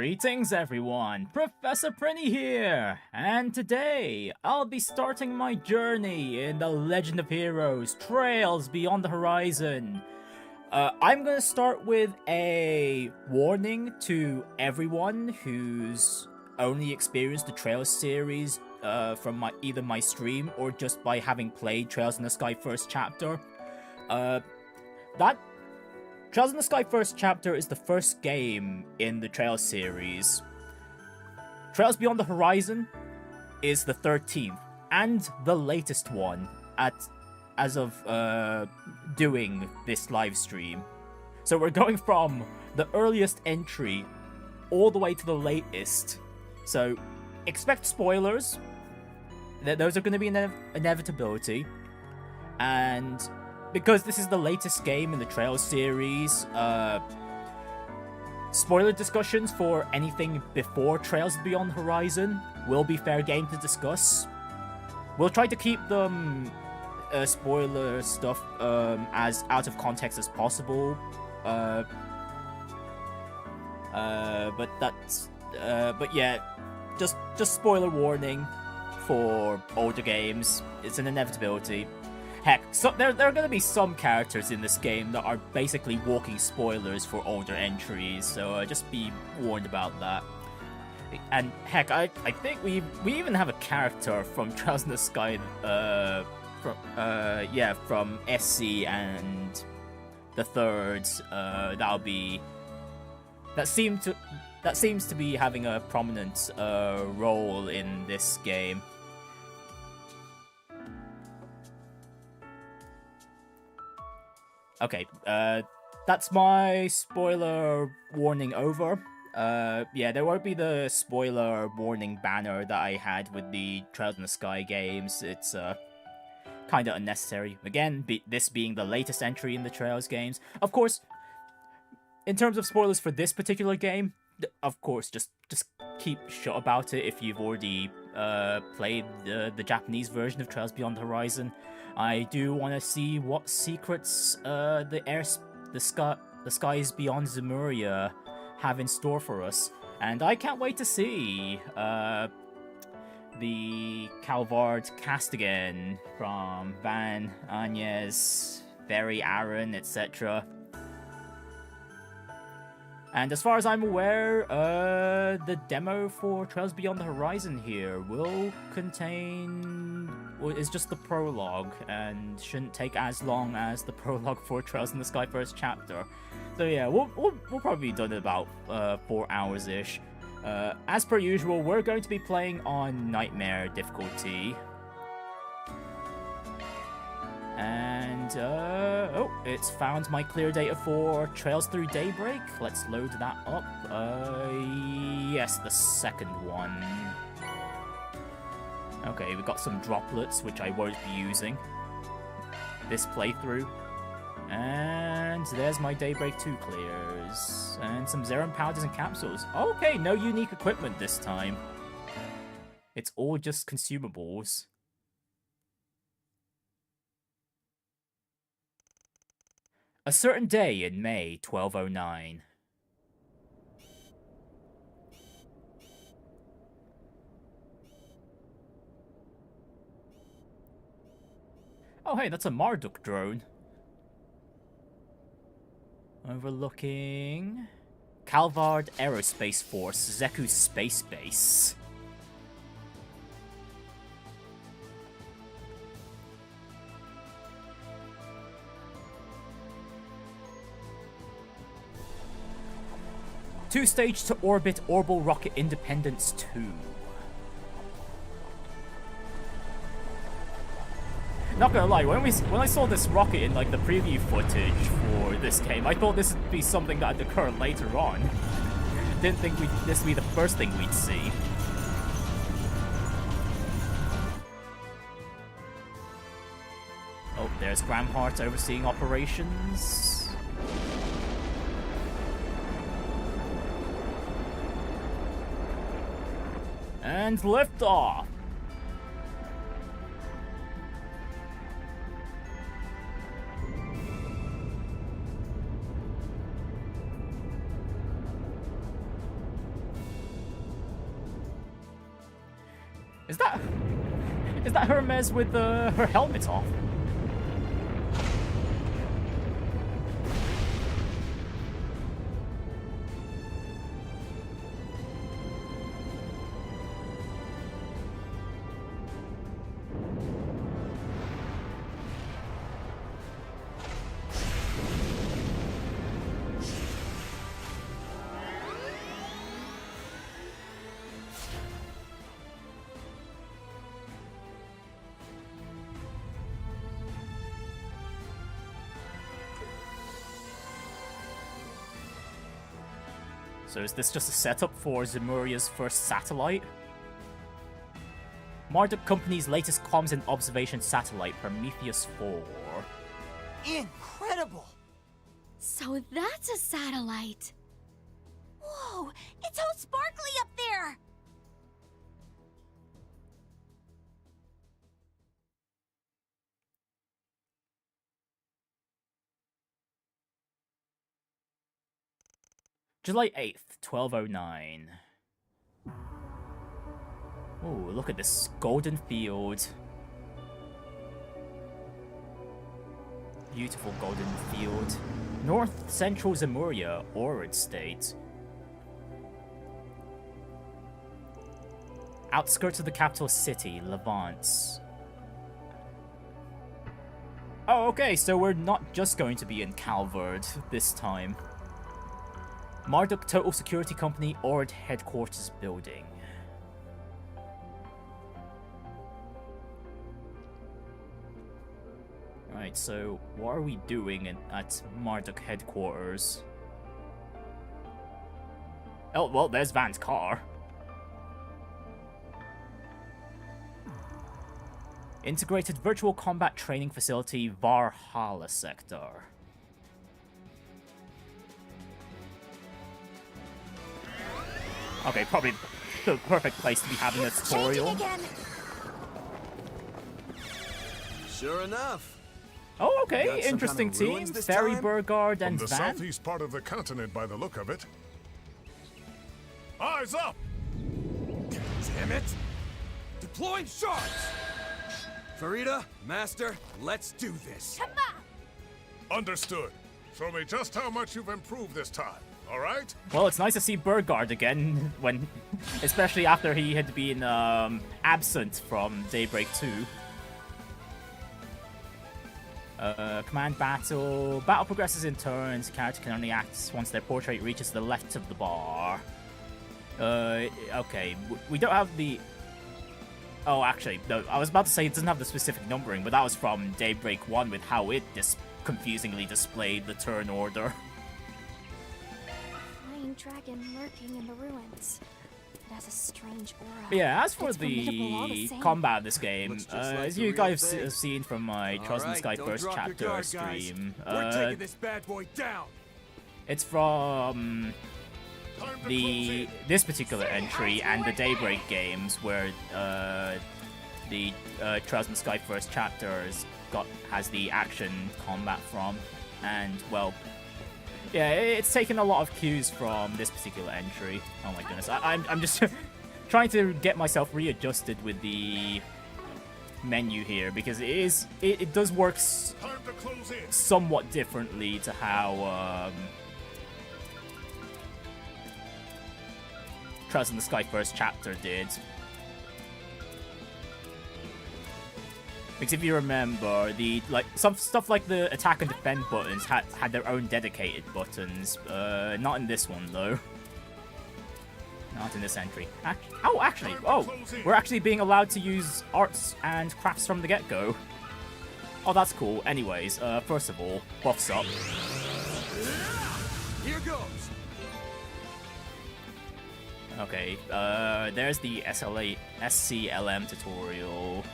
Greetings everyone, Professor Prinny here, and today I'll be starting my journey in the Legend of Heroes Trails Beyond the Horizon. I'm gonna start with a warning to everyone who's only experienced the Trails series from either my stream or just by having played Trails in the Sky First Chapter. Trails in the Sky First Chapter is the first game in the Trails series. Trails Beyond the Horizon is the 13th, and the latest one as of doing this live stream. So we're going from the earliest entry all the way to the latest. So expect spoilers. Those are going to be an inevitability. And because this is the latest game in the Trails series, spoiler discussions for anything before Trails Beyond the Horizon will be fair game to discuss. We'll try to keep them spoiler stuff as out of context as possible. But yeah, just spoiler warning for older games. It's an inevitability. Heck, so there are going to be some characters in this game that are basically walking spoilers for older entries, so just be warned about that. And heck, I think we even have a character from Trails in the Sky, from SC and the Third. That seems to be having a prominent role in this game. Okay, that's my spoiler warning over. Yeah, there won't be the spoiler warning banner that I had with the Trails in the Sky games. It's kind of unnecessary. Again, this being the latest entry in the Trails games. Of course, in terms of spoilers for this particular game, of course, just keep shut about it if you've already played the Japanese version of Trails Beyond the Horizon. I do want to see what secrets the skies beyond Zemuria have in store for us, and I can't wait to see the Calvard cast again from Van, Agnes, Feri, Aaron, etc. And as far as I'm aware, the demo for Trails Beyond the Horizon here will contain... Well, it's just the prologue, and shouldn't take as long as the prologue for Trails in the Sky First Chapter. So yeah, we'll probably be done in about 4 hours-ish. As per usual, we're going to be playing on Nightmare difficulty. And, oh, it's found my clear data for Trails Through Daybreak. Let's load that up. Yes, the second one. Okay, we've got some droplets, which I won't be using this playthrough. And there's my Daybreak 2 clears. And some Zerum powders and capsules. Okay, no unique equipment this time. It's all just consumables. A certain day in May 1209. Oh hey, that's a Marduk drone. Overlooking Calvard Aerospace Force, Zeku Space Base. Two-stage to orbit Orbital Rocket Independence 2. Not gonna lie, when I saw this rocket in like the preview footage for this game, I thought this would be something that would occur later on. Didn't think this would be the first thing we'd see. Oh, there's Gramhart overseeing operations. And liftoff! Is that Hermes with her helmet off? So is this just a setup for Zemuria's first satellite? Marduk Company's latest comms and observation satellite, Prometheus 4. Incredible! So that's a satellite. Whoa, it's all sparkly up there! July 8th, 1209. Oh, look at this golden field. Beautiful golden field. North Central Zemuria, Orid State. Outskirts of the capital city, Levant. Oh, okay, so we're not just going to be in Calvard this time. Marduk Total Security Company, Orid Headquarters Building. Right, so what are we doing at Marduk Headquarters? Oh, well, there's Van's car. Integrated Virtual Combat Training Facility, Valhalla Sector. Okay, probably the perfect place to be having a tutorial. Sure enough. Oh, okay, interesting team. Feri, Bergard, and From the Van. southeast part of the continent by the look of it. Eyes up! Damn it! Deploying shards! Farida, Master, let's do this. Come on! Understood. Show me just how much you've improved this time, alright? Well, it's nice to see Bergard again, especially after he had been absent from Daybreak 2. Command battle. Battle progresses in turns. Character can only act once their portrait reaches the left of the bar. Okay, we don't have the... Oh, actually, no, I was about to say it doesn't have the specific numbering, but that was from Daybreak 1 with how it confusingly displayed the turn order. Flying dragon lurking in the ruins. It has a strange aura. Yeah, as for It's formidable all the the same. combat of this game, Looks just like as the you real guys thing. have seen from my Trials in the Sky don't first drop your chapter guard, guys. stream, We're taking this bad boy down. it's from Time to close in. this particular entry and the Daybreak games where the Trials in the Sky first chapter has the action combat from, and well, yeah, it's taken a lot of cues from this particular entry. Oh my goodness, I'm just trying to get myself readjusted with the menu here because it does work Time to close in. somewhat differently to how Trials in the Sky first chapter did. Because if you remember, some stuff like the attack and defend buttons had their own dedicated buttons. Not in this one though. Not in this entry. Actually, we're actually being allowed to use arts and crafts from the get-go. Oh, that's cool. Anyways, first of all, buffs up. Here goes. Okay, there's the SCLM tutorial.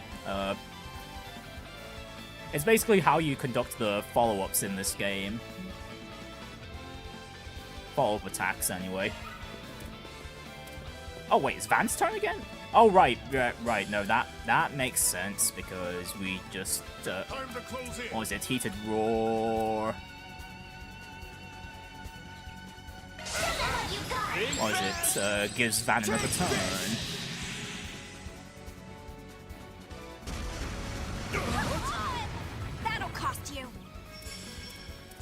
It's basically how you conduct the follow-ups in this game. Follow-up attacks, anyway. Oh wait, it's Van's turn again? Oh right, no, that makes sense, because we just, Time to close in. what was it, Heated Roar? What was it, gives Van another turn.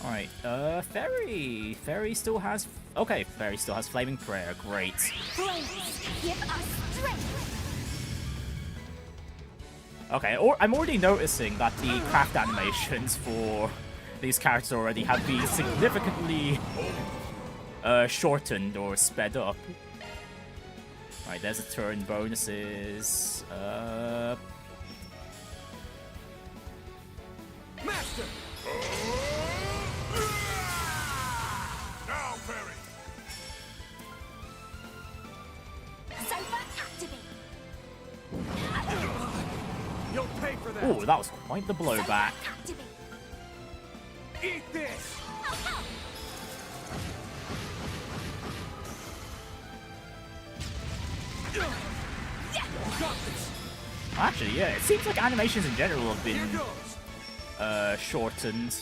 Alright, Feri. Feri still has... Okay, Feri still has Flaming Prayer. Great. Flames, give us strength. Okay, I'm already noticing that the craft animations for these characters already have been significantly shortened or sped up. Alright, there's the turn bonuses. Master! Now, Feri! Cypher activate. You'll pay for that! Oh, that was quite the blowback. Cypher activate. Eat this! Got this! Actually, yeah, it seems like animations in general have Here been goes! shortened.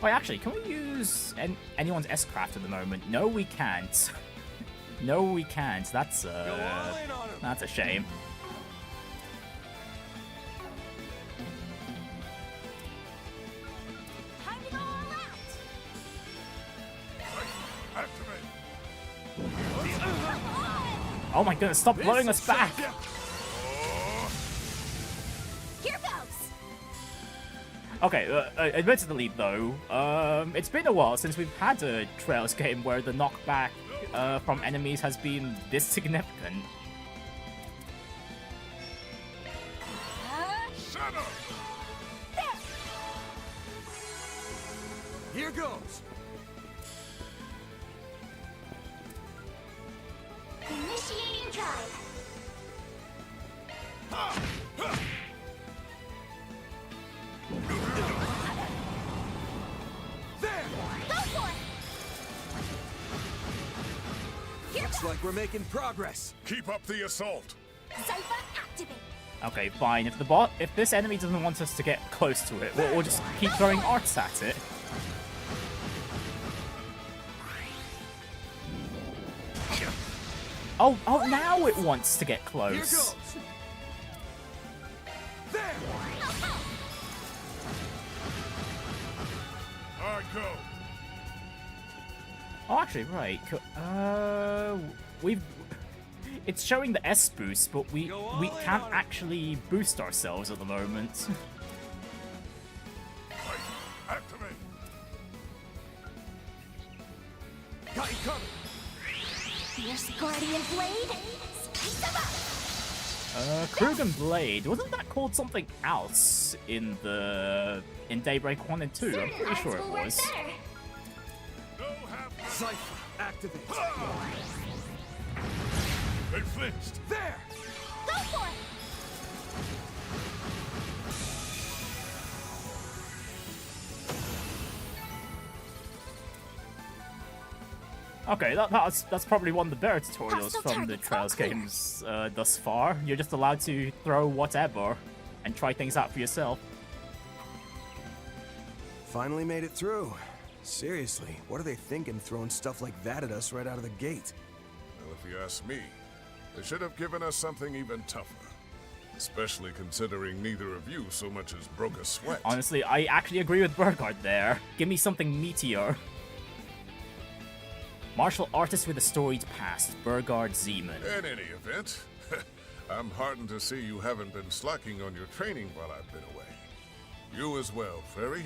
Wait, actually, can we use anyone's S-Craft at the moment? No, we can't. No, we can't. That's Go all in on him! that's a shame. Time to go all out. Activate! Oh my goodness, stop blowing us back! Here goes. Okay, admittedly though, it's been a while since we've had a Trails game where the knockback from enemies has been this significant. Shadow! Here goes! Initiating drive. There! Go for it. Here Looks goes. like we're making progress. Keep up the assault! Cypher activate. Okay, fine. If this enemy doesn't want us to get close to it, we'll just keep throwing arts at it. Oh, now it wants to get Here close. goes! There! Hard go! Oh, actually, right. It's showing the S boost, but we Go all in can't on it. actually boost ourselves at the moment. Right. Activate! Got you covered! Fierce guardian blade. Spice them up. Krug Blade, wasn't that called something else in Daybreak 1 and 2? I'm pretty sure it was. No half... Cypher, activate! They flinched! There! Go for it. Okay, that's probably one of the better tutorials Hostile from the targets Trails all clear. games thus far. You're just allowed to throw whatever and try things out for yourself. Finally made it through. Seriously, what are they thinking throwing stuff like that at us right out of the gate? Well, if you ask me, they should have given us something even tougher. Especially considering neither of you so much as broke a sweat. Honestly, I actually agree with Bergard there. Give me something meatier. Martial artist with a storied past, Bergard Zeman. In any event, I'm heartened to see you haven't been slacking on your training while I've been away. You as well, Feri.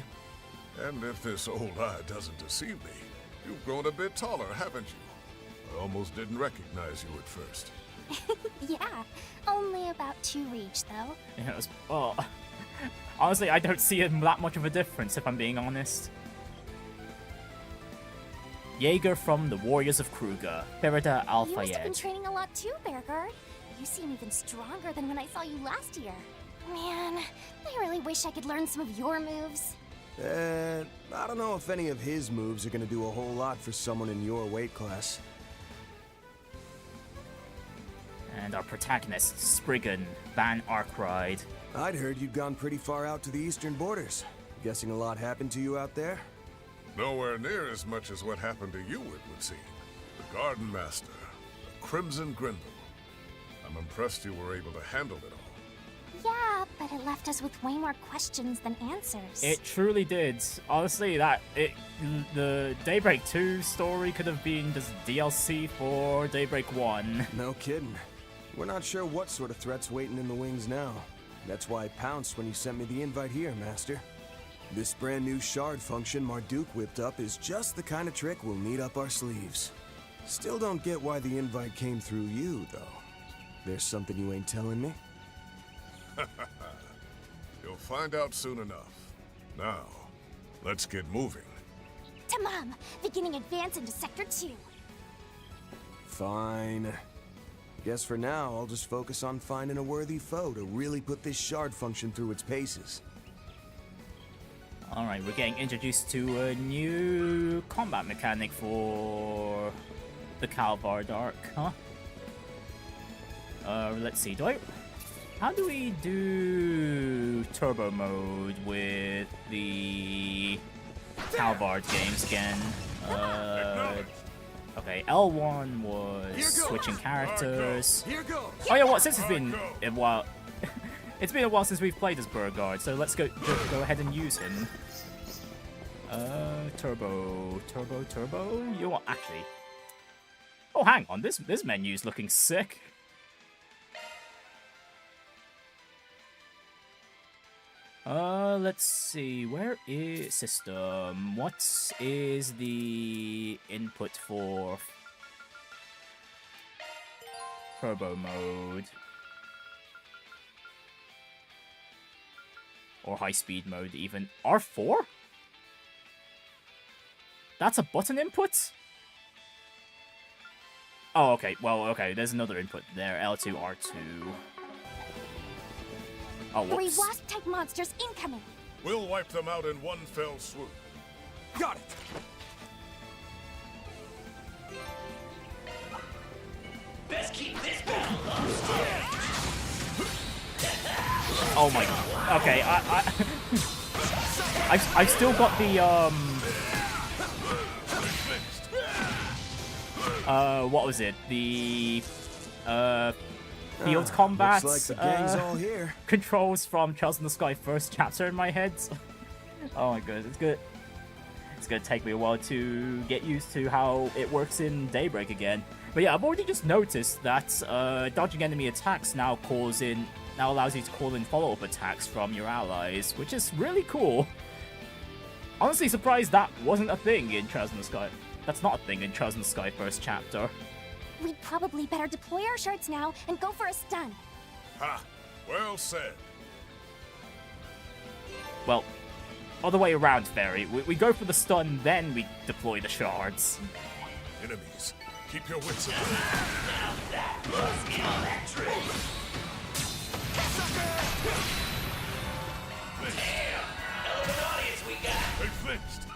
And if this old eye doesn't deceive me, you've grown a bit taller, haven't you? I almost didn't recognize you at first. Yeah, only about 2 reach, though. Yes, well, honestly, I don't see that much of a difference, if I'm being honest. Jaeger from the Warriors of Kruger, Ferida You must have been Alfayed. training a lot too, Bergard. You seem even stronger than when I saw you last year. Man, I really wish I could learn some of your moves. I don't know if any of his moves are gonna do a whole lot for someone in your weight class. And our protagonist, Spriggan, Van Arkride. I'd heard you'd gone pretty far out to the eastern borders. Guessing a lot happened to you out there? Nowhere near as much as what happened to you, it would seem. The Garden Master, a Crimson Grindel. I'm impressed you were able to handle it all. Yeah, but But it left us with way more questions than answers. It truly did. Honestly, the Daybreak 2 story could have been just DLC for Daybreak 1. No kidding. We're not sure what sort of threat's waiting in the wings now. That's why I pounced when you sent me the invite here, Master. This brand new shard function Marduk whipped up is just the kind of trick we'll need up our sleeves. Still don't get why the invite came through you, though. There's something you ain't telling me? You'll find out soon enough. Now, let's get moving. Tamam! Beginning advance into Sector 2. Fine. Guess for now, I'll just focus on finding a worthy foe to really put this shard function through its paces. Alright, we're getting introduced to a new combat mechanic for the Calvard arc, huh? Let's see, how do we do turbo mode with the Calvard games again? Okay, L1 was switching characters. Oh yeah, what? Since it's been a while, it's been a while since we've played as Bergard, so let's go ahead and use him. Turbo. You know what? Actually, oh, hang on, this menu's looking sick. Let's see, where is system? What is the input for turbo mode? Or high speed mode even? R4? That's a button input? Oh, okay, well, okay, there's another input there, L2, R2. Oh, Three whoops. wasp-type monsters incoming! We'll wipe them out in one fell swoop. Got it! Best keep this battle Oh my god. Okay, I've still got the, what was it? The, field combat Looks like the gang's all here. controls from Trails in the Sky first chapter in my head. Oh my god, it's good. It's gonna take me a while to get used to how it works in Daybreak again. But yeah, I've already just noticed that dodging enemy attacks now allows you to call in follow-up attacks from your allies, which is really cool. Honestly surprised that wasn't a thing in Trails in the Sky. That's not a thing in Trails in the Sky first chapter. We'd probably better deploy our shards now and go for a stun. Ha! Well said. Well, other way around, Feri. We go for the stun, then we deploy the shards. Enemies, keep your wits about you. They flinched.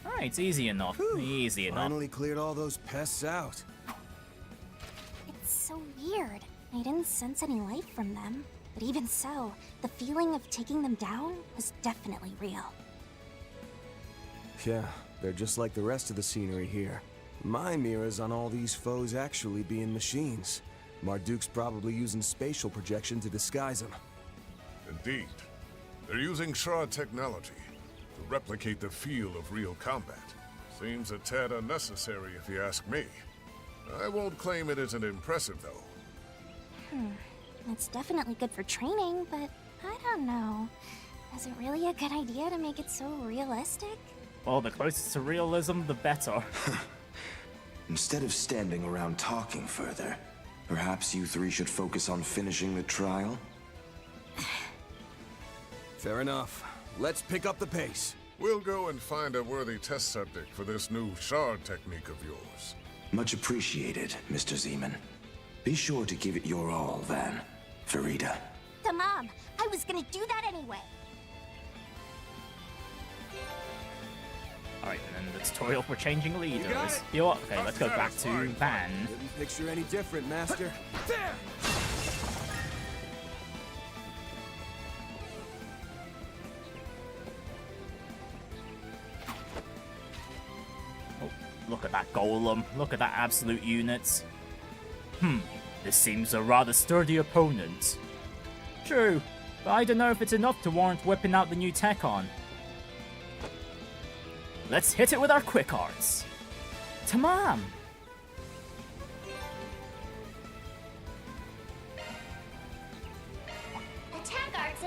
Alright, it's easy enough. Easy enough. Finally cleared all those pests out. It's so weird. I didn't sense any life from them. But even so, the feeling of taking them down was definitely real. Yeah, they're just like the rest of the scenery here. My mirrors on all these foes actually being machines. Marduk's probably using spatial projection to disguise them. Indeed. They're using shard technology to replicate the feel of real combat. Seems a tad unnecessary if you ask me. I won't claim it isn't impressive, though. It's definitely good for training, but I don't know. Is it really a good idea to make it so realistic? Well, the closest to realism, the better. Instead of standing around talking further, perhaps you three should focus on finishing the trial? Fair enough. Let's pick up the pace. We'll go and find a worthy test subject for this new shard technique of yours. Much appreciated, Mr. Zeman. Be sure to give it your all, then, Farida. Tamam! I was gonna do that anyway! Alright, and then the tutorial for changing got leaders. it. You know what? Okay, let's go back to Van. Didn't picture any different, Master. There! Look at that golem. Look at that absolute unit. This seems a rather sturdy opponent. True, but I don't know if it's enough to warrant whipping out the new tech on. Let's hit it with our quick arts. Tamam!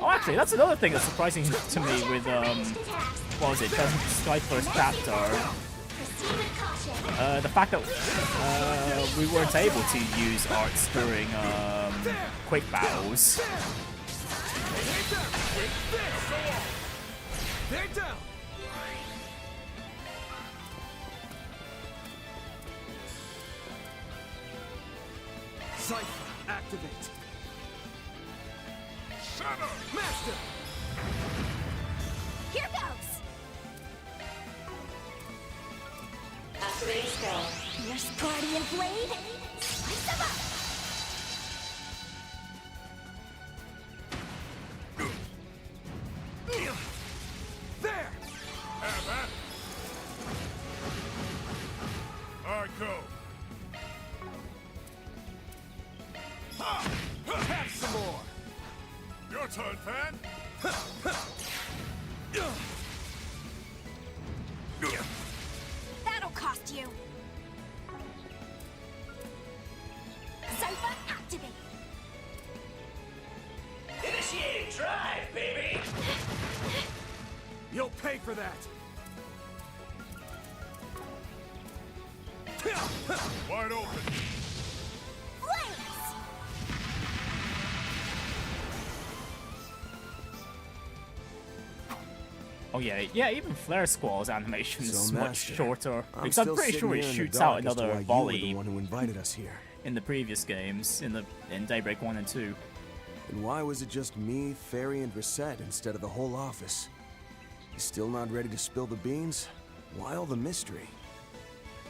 Oh, actually, that's another thing that's surprising to me with, what was it, Sky first chapter. The fact that we weren't able to use arts during quick battles. They're down. Cypher, activate. Shadow! Master! Here goes! Activating spell. Fierce Guardian Blade! Slice them up! There! Have that! Alright, go! Have some more! Your turn, fan! That'll cost you! Cypher, activate! Initiating drive, baby! You'll pay for that! Wide open! Blaze! Oh yeah, even Flare Squall's animation is So, much Master, shorter. I'm Because I'm still pretty sitting sure he here in the shoots dark out as to another why you were volley the one who invited us here. in the previous games, in Daybreak 1 and 2. And why was it just me, Feri, and Risette instead of the whole office? You still not ready to spill the beans? Why all the mystery?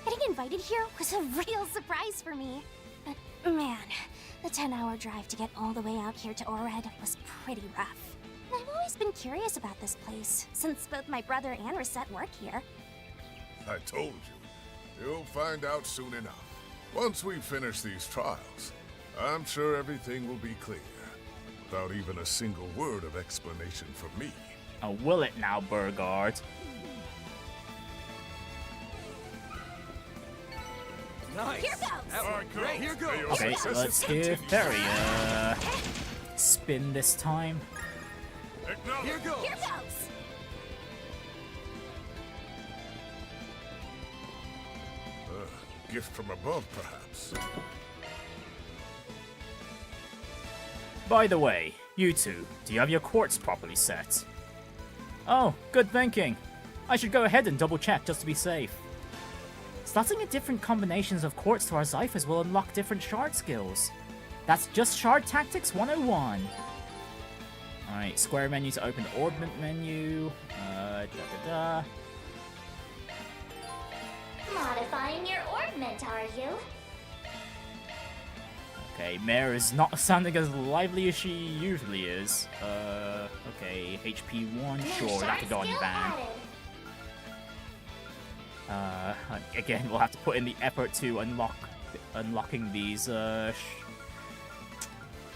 Getting invited here was a real surprise for me. But man, the 10-hour drive to get all the way out here to Orred was pretty rough. I've always been curious about this place, since both my brother and Risette work here. I told you. You'll find out soon enough. Once we finish these trials, I'm sure everything will be clear. Without even a single word of explanation from me. Oh, will it now, Bergard? Nice! Here goes! That Alright, worked go. great! Here goes! May your Okay, successes let's give continue. Feri spin this time. Acknowledge. Here goes! Here goes! Gift from above, perhaps. By the way, you two, do you have your quartz properly set? Oh, good thinking. I should go ahead and double check just to be safe. Starting at different combinations of quartz to our Zyphers will unlock different shard skills. That's just Shard Tactics 101. Alright, square menu to open the orbment menu. Modifying your orbment, are you? Okay, Mare is not sounding as lively as she usually is. Okay, HP 1, sure, that could go on your van. Again, we'll have to put in the effort to unlocking these,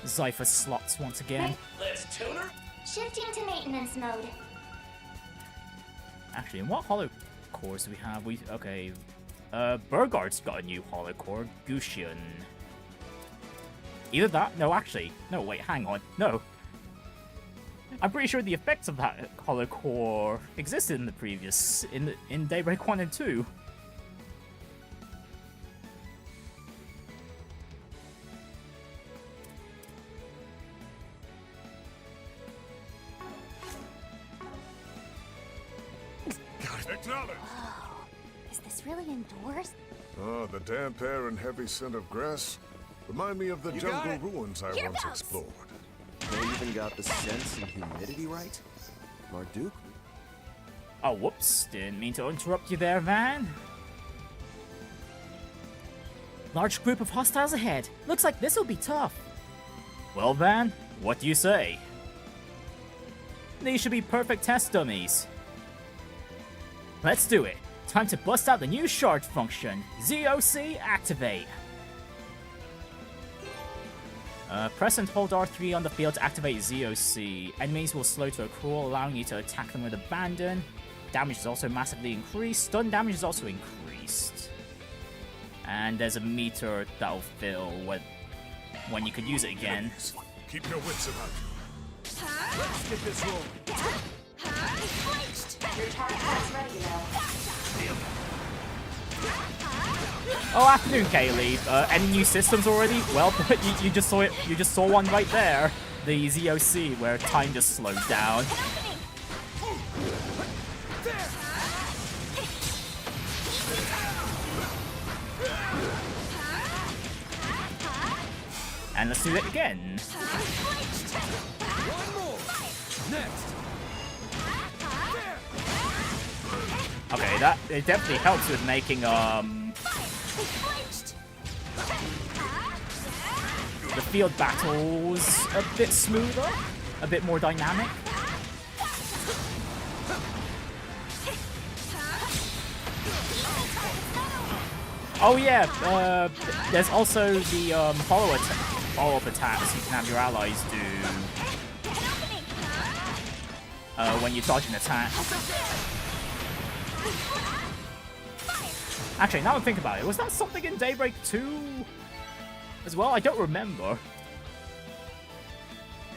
Zypher slots once again. Let's tune her. Shifting to maintenance mode. Actually, and what hollow cores do we have? Okay, Bergard's got a new hollow core, Gushian. Either that, no, actually, no, wait, hang on, no. I'm pretty sure the effects of that hollow core existed in the previous, in Daybreak 1 and 2. Acknowledge. Oh, is this really indoors? Oh, the damp air and heavy scent of grass remind me of the You got jungle it. ruins I Here once goes. explored. They even got the sense and humidity right? Marduk? Oh, whoops, didn't mean to interrupt you there, Van. Large group of hostiles ahead. Looks like this'll be tough. Well, Van, what do you say? These should be perfect test dummies. Let's do it. Time to bust out the new shard function. ZOC activate. Press and hold R3 on the field to activate ZOC. Enemies will slow to a crawl, allowing you to attack them with abandon. Damage is also massively increased. Stun damage is also increased. And there's a meter that'll fill when you could use it again. Keep your wits about you. Let's get this rolling. Your target is ready now. Oh, afternoon, Kaylee. Any new systems already? Well, you just saw it. You just saw one right there. The ZOC, where time just slowed down. And let's do it again. One more. Next. Okay, that it definitely helps with making the field battles a bit smoother, a bit more dynamic. Oh yeah, there's also the follow-up attacks you can have your allies do when you dodge an attack. Actually, now I think about it, was that something in Daybreak 2 as well? I don't remember.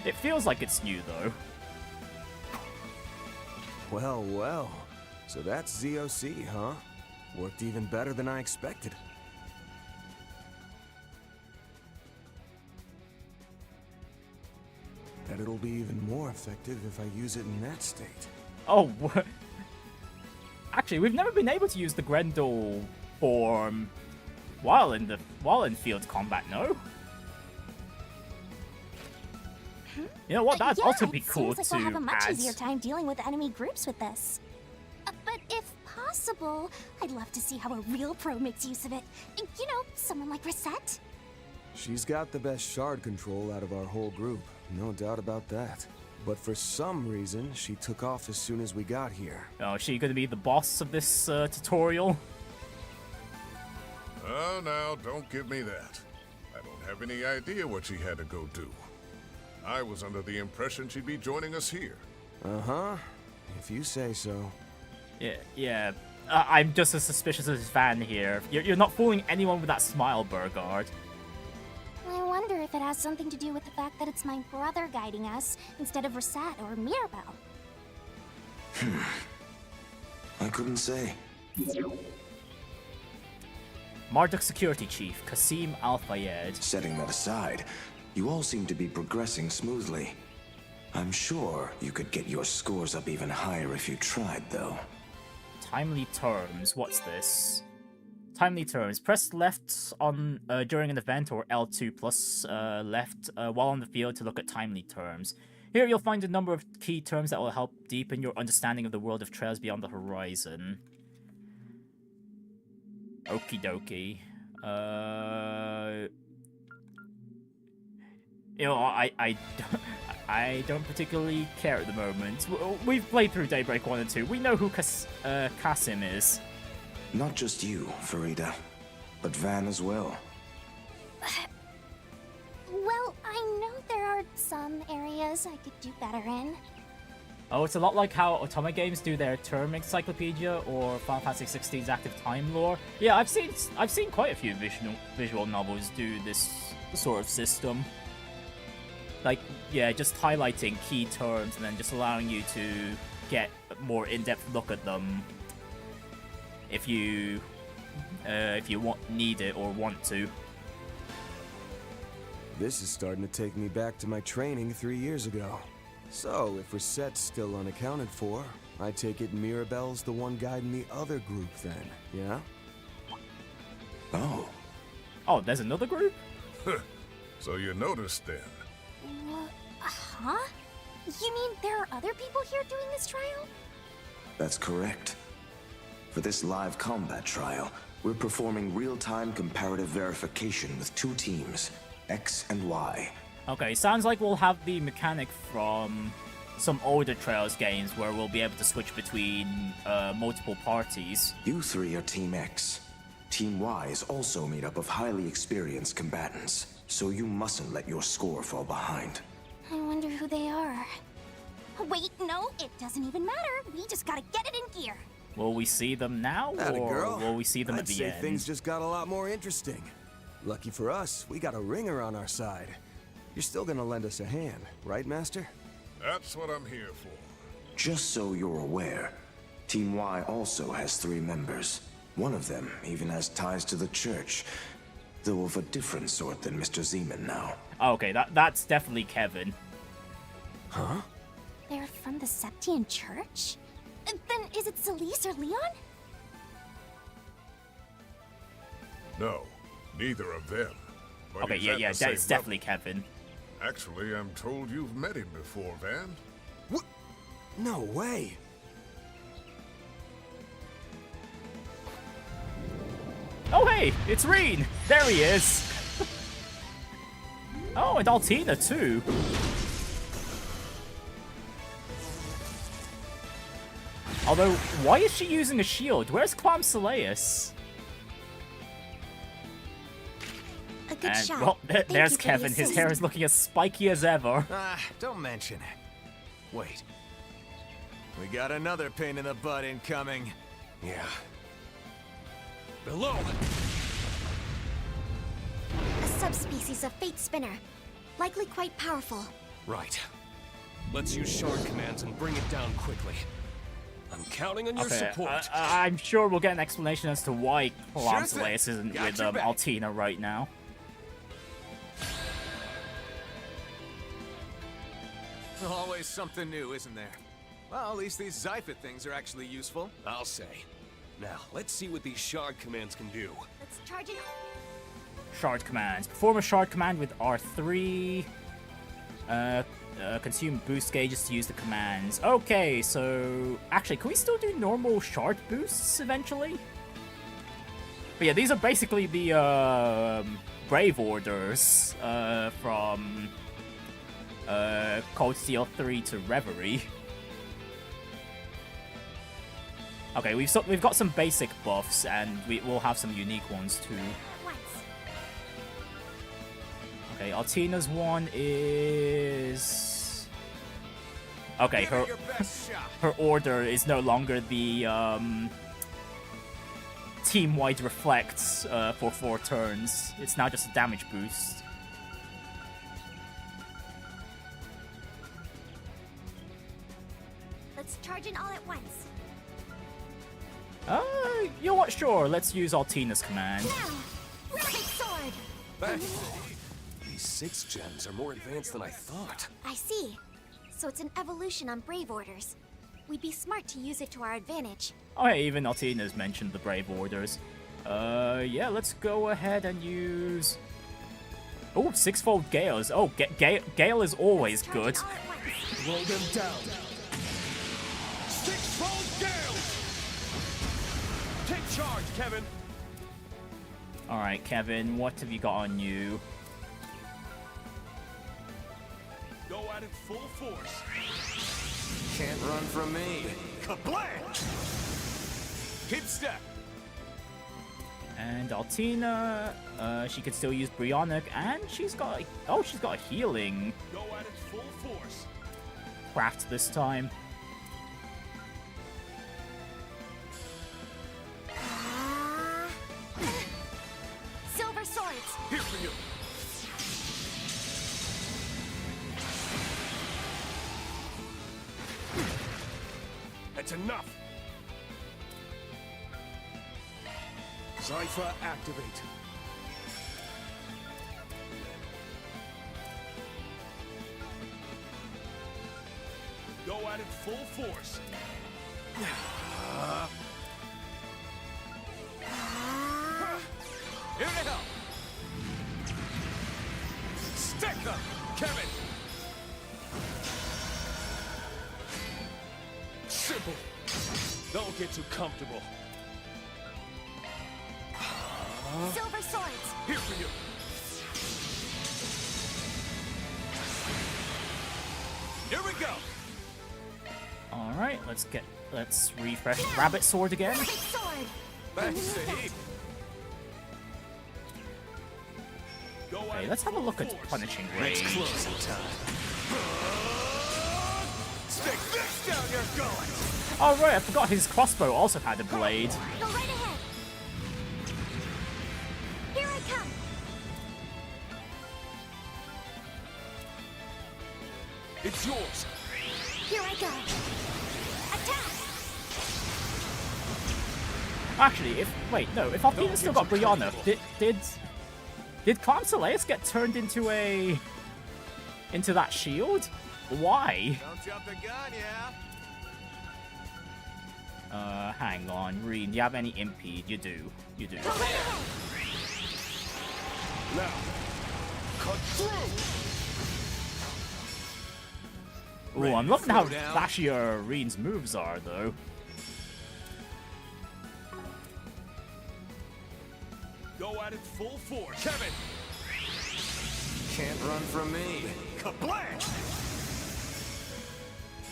It feels like it's new though. Well, well. So that's ZOC, huh? Worked even better than I expected. Bet it'll be even more effective if I use it in that state. Oh, actually, we've never been able to use the Grendel form while in field combat, no? You know what? That'd also be cool seems like to we'll have a much add. easier time dealing with enemy groups with this. But if possible, I'd love to see how a real pro makes use of it. You know, someone like Risette. She's got the best shard control out of our whole group, no doubt about that. But for some reason, she took off as soon as we got here. Oh, is she gonna be the boss of this tutorial? Oh, now, don't give me that. I don't have any idea what she had to go do. I was under the impression she'd be joining us here. Uh-huh. If you say so. Yeah. I'm just as suspicious as Van here. You're not fooling anyone with that smile, Bergard. I wonder if it has something to do with the fact that it's my brother guiding us instead of Risette or Mirabel. I couldn't say. Marduk Security Chief, Kasim Al-Fayed. Setting that aside, you all seem to be progressing smoothly. I'm sure you could get your scores up even higher if you tried, though. Timely terms, what's this? Timely terms. Press left on during an event or L2 plus left while on the field to look at timely terms. Here you'll find a number of key terms that will help deepen your understanding of the world of Trails Beyond the Horizon. Okie dokie. You know, I don't particularly care at the moment. We've played through Daybreak 1 and 2. We know who Kasim is. Not just you, Farida, but Van as well. Well, I know there are some areas I could do better in. Oh, it's a lot like how Otome Games do their term encyclopedia or Final Fantasy XVI's active time lore. Yeah, I've seen quite a few visual novels do this sort of system. Like, yeah, just highlighting key terms and then just allowing you to get a more in-depth look at them if you need it or want to. This is starting to take me back to my training 3 years ago. So, if Risette's still unaccounted for, I take it Mirabel's the one guiding the other group then, yeah? Oh. Oh, there's another group? So you noticed then. Huh? You mean there are other people here doing this trial? That's correct. For this live combat trial, we're performing real-time comparative verification with 2 teams, X and Y. Okay, sounds like we'll have the mechanic from some older Trails games where we'll be able to switch between multiple parties. You three are Team X. Team Y is also made up of highly experienced combatants, so you mustn't let your score fall behind. I wonder who they are. Wait, no, it doesn't even matter. We just gotta get it in gear. Will we see them now, Atta or girl. will we see them I'd at the say end? things just got a lot more interesting. Lucky for us, we got a ringer on our side. You're still gonna lend us a hand, right, Master? That's what I'm here for. Just so you're aware, Team Y also has 3 members. One of them even has ties to the church, though of a different sort than Mr. Zeman now. Oh, okay, that's definitely Kevin. Huh? They're from the Septian Church? Then is it Celise or Leon? No, neither of them. But Okay, he's yeah, at yeah, the same it's definitely level. Kevin. Actually, I'm told you've met him before, Van. What? No way. Oh, hey, it's Rean! There he is! Oh, and Altina, too. Although, why is she using a shield? Where's Clam Saleus? A good And, shot. well, Thank there's you for the Kevin. His hair assist. is looking as spiky as ever. Ah, don't mention it. Wait. We got another pain in the butt incoming. Yeah. Below! A subspecies of Fate Spinner. Likely quite powerful. Right. Let's use shard commands and bring it down quickly. I'm counting on your Okay, support. I'm sure we'll get an explanation as to why Clam Sure thing. Saleus isn't Got with your back. Altina right now. Always something new, isn't there? Well, at least these Zyphid things are actually useful. I'll say. Now, let's see what these shard commands can do. Let's charge it. Shard commands. Perform a shard command with R3. Consume boost gauges to use the commands. Okay, so actually, can we still do normal shard boosts eventually? But yeah, these are basically the Brave Orders from Cold Steel 3 to Reverie. Okay, we've got some basic buffs, and we'll have some unique ones too. Once. Okay, Altina's one is... Okay, Give it your best shot. her order is no longer the team-wide reflects for 4 turns. It's now just a damage boost. Let's charge it all at once. You know what? Sure, let's use Altina's command. Now, Rapid Sword. These 6 gems are more advanced than I thought. I see. So it's an evolution on Brave Orders. We'd be smart to use it to our advantage. Oh, hey, even Altina's mentioned the Brave Orders. Yeah, let's go ahead and use... Oh, 6-fold Gales. Oh, Gale is always Charge good. it all at once. Throw them down. 6-fold gale! Take charge, Kevin. Alright, Kevin, what have you got on you? Go at it full force. Can't run from me. Kablam! Keep step. And Altina, she could still use Brionic, and she's got a healing Go at it full force. craft this time. Silver Swords. Here for you. That's enough. Zypher activate. Go at it full force. Here to help. Stick up, Kevin. Simple. Don't get too comfortable. Silver Swords. Here for you. Here we go. Alright, let's refresh Rabbit Sword again. Rabbit sword! Thanks, Sahib. Okay, let's have a look at Punishing Ray. It's closing time. Stick this down your gullet! Oh right, I forgot his crossbow also had a blade. Go right ahead! Here I come! It's yours. Here I go! Attack! Actually, if Altina still got Brianna, did Clan Soleus get turned into that shield? Why? Don't jump the gun, yeah? Hang on, Rean, do you have any impede? You do. Go right ahead! Now, cut through. Ooh, I'm looking at how flashier Rean's moves are, though. Go at it full force. Kevin! Can't run from me. Kablam!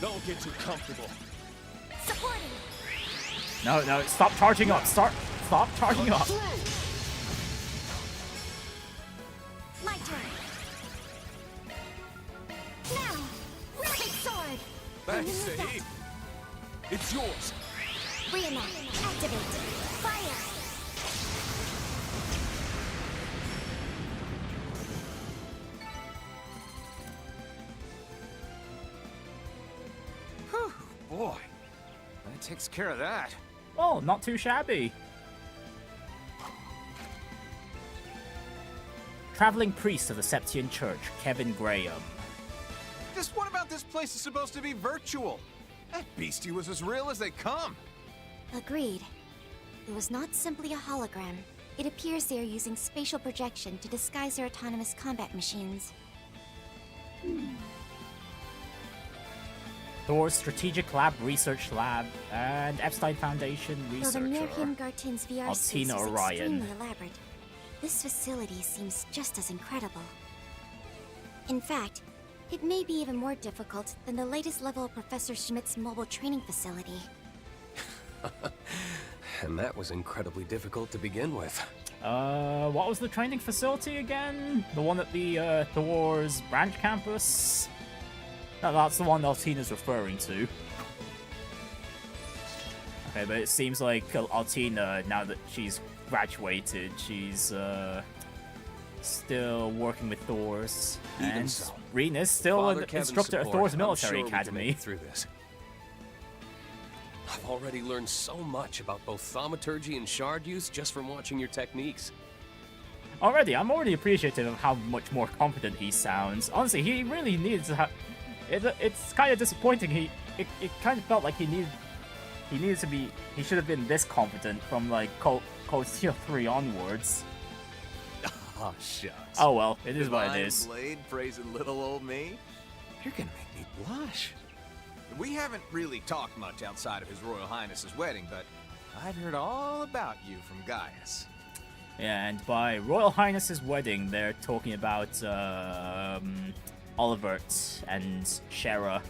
Don't get too comfortable. Supporting! No, stop charging up. Stop charging up. My turn! Now! Rabbit sword! Thanks, Sahib. It's yours. Reenact! Activate! Fire! Boy, that takes care of that. Oh, not too shabby. Traveling priest of the Septian Church, Kevin Graham. Just what about this place is supposed to be virtual? That beastie was as real as they come. Agreed. It was not simply a hologram. It appears they are using spatial projection to disguise their autonomous combat machines. Thor's Strategic Lab Research Lab and Epstein Foundation Though the researcher. Mirabel Garten's VR space Altina is Orion. extremely elaborate, this facility seems just as incredible. In fact, it may be even more difficult than the latest level of Professor Schmidt's mobile training facility. And that was incredibly difficult to begin with. What was the training facility again? The one at the Thor's branch campus? No, that's the one Altina's referring to. Okay, but it seems like Altina, now that she's graduated, she's still working with Thor's. Even And so, Rean is still Father an Kevin's instructor at support, Thor's I'm military sure we can academy. make it through this. I've already learned so much about both thaumaturgy and shard use just from watching your techniques. I'm already appreciative of how much more competent he sounds. Honestly, he really needs to have... It's kind of disappointing. It kind of felt like he should have been this competent from like Cold Steel 3 onwards. Oh, shucks. Oh well, it is what it Divine is. Blade praising little old me? You're gonna make me blush. We haven't really talked much outside of His Royal Highness's wedding, but I've heard all about you from Gaius. Yeah, and by Royal Highness's wedding, they're talking about Olivert and Shera.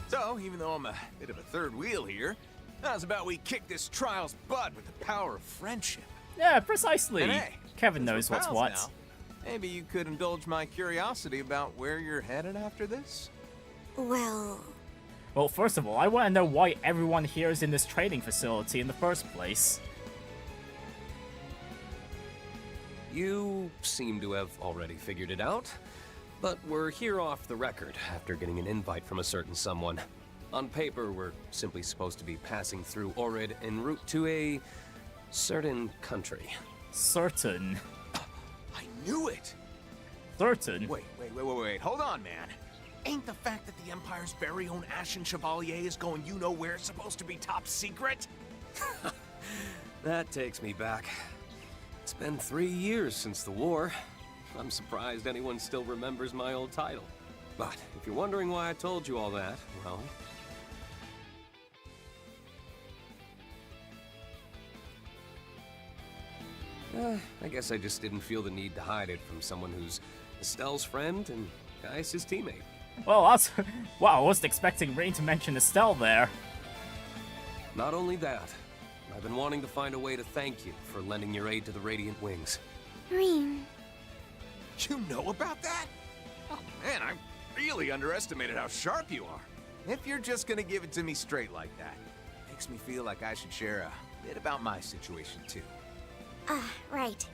So, even though I'm a bit of a third wheel here, how's about we kick this trial's butt with the power of friendship? Yeah, precisely. And hey, Kevin since knows we're what's pals what. now, maybe you could indulge my curiosity about where you're headed after this? Well... Well, first of all, I want to know why everyone here is in this training facility in the first place. You seem to have already figured it out, but we're here off the record after getting an invite from a certain someone. On paper, we're simply supposed to be passing through Ouroboros en route to a certain country. Certain. I knew it! Certain? Wait. Hold on, man. Ain't the fact that the Empire's very own Ashen Chevalier is going you-know-where supposed to be top secret? That takes me back. It's been 3 years since the war. I'm surprised anyone still remembers my old title. But if you're wondering why I told you all that, well... I guess I just didn't feel the need to hide it from someone who's Estelle's friend and Gaius' teammate. Well, wow, I wasn't expecting Rean to mention Estelle there. Not only that, I've been wanting to find a way to thank you for lending your aid to the Radiant Wings. Rean. You know about that? Oh man, I really underestimated how sharp you are. If you're just gonna give it to me straight like that, makes me feel like I should share a bit about my situation too. Right.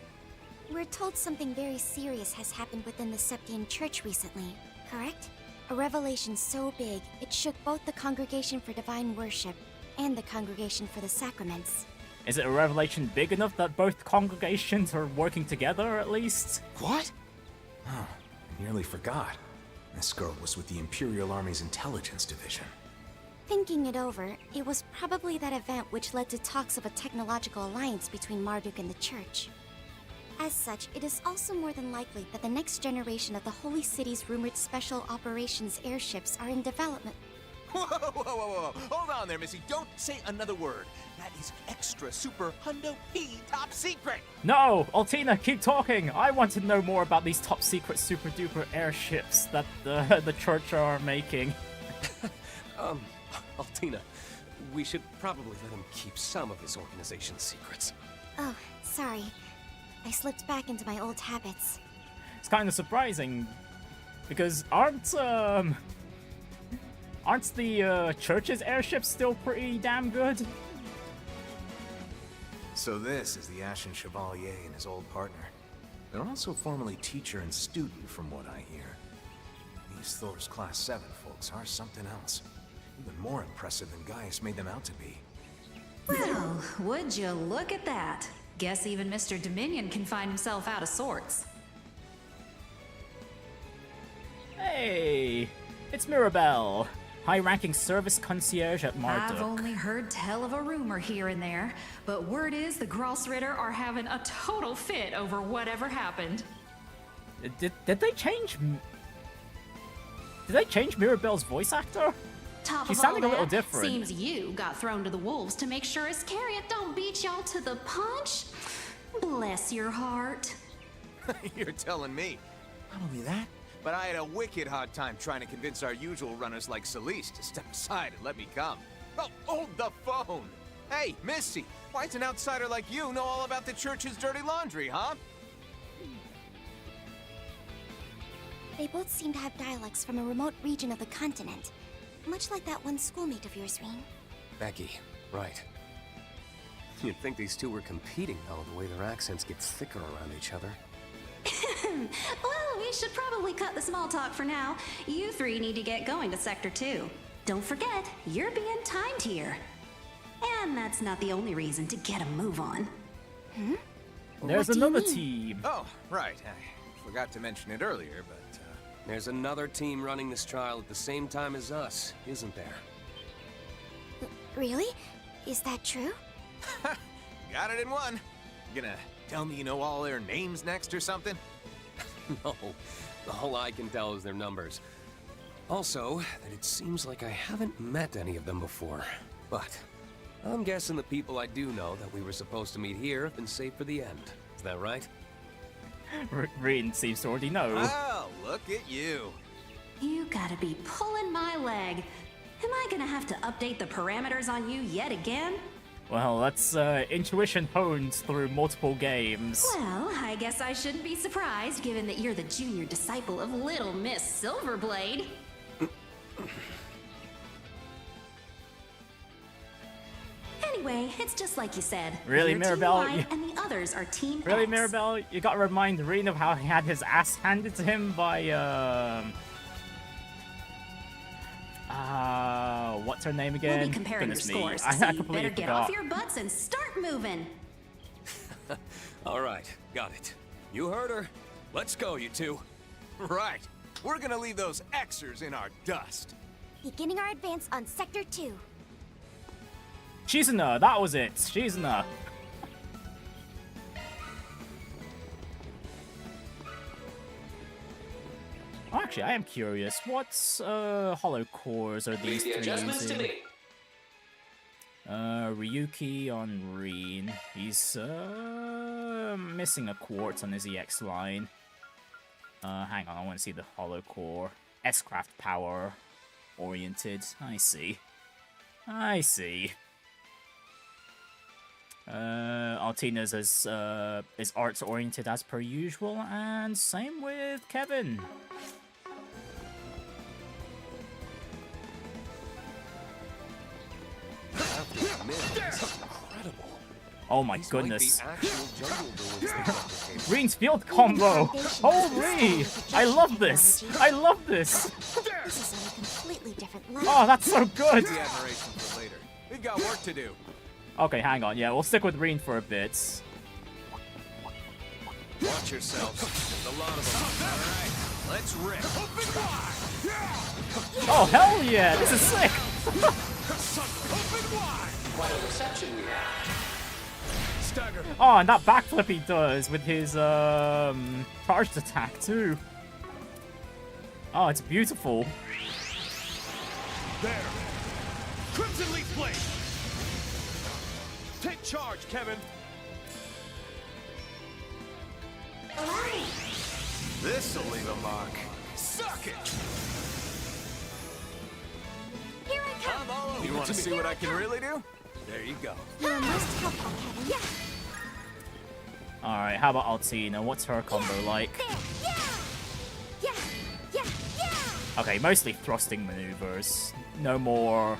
We're told something very serious has happened within the Septian Church recently, correct? A revelation so big, it shook both the Congregation for Divine Worship and the Congregation for the Sacraments. Is it a revelation big enough that both congregations are working together, at least? What? Oh, I nearly forgot. This girl was with the Imperial Army's Intelligence Division. Thinking it over, it was probably that event which led to talks of a technological alliance between Marduk and the Church. As such, it is also more than likely that the next generation of the Holy City's rumored special operations airships are in development. Whoa, whoa, whoa, whoa, whoa. Hold on there, Missy. Don't say another word. That is extra super hundo P top secret. No! Altina, keep talking! I want to know more about these top secret super duper airships that the Church are making. Altina, we should probably let him keep some of his organization's secrets. Oh, sorry. I slipped back into my old habits. It's kind of surprising, because aren't the Church's airships still pretty damn good? So this is the Ashen Chevalier and his old partner. They're also formerly teacher and student, from what I hear. These Thor's Class 7 folks are something else. Even more impressive than Gaius made them out to be. Well, would you look at that? Guess even Mr. Dominion can find himself out of sorts. Hey, it's Mirabel, high-ranking service concierge at Marduk. I've only heard tell of a rumor here and there, but word is the Grossritter are having a total fit over whatever happened. Did they change? Did they change Mirabel's voice actor? Top She's of all sounding a little that, different. Seems you got thrown to the wolves to make sure Iscariot don't beat y'all to the punch. Bless your heart. You're telling me. Not only that, but I had a wicked hard time trying to convince our usual runners like Celeste to step aside and let me come. Oh, hold the phone! Hey, Missy, why does an outsider like you know all about the Church's dirty laundry, huh? They both seem to have dialects from a remote region of the continent. Much like that one schoolmate of yours, Rean. Becky, right. You'd think these two were competing, though, the way their accents get thicker around each other. Well, we should probably cut the small talk for now. You three need to get going to Sector 2. Don't forget, you're being timed here. And that's not the only reason to get a move on. Hmm? There's another team. Oh, right. I forgot to mention it earlier, but... There's another team running this trial at the same time as us, isn't there? Really? Is that true? Got it in one. You gonna tell me you know all their names next or something? No. All I can tell is their numbers. Also, that it seems like I haven't met any of them before. But I'm guessing the people I do know that we were supposed to meet here have been saved for the end. Is that right? Rean seems to already know. Well, look at you. You gotta be pulling my leg. Am I gonna have to update the parameters on you yet again? Well, that's intuition honed through multiple games. Well, I guess I shouldn't be surprised, given that you're the junior disciple of Little Miss Silverblade. Anyway, it's just like you said. Really, You're Mirabel? Team Y, and the others are Team Really, X. Mirabel? You gotta remind Rean of how he had his ass handed to him by, what's her name again? We'll be comparing Goodness your scores, me. so I you completely better get forgot. off your butts and start moving. All right, got it. You heard her. Let's go, you two. Right. We're gonna leave those Xers in our dust. Beginning our advance on Sector 2. Shizuna, that was it. Shizuna. Oh, actually, I am curious. What hollow cores are these three using? Ryuki on Rean. He's missing a quartz on his EX line. Hang on, I want to see the hollow core. S-craft power oriented. I see. I see. Altina's is arts oriented as per usual, and same with Kevin. Incredible. Oh my These goodness. might be actual jungle bullets they replicate. Rean's field combo! Holy! I love this! I love this! This is on a completely different level. Oh, that's so good! The admiration for later. We've got work to do. Okay, hang on. Yeah, we'll stick with Rean for a bit. Watch yourselves. There's a lot of them. All right, let's rip. Oh, hell yeah! This is sick! What a reception we have. Oh, and that backflip he does with his charged attack too. Oh, it's beautiful. There. Crimson Leaf Blade. Take charge, Kevin. This'll leave a mark. Suck it! Here I come. I'm all over. You want to see what I can really do? There you go. You're most helpful, Kevin. Yeah. Alright, how about Altina? What's her combo like? There. Yeah. Yeah. Yeah. Yeah. Okay, mostly thrusting maneuvers. No more,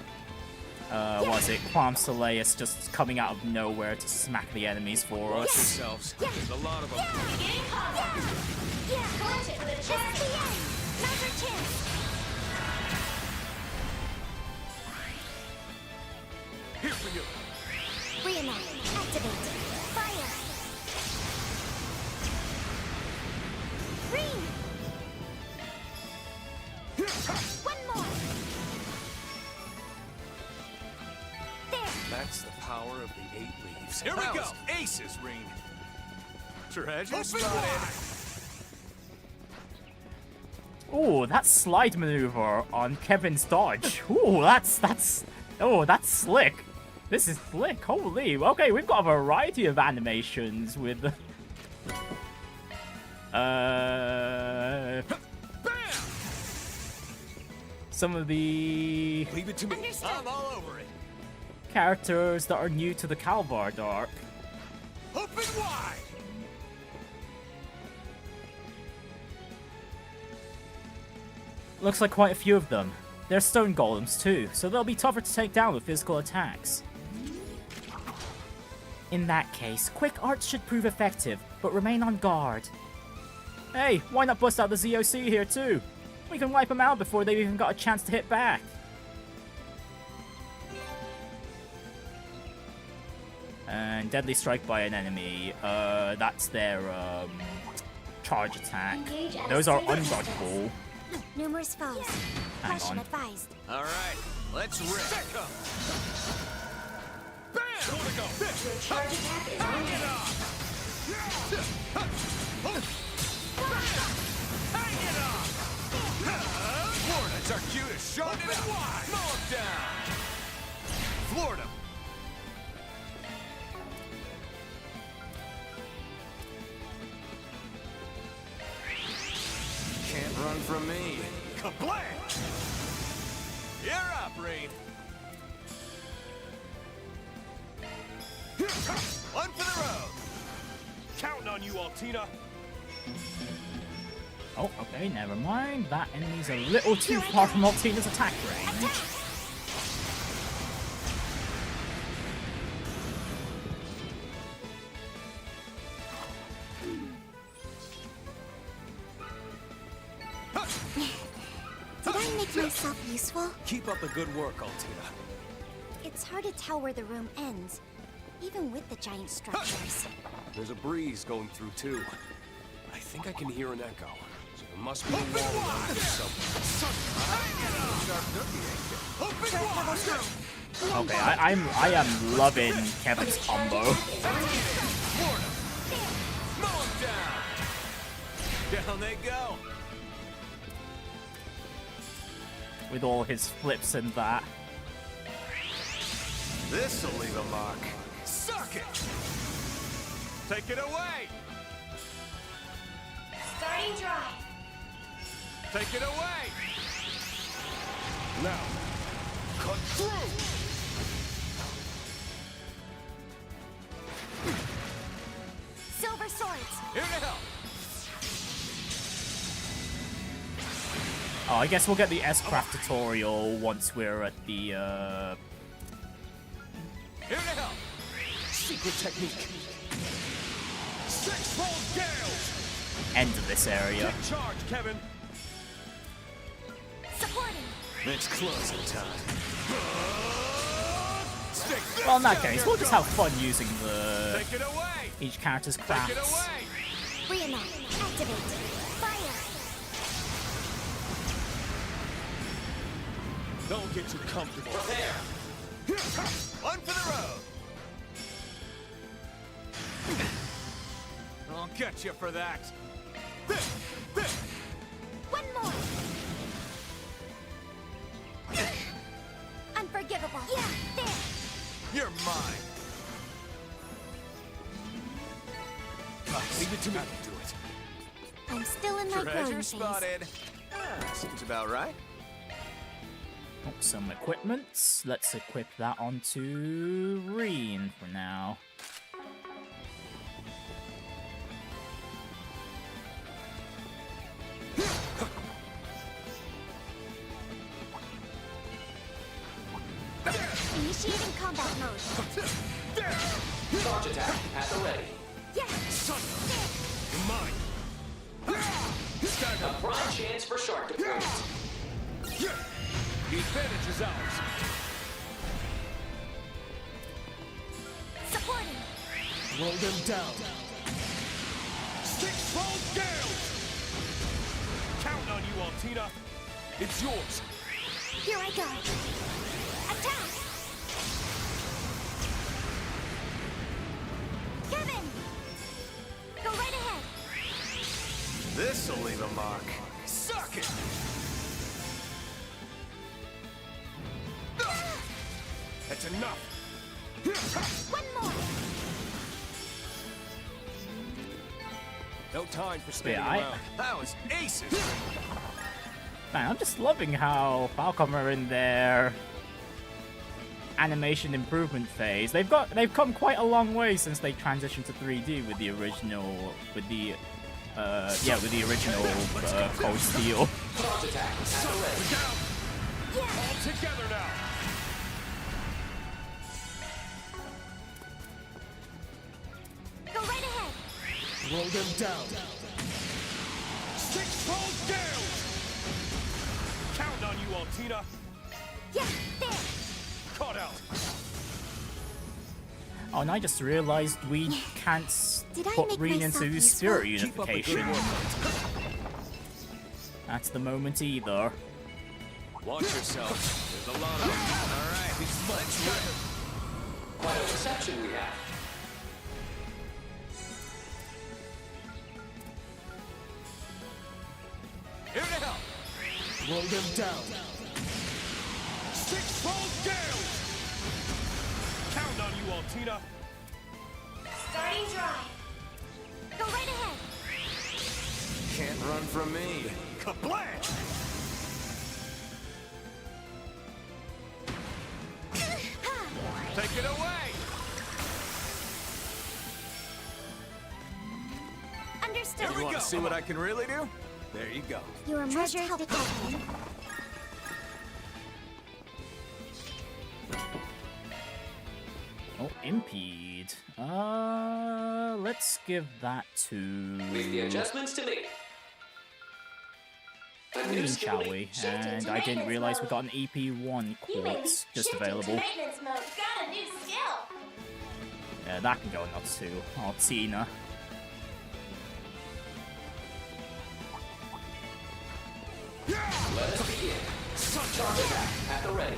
what is it? Quam Soleus just coming out of nowhere to smack the enemies for us. Yourselves. There's a lot of them. Beginning combat. Yeah. Clutch it with a This check. is the end. Now's our chance. Here for you. Reenact. Activate. Fire. Green. One more. There. That's the power of the 8 leaves. Here we That go. was aces, Rean. Treasure Open spotted. Ooh, that slide maneuver on Kevin's dodge. Ooh, that's slick. This is slick. Holy. Okay, we've got a variety of animations with some of the Leave it to me. I'm all over it. characters that are new to the Calvard arc. Open wide. Looks like quite a few of them. They're stone golems too, so they'll be tougher to take down with physical attacks. In that case, quick arts should prove effective, but remain on guard. Hey, why not bust out the ZOC here too? We can wipe them out before they've even got a chance to hit back. And Deadly Strike by an enemy, that's their charge attack. Those are undodgeable. Numerous foes. Hang Caution on. advised. All right, let's rip. Bam! Gotta go. Your charge attack is on. Hang it up. Hang it up. Florida, it's our cue to shut it up. Mow him down. Florida. Can't run from me. Kablam! You're up, Rean. One for the road. Counting on you, Altina. Oh, okay, never mind. That enemy's a little too far from Altina's attack range. Did I make myself useful? Keep up the good work, Altina. It's hard to tell where the room ends, even with the giant structures. There's a breeze going through too. I think I can hear an echo. So there must be a wall around here somewhere. Okay, I am loving Kevin's combo. Florida. Mow him down. Down they go. With all his flips and that. This'll leave a mark. Suck it. Take it away. Starting drive. Take it away! Now, cut through! Silver swords! Here to help! Oh, I guess we'll get the S-Craft tutorial once we're at the, Here to help! Secret technique. Six-fold gales! end of this area. Take charge, Kevin! Supporting! It's closing time. Well, in that case, we'll just have fun using Take it away! each character's Take crafts. it away! Re-acquainted. Activate. Fire! Don't get too comfortable. Prepare! One for the road! I'll get you for that! One more! Unforgivable! Yeah, there! You're mine! Leave it to me. That'll do it. I'm still in my growing Treasure phase. spotted. Seems about right. Oh, some equipment. Let's equip that onto Rean for now. Initiating combat mode. Charge attack at the ready. Yeah! You're mine. A prime chance for shark deployment. The advantage is ours. Supporting! Roll them down. Six-fold gales! Count on you, Altina. It's yours. Here I go! Attack! Kevin! Go right ahead! This'll leave a mark. Suck it! That's enough. One more! No time for standing Yeah, around. That was aces! Man, I'm just loving how Falcom are in their animation improvement phase. They've come quite a long way since they transitioned to 3D with the original Cold Steel. Charge attack at the ready. Down. All together now. Go right ahead! Roll them down. Six-fold gales! Count on you, Altina. Yeah, there! Caught out. Oh, and I just realized we can't Did I put make Rean myself into useful? spirit Keep up the good unification work. at the moment either. Watch yourself. There's a lot of them. All right, let's rip. Quite a reception we have. Here to help. Roll them down. Six-fold gales! Count on you, Altina. Starting dry. Go right ahead! Can't run from me. Kablam! Take it away! Understood! You want to see what I can really do? There you go. Your measure detected. Oh, impede. Let's give that to Leave the adjustments to me. A new Rean, shall skill we? Shift into And I didn't maintenance realize we mode. got an EP1 quartz just Shift available. into maintenance mode. Got a new skill. Yeah, that can go not to Altina. Let us begin. Charge attack at the ready.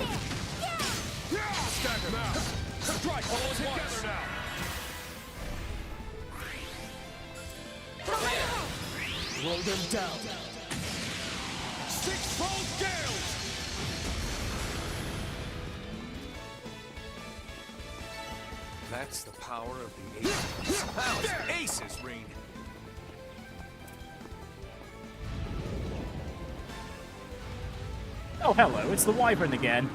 Stack them out. Strike all together now. Prepare. Roll them down. Six-fold gales! That's the power of the aces. That was aces, Rean. Oh, hello, it's the Wyvern again.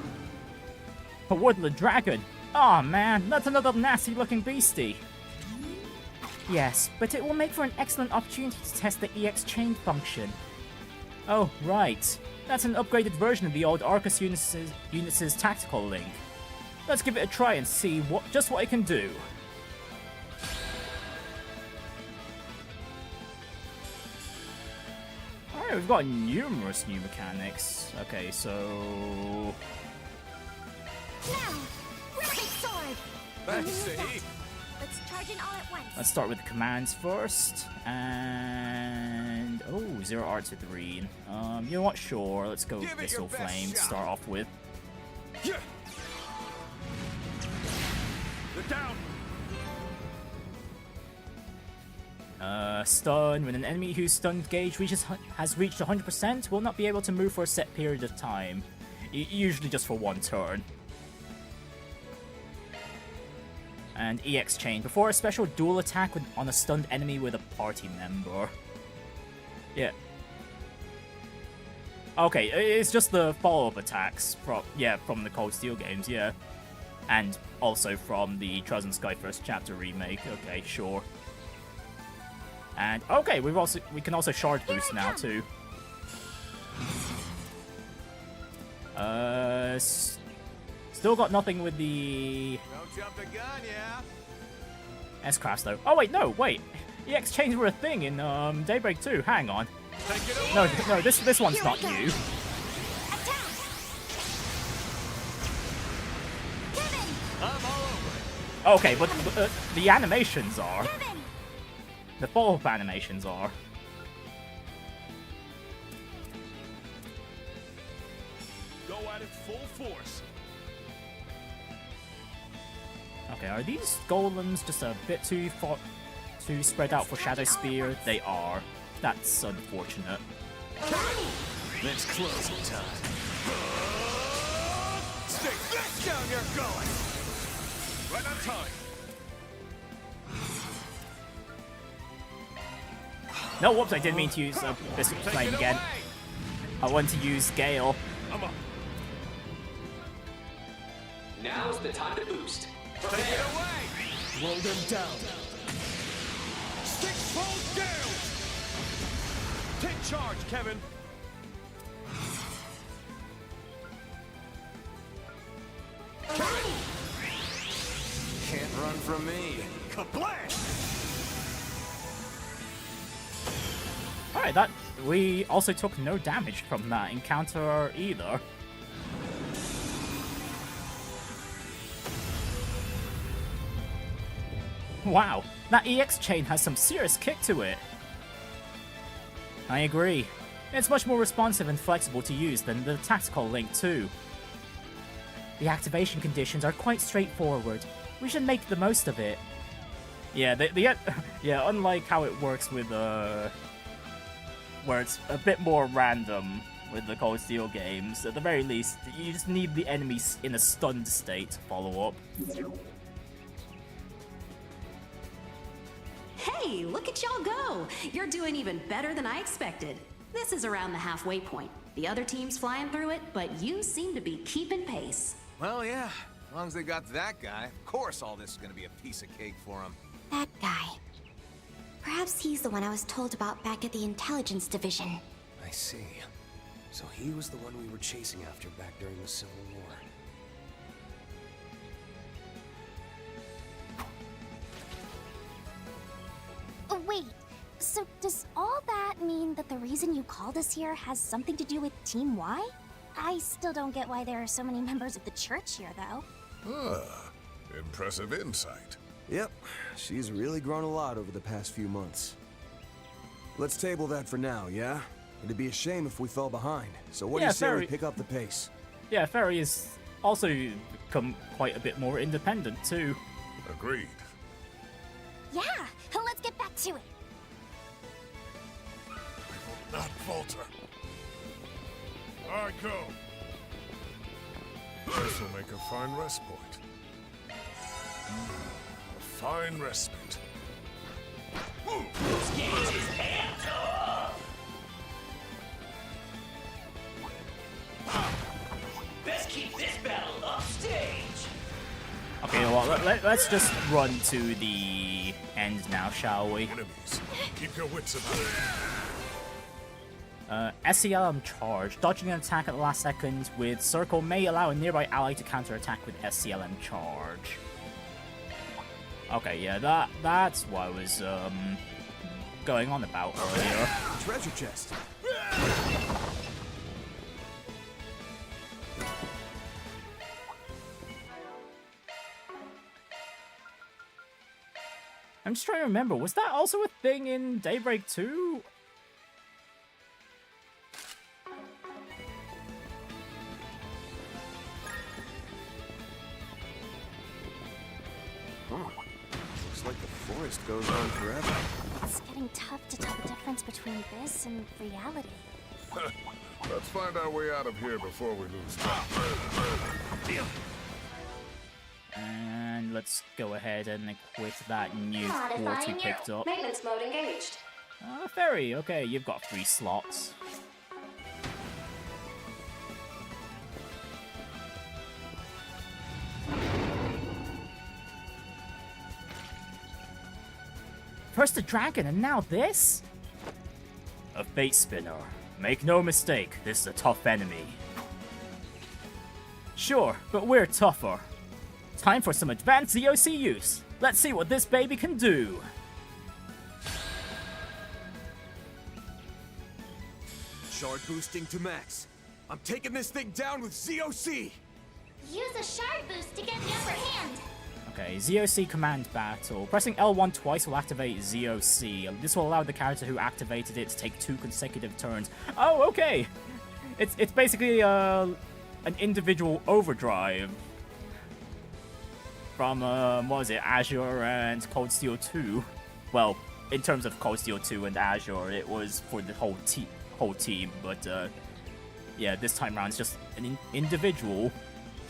A woodland dragon. Aw, man, that's another nasty-looking beastie. Yes, but it will make for an excellent opportunity to test the EX chain function. Oh, right. That's an upgraded version of the old Arcus Unis's tactical link. Let's give it a try and see just what it can do. Alright, we've got numerous new mechanics. Okay, so... Now, rapid sword! I see. Let's charge in all at once. Let's start with the commands first. And... oh, 0 arts with Rean. You know what? Sure, let's go with Missile Flame to start off with. Yeah. They're down. Stun. When an enemy whose stunned gauge has reached 100%, will not be able to move for a set period of time. Usually just for one turn. And EX Chain. Before a special dual attack on a stunned enemy with a party member. Yeah. Okay, it's just the follow-up attacks from the Cold Steel games, yeah. And also from the Trails in the Sky First Chapter remake. Okay, sure. And okay, we can also shard boost now too. Still got nothing with the Don't jump the gun, yeah. S-Crafts though. Oh wait, no, wait. EX chains were a thing in Daybreak 2. Hang on. No, this one's not new. I'm all over it. Okay, but the animations are. The follow-up animations are. Go at it full force. Okay, are these golems just a bit too spread out for Shadow Spear? They are. That's unfortunate. Let's close in time. Stick this down your gullet. Right on time. No, whoops, I didn't mean to use this flame again. I want to use Gale. I'm up. Now's the time to boost. Take it away. Slow them down. Six-fold gale. Take charge, Kevin. Can't run from me. Kablam! Alright, we also took no damage from that encounter either. Wow, that EX chain has some serious kick to it. I agree. It's much more responsive and flexible to use than the tactical link too. The activation conditions are quite straightforward. We should make the most of it. Yeah, unlike how it works with where it's a bit more random with the Cold Steel games, at the very least, you just need the enemies in a stunned state to follow up. Hey, look at y'all go! You're doing even better than I expected. This is around the halfway point. The other team's flying through it, but you seem to be keeping pace. Well, yeah. As long as they got that guy, of course all this is gonna be a piece of cake for him. That guy. Perhaps he's the one I was told about back at the Intelligence Division. I see. So he was the one we were chasing after back during the Civil War. Oh, wait. So does all that mean that the reason you called us here has something to do with Team Y? I still don't get why there are so many members of the church here, though. Ah, impressive insight. Yep, she's really grown a lot over the past few months. Let's table that for now, yeah? It'd be a shame if we fell behind. So what do you say we pick up the pace? Yeah, Feri has also become quite a bit more independent too. Agreed. Yeah, let's get back to it. We will not falter. All right, go. This will make a fine rest point. A fine respite. This game is amped up. stage. Okay, well, let's just run to the end now, shall we? Enemies, keep your wits about you. SCLM charge. Dodging an attack at the last second with circle may allow a nearby ally to counterattack with SCLM charge. Okay, yeah, that's what I was going on about earlier. Treasure chest. I'm just trying to remember, was that also a thing in Daybreak 2? Looks like the forest goes on forever. It's getting tough to tell the difference between this and reality. Let's find our way out of here before we lose time. And let's go ahead and equip that new quartz we Modifying picked your up. maintenance mode engaged. Feri, okay, you've got 3 slots. First the dragon, and now this? A fate spinner. Make no mistake, this is a tough enemy. Sure, but we're tougher. Time for some advanced ZOC use. Let's see what this baby can do. Shard boosting to max. I'm taking this thing down with ZOC! Use a shard boost to get the upper hand. Okay, ZOC command battle. Pressing L1 twice will activate ZOC. This will allow the character who activated it to take 2 consecutive turns. Oh, okay! It's basically an individual overdrive. From, what was it, Azure and Cold Steel 2. Well, in terms of Cold Steel 2 and Azure, it was for the whole team, but, yeah, this time around it's just an individual.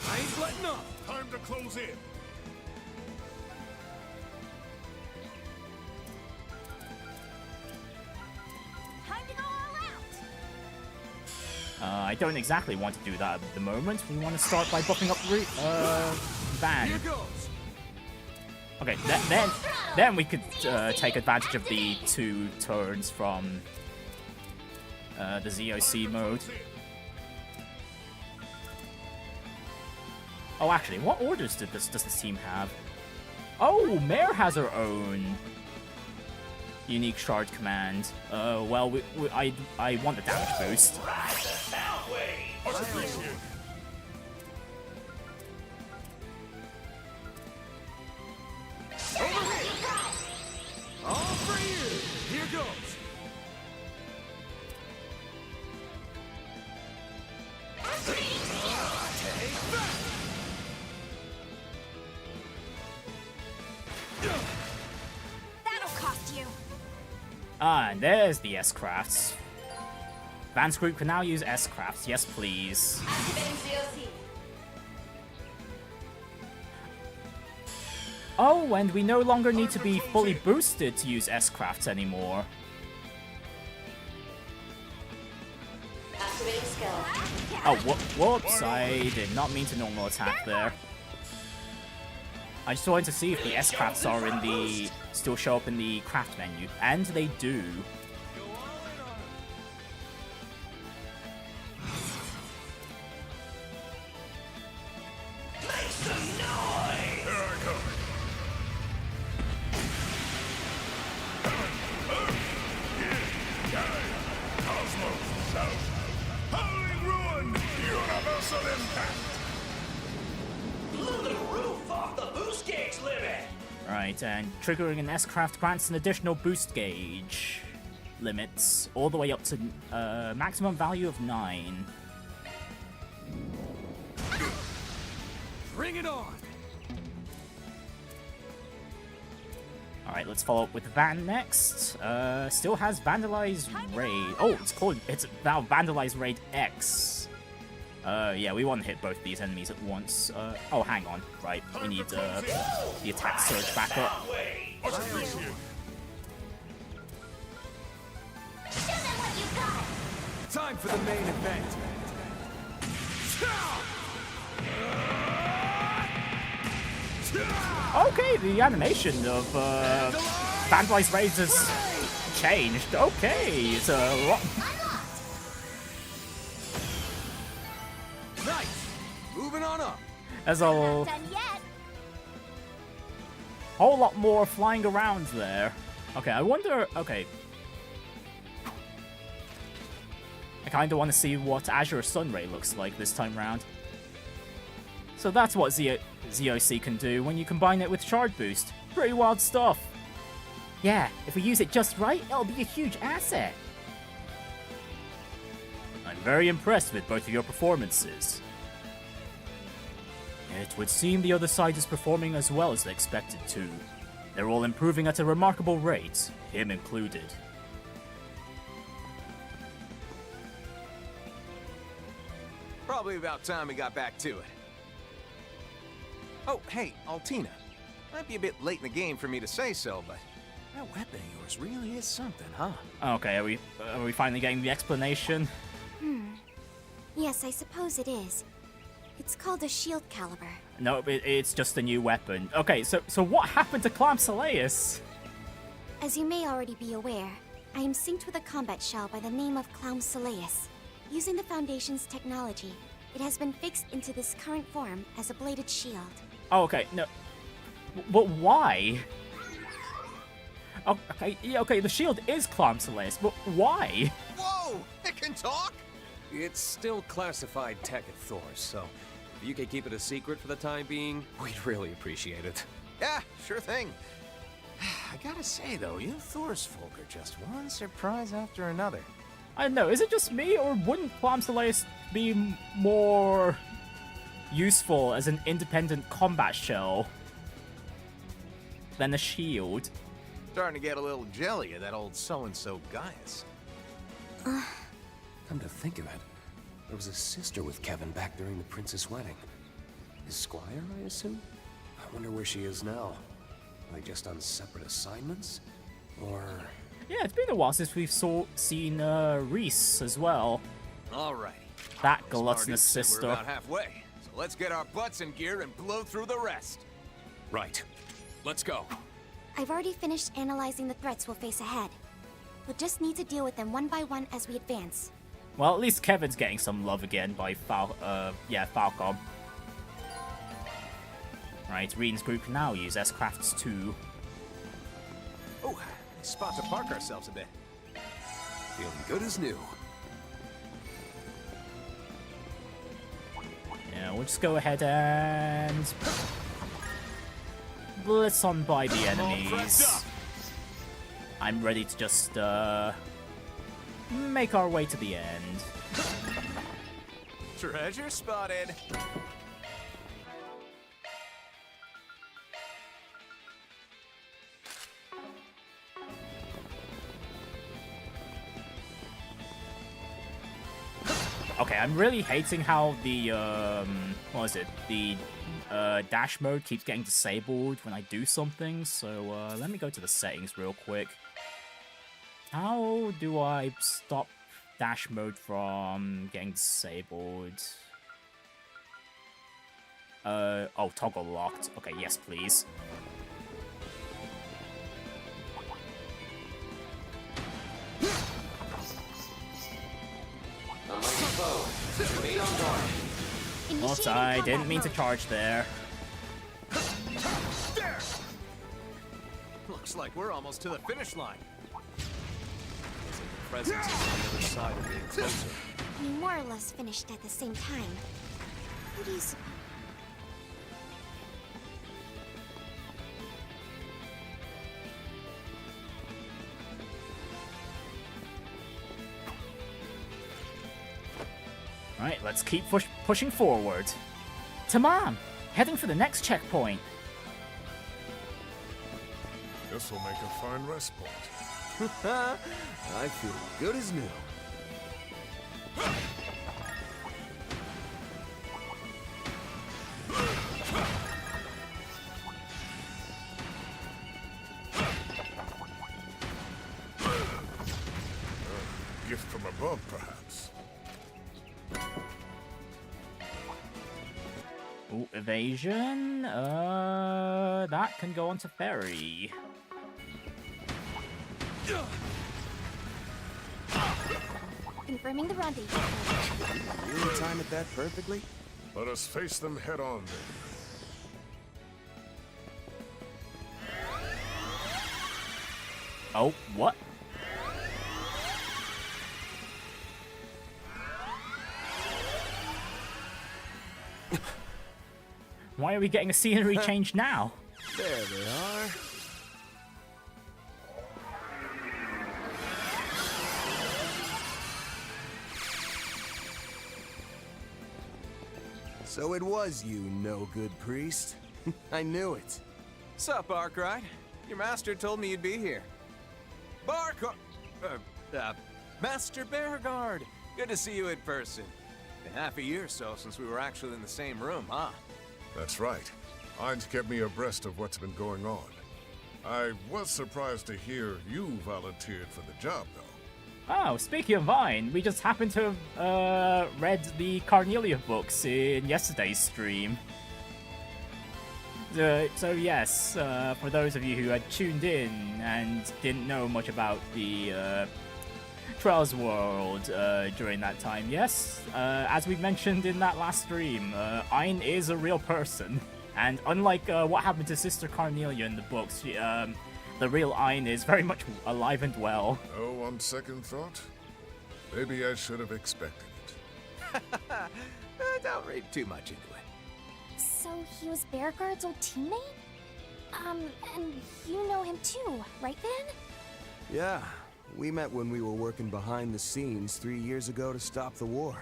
I ain't letting up! Time to close in. Time to go all out. I don't exactly want to do that at the moment. We want to start by buffing up Van. Here goes! Okay, then we could take advantage of the 2 turns from the ZOC mode. Oh, actually, what orders does this team have? Oh, Mare has her own unique shard command. Well, I want the damage boost. All for you! Here goes! That'll cost you. Ah, and there's the S-Crafts. Van's group can now use S-Crafts. Yes, please. Activating ZOC. Oh, and we no longer need to be fully boosted to use S-Crafts anymore. Activating skill. Oh, whoops, I did not mean to normal attack there. I just wanted to see if the S-Crafts are in the... still show up in the craft menu, and they do. Make some noise. Here I come. Cosmos shout. Howling ruin. Universal impact. Blew the roof off the boost gauge limit. Right, and triggering an S-Craft grants an additional boost gauge limits, all the way up to maximum value of 9. Bring it on! Alright, let's follow up with Van next. Still has Vandalize Raid. Oh, it's now Vandalize Raid X. Yeah, we want to hit both these enemies at once. Oh, hang on. Right, we need the attack surge back up. Show them what you got. Time for the main event! Okay, the animation of Fanboy's Rage has changed. Okay, it's a lot. Nice. Moving on up. There's a Not done yet. whole lot more flying around there. Okay, I wonder. Okay. I kind of want to see what Azure Sunray looks like this time round. So that's what ZOC can do when you combine it with Shard Boost. Pretty wild stuff. Yeah, if we use it just right, it'll be a huge asset. I'm very impressed with both of your performances. It would seem the other side is performing as well as they expected to. They're all improving at a remarkable rate, him included. Probably about time we got back to it. Oh, hey, Altina. Might be a bit late in the game for me to say so, but that weapon of yours really is something, huh? Okay, are we finally getting the explanation? Yes, I suppose it is. It's called a shield caliber. No, it's just a new weapon. Okay, so what happened to Clam Soleus? As you may already be aware, I am synced with a combat shell by the name of Clown Soleus. Using the Foundation's technology, it has been fixed into this current form as a bladed shield. Oh, okay, no. But why? Okay, yeah, okay, the shield is Clam Soleus, but why? Whoa! It can talk? It's still classified tech at Thor, so if you could keep it a secret for the time being, we'd really appreciate it. Yeah, sure thing. I gotta say, though, you Thor's folk are just one surprise after another. I don't know, is it just me, or wouldn't Clam Soleus be more useful as an independent combat shell than a shield? Starting to get a little jelly of that old so-and-so Gaius. Come to think of it, there was a sister with Kevin back during the prince's wedding. His squire, I assume? I wonder where she is now. Are they just on separate assignments? Or... Yeah, it's been a while since we've seen Reese as well. Alrighty. That Miss gluttonous Marduk said sister. We're about halfway, so let's get our butts in gear and blow through the rest. Right. Let's go. I've already finished analyzing the threats we'll face ahead. We'll just need to deal with them one by one as we advance. Well, at least Kevin's getting some love again by Falcom. Right, Rean's group can now use S-Crafts too. Oh, nice spot to park ourselves a bit. Feeling good as new. Yeah, we'll just go ahead and blitz on by the enemies. I'm ready to just make our way to the end. Treasure spotted. Okay, I'm really hating how the what is it? The dash mode keeps getting disabled when I do something. So let me go to the settings real quick. How do I stop dash mode from getting disabled? Oh, toggle locked. Okay, yes, please. Oops, I didn't mean to charge there. There! Looks like we're almost to the finish line. Presence is on the other side of being closer. We more or less finished at the same time. Who do you suppose? Alright, let's keep pushing forward. Tamam! Heading for the next checkpoint. This will make a fine rest point. I feel good as new. Gift from above, perhaps. Ooh, evasion. That can go on to Feri. Confirming the rendezvous. You time it that perfectly? Let us face them head on then. Oh, what? Why are we getting a scenery change now? There they are. So it was you, no-good priest. I knew it. Sup, Bergard? Your master told me you'd be here. Master Bergard! Good to see you in person. Been half a year or so since we were actually in the same room, huh? That's right. Ain's kept me abreast of what's been going on. I was surprised to hear you volunteered for the job, though. Oh, speaking of Vine, we just happened to have read the Carnelia books in yesterday's stream. So yes, for those of you who had tuned in and didn't know much about the Trials world during that time, yes, as we mentioned in that last stream, Ein is a real person. And unlike what happened to Sister Carnelia in the books, the real Ein is very much alive and well. Oh, on second thought, maybe I should have expected it. Don't read too much into it. So he was Bergard's old teammate? And you know him too, right, Van? Yeah, we met when we were working behind the scenes 3 years ago to stop the war.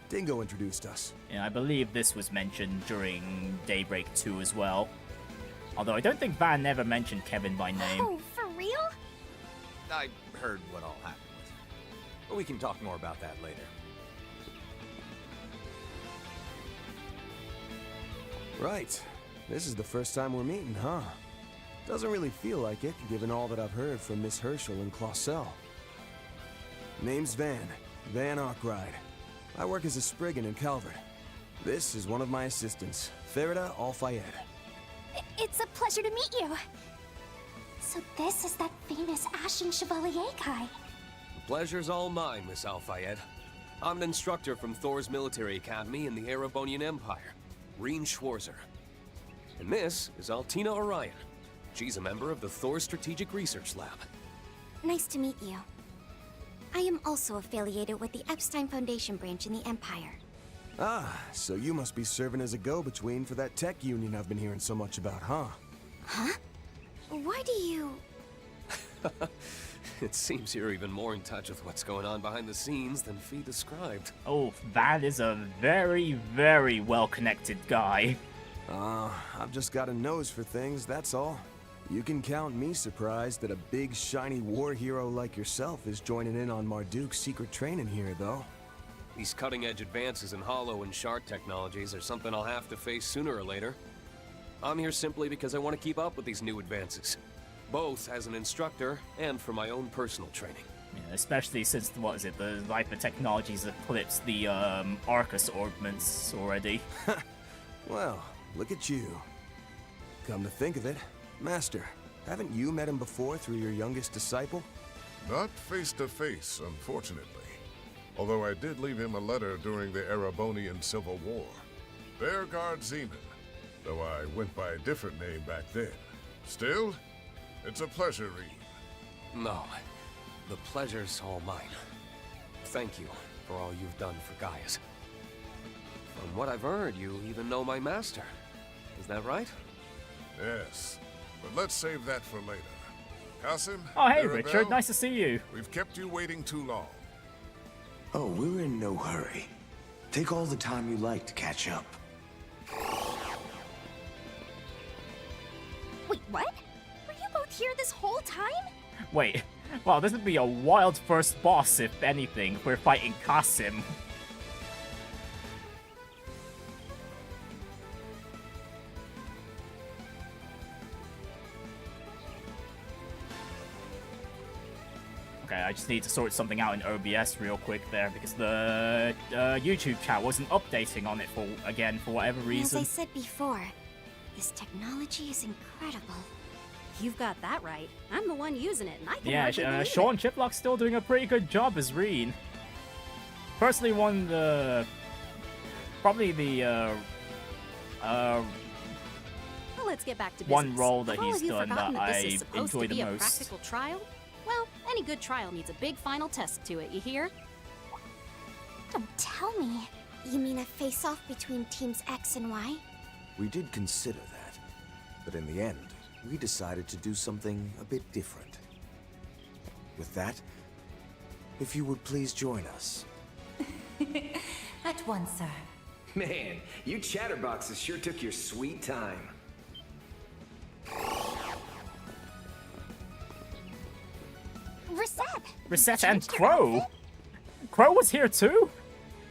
Dingo introduced us. Yeah, I believe this was mentioned during Daybreak 2 as well. Although I don't think Van ever mentioned Kevin by name. Oh, for real? I heard what all happened with him. But we can talk more about that later. Right. This is the first time we're meeting, huh? Doesn't really feel like it, given all that I've heard from Miss Herschel and Clausel. Name's Van Arkwright. I work as a Spriggan in Calvard. This is one of my assistants, Ferida Al-Fayed. It's a pleasure to meet you. So this is that famous Ashen Chevalier guy. The pleasure's all mine, Miss Al-Fayed. I'm an instructor from Thor's military academy in the Erebonian Empire, Rean Schwarzer. And this is Altina Orion. She's a member of the Thor Strategic Research Lab. Nice to meet you. I am also affiliated with the Epstein Foundation branch in the Empire. Ah, so you must be serving as a go-between for that tech union I've been hearing so much about, huh? Huh? Why do you... It seems you're even more in touch with what's going on behind the scenes than Fee described. Oh, Van is a very, very well-connected guy. I've just got a nose for things, that's all. You can count me surprised that a big, shiny war hero like yourself is joining in on Marduk's secret training here, though. These cutting-edge advances in hollow and shard technologies are something I'll have to face sooner or later. I'm here simply because I want to keep up with these new advances, both as an instructor and for my own personal training. Yeah, especially since, what is it, the Viper technologies eclipsed the Arcus ordnance already. Well, look at you. Come to think of it, Master, haven't you met him before through your youngest disciple? Not face-to-face, unfortunately. Although I did leave him a letter during the Erebonian Civil War. Bergard Zeman, though I went by a different name back then. Still, it's a pleasure, Rean. No, the pleasure's all mine. Thank you for all you've done for Gaius. From what I've heard, you even know my master. Is that right? Yes, but let's save that for later. Kasim? Oh, hey, Mirabel, Richard, nice to see you. We've kept you waiting too long. Oh, we're in no hurry. Take all the time you like to catch up. Wait, what? Were you both here this whole time? Wait, wow, this would be a wild first boss, if anything, if we're fighting Kasim. Okay, I just need to sort something out in OBS real quick there, because the YouTube chat wasn't updating on it for whatever reason. As I said before, this technology is incredible. You've got that right. I'm the one using it, and I can Yeah, hardly believe Sean it. Chiplock's still doing a pretty good job as Rean. Personally, probably the Well, let's get back to business. one role that Have all he's of you done forgotten that this I is supposed enjoy to be the a most. practical trial? Well, any good trial needs a big final test to it, you hear? Don't tell me. You mean a face-off between teams X and Y? We did consider that, but in the end, we decided to do something a bit different. With that, if you would please join us. At once, sir. Man, you chatterboxes sure took your sweet time. Risette and Crow? Crow was here too?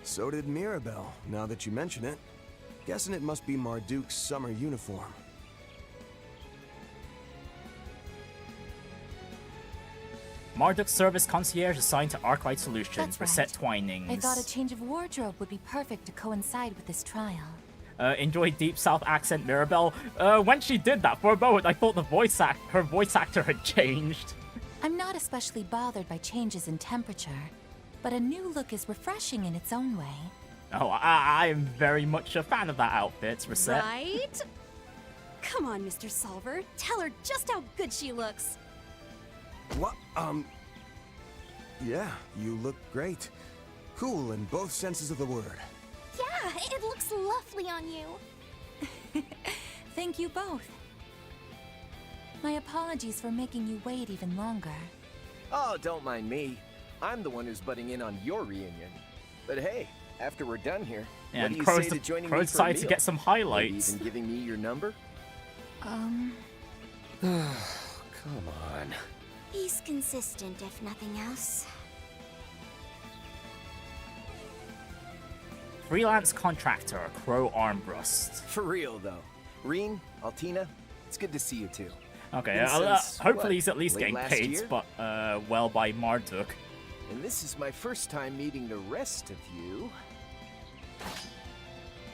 So did Mirabel, now that you mention it. Guessing it must be Marduk's summer uniform. Marduk Service Concierge assigned to Arclight Solutions, That's Risette right. Twinings. I thought a change of wardrobe would be perfect to coincide with this trial. Enjoy deep south accent Mirabel. When she did that, for a moment I thought her voice actor had changed. I'm not especially bothered by changes in temperature, but a new look is refreshing in its own way. Oh, I am very much a fan of that outfit, Risette. Right? Come on, Mr. Solver. Tell her just how good she looks. What? Yeah, you look great. Cool in both senses of the word. Yeah, it looks lovely on you. Thank you both. My apologies for making you wait even longer. Oh, don't mind me. I'm the one who's butting in on your reunion. But hey, after we're done here, what And do you Crow's say to joining me Crow's for a decided to meal? get some highlights. Maybe even giving me your number? Come on. He's consistent, if nothing else. Freelance contractor, Crow Armbrust. For real, though. Rean, Altina, it's good to see you too. Okay, Been since, hopefully what, he's at least late getting last paid, year? but, well, by Marduk. And this is my first time meeting the rest of you.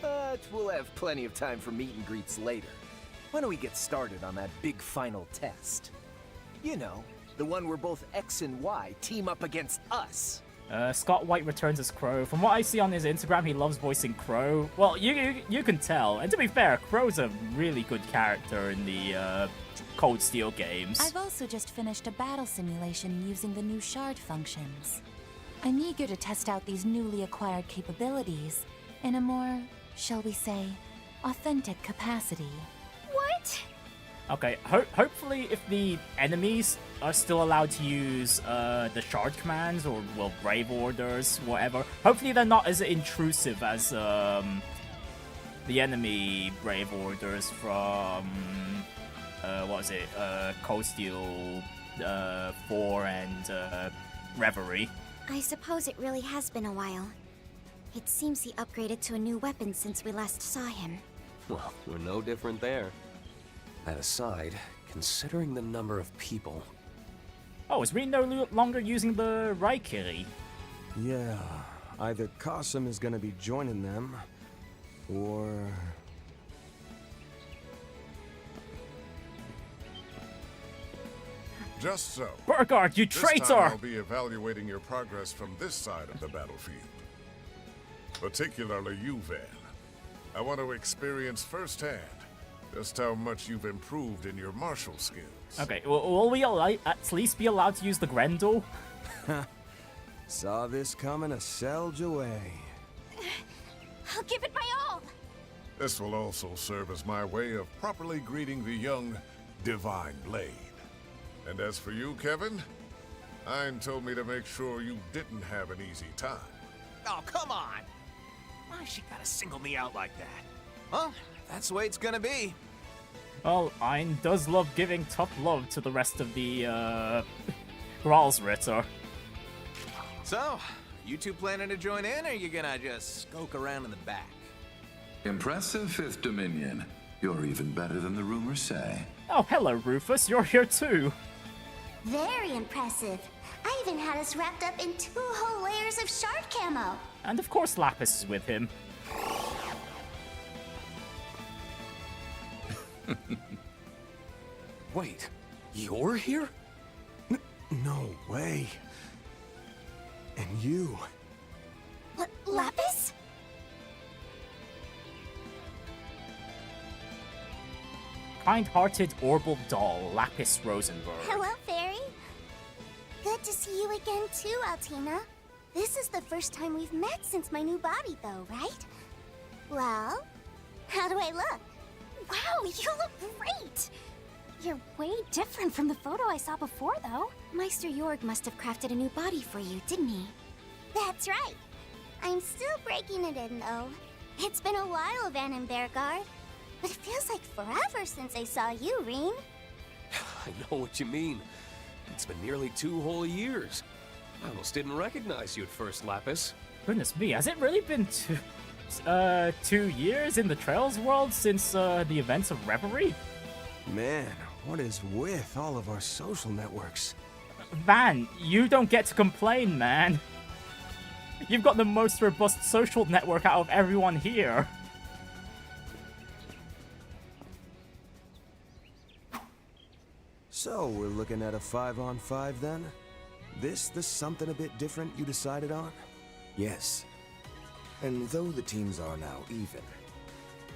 But we'll have plenty of time for meet and greets later. Why don't we get started on that big final test? You know, the one where both X and Y team up against us. Scott White returns as Crow. From what I see on his Instagram, he loves voicing Crow. Well, you can tell. And to be fair, Crow's a really good character in the Cold Steel games. I've also just finished a battle simulation using the new shard functions. I'm eager to test out these newly acquired capabilities in a more, shall we say, authentic capacity. What? Okay, hopefully if the enemies are still allowed to use the shard commands or, well, brave orders, whatever, hopefully they're not as intrusive as the enemy brave orders from, what was it, Cold Steel 4 and Reverie. I suppose it really has been a while. It seems he upgraded to a new weapon since we last saw him. Well, we're no different there. That aside, considering the number of people... Oh, is Rean no longer using the Raikiri? Yeah, either Kasim is gonna be joining them, or... Just so. Bergard, you This traitor! time I'll be evaluating your progress from this side of the battlefield. Particularly you, Van. I want to experience firsthand just how much you've improved in your martial skills. Okay, will we at least be allowed to use the Grendel? Saw this coming a selge away. I'll give it my all. This will also serve as my way of properly greeting the young Divine Blade. And as for you, Kevin, Ein told me to make sure you didn't have an easy time. Oh, come on! Why she gotta single me out like that? Well, that's the way it's gonna be. Well, Ein does love giving tough love to the rest of the, Gralsritter. So, you two planning to join in, or are you gonna just skulk around in the back? Impressive, Fifth Dominion. You're even better than the rumors say. Oh, hello, Rufus. You're here too. Very impressive. I even had us wrapped up in 2 whole layers of shard camo. And of course Lapis is with him. Wait, you're here? No way. And you. Lapis? Kind-hearted orbital doll, Lapis Rosenberg. Hello, Feri. Good to see you again too, Altina. This is the first time we've met since my new body, though, right? Well, how do I look? Wow, you look great! You're way different from the photo I saw before, though. Meister Jorg must have crafted a new body for you, didn't he? That's right. I'm still breaking it in, though. It's been a while, Van and Bergard. But it feels like forever since I saw you, Rean. I know what you mean. It's been nearly 2 whole years. I almost didn't recognize you at first, Lapis. Goodness me, has it really been 2 years in the Trails world since the events of Reverie? Man, what is with all of our social networks? Van, you don't get to complain, man. You've got the most robust social network out of everyone here. So, we're looking at a 5-on-5 then? This the something a bit different you decided on? Yes. And though the teams are now even,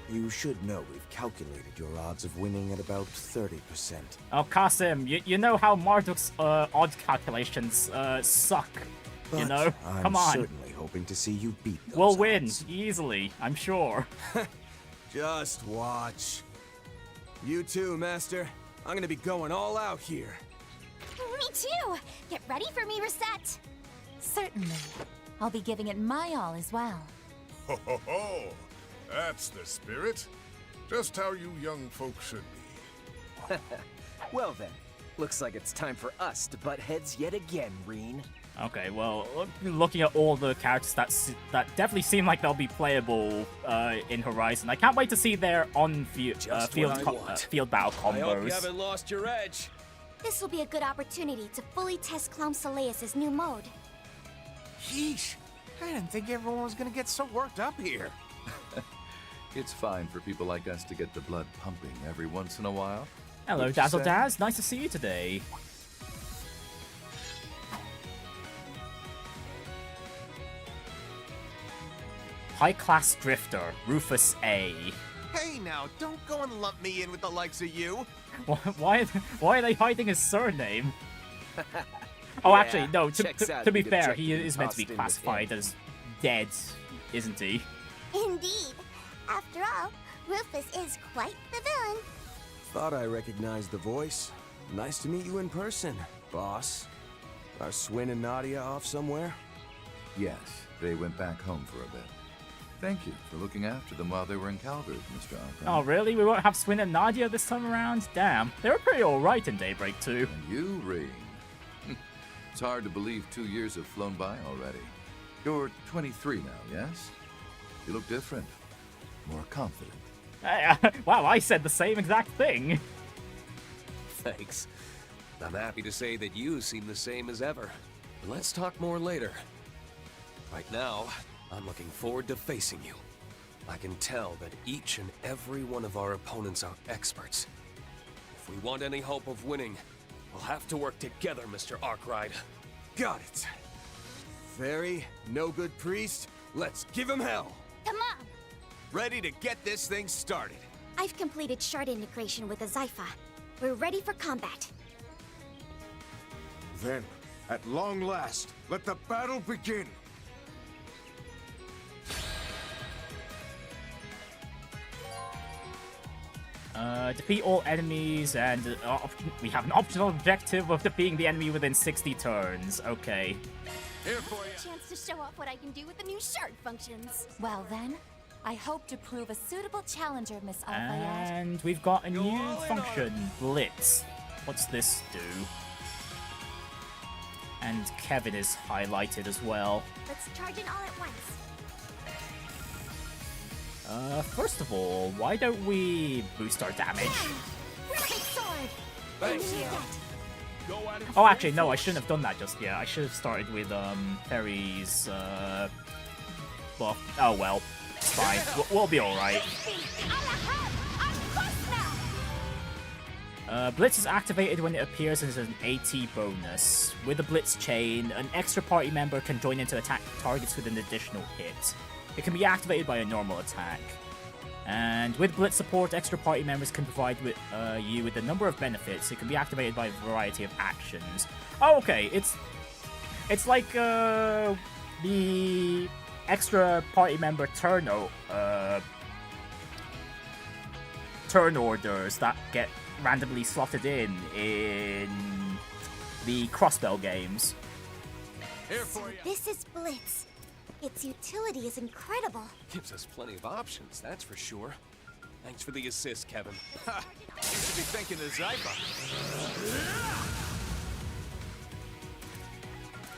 you should know we've calculated your odds of winning at about 30%. Oh, Kasim, you know how Marduk's odd calculations suck, But you know? I'm Come on. certainly hoping to see you beat those We'll win, odds. easily, I'm sure. Just watch. You too, Master. I'm gonna be going all out here. Me too! Get ready for me, Risette! Certainly. I'll be giving it my all as well. Ho ho ho! That's the spirit. Just how you young folks should be. Well then, looks like it's time for us to butt heads yet again, Rean. Okay, well, looking at all the characters that definitely seem like they'll be playable in Horizon, I can't wait to see their field battle combos. I hope you haven't lost your edge. This will be a good opportunity to fully test Clown Soleus' new mode. Yeesh. I didn't think everyone was gonna get so worked up here. It's fine for people like us to get the blood pumping every once in a while. Hello, What'd you Dazzle say? Daz. Nice to see you today. High-class drifter, Rufus A. Hey now, don't go and lump me in with the likes of you. Why are they hiding his surname? Oh, Yeah, actually, no, checks to out be if the fair, he objective is meant to be costume was classified as dead, isn't he? Indeed. After all, Rufus is quite the villain. Thought I recognized the voice. Nice to meet you in person, boss. Are Swin and Nadia off somewhere? Yes, they went back home for a bit. Thank you for looking after them while they were in Calvard, Mr. Arkham. Oh, really? We won't have Swin and Nadia this time around? Damn. They were pretty alright in Daybreak, too. And you, Rean. It's hard to believe 2 years have flown by already. You're 23 now, yes? You look different. More confident. Wow, I said the same exact thing. Thanks. I'm happy to say that you seem the same as ever. But let's talk more later. Right now, I'm looking forward to facing you. I can tell that each and every one of our opponents are experts. If we want any hope of winning, we'll have to work together, Mr. Arkwright. Got it. Feri, no good priest, let's give him hell. Come on! Ready to get this thing started. I've completed shard integration with the Zypha. We're ready for combat. Then, at long last, let the battle begin. Defeat all enemies, and we have an optional objective of defeating the enemy within 60 turns. Okay. Here for you. Chance to show off what I can do with the new shard functions. Well then, I hope to prove a suitable challenger, Miss Alfayette. And we've got a new function, Blitz. What's this do? And Kevin is highlighted as well. Let's charge in all at once. First of all, why don't we boost our damage? Rapid sword! Thanks. Oh, actually, no, I shouldn't have done that just yet. I should have started with Feri's buff. Oh well, it's fine. We'll be all right. Blitz is activated when it appears as an AT bonus. With the Blitz chain, an extra party member can join in to attack targets with an additional hit. It can be activated by a normal attack. And with Blitz support, extra party members can provide you with a number of benefits. It can be activated by a variety of actions. Oh, okay, it's like the extra party member turn orders that get randomly slotted in the Crossbell games. So this is Blitz. Its utility is incredible. Gives us plenty of options, that's for sure. Thanks for the assist, Kevin. Ha! You should be thanking the Zypher.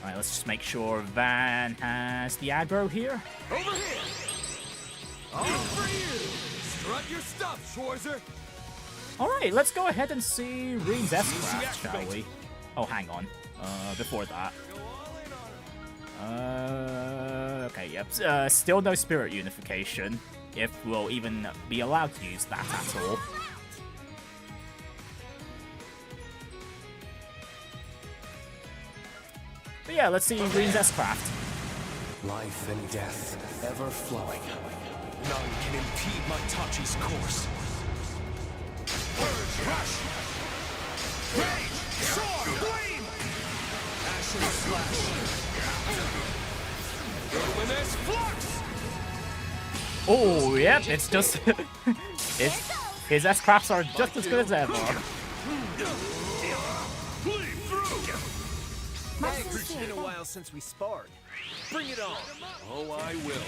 Alright, let's just make sure Van has the aggro here. Over here! All for you! Strut your stuff, Schwarzer! Alright, let's go ahead and see Rean's S-Craft, shall we? Oh, hang on. Before that. Okay, yep. Still no spirit unification, if we'll even be allowed to use that at all. But yeah, let's see Rean's S-Craft. Life and death, ever flowing. None can impede my Tachi's course. Purge, rush! Rage! Sword! Flame! Ashen slash! Luminous flux! Oh, yep, it's just... his S-Crafts are just as good as ever. It's been a while since we sparred. Bring it on! Oh, I will.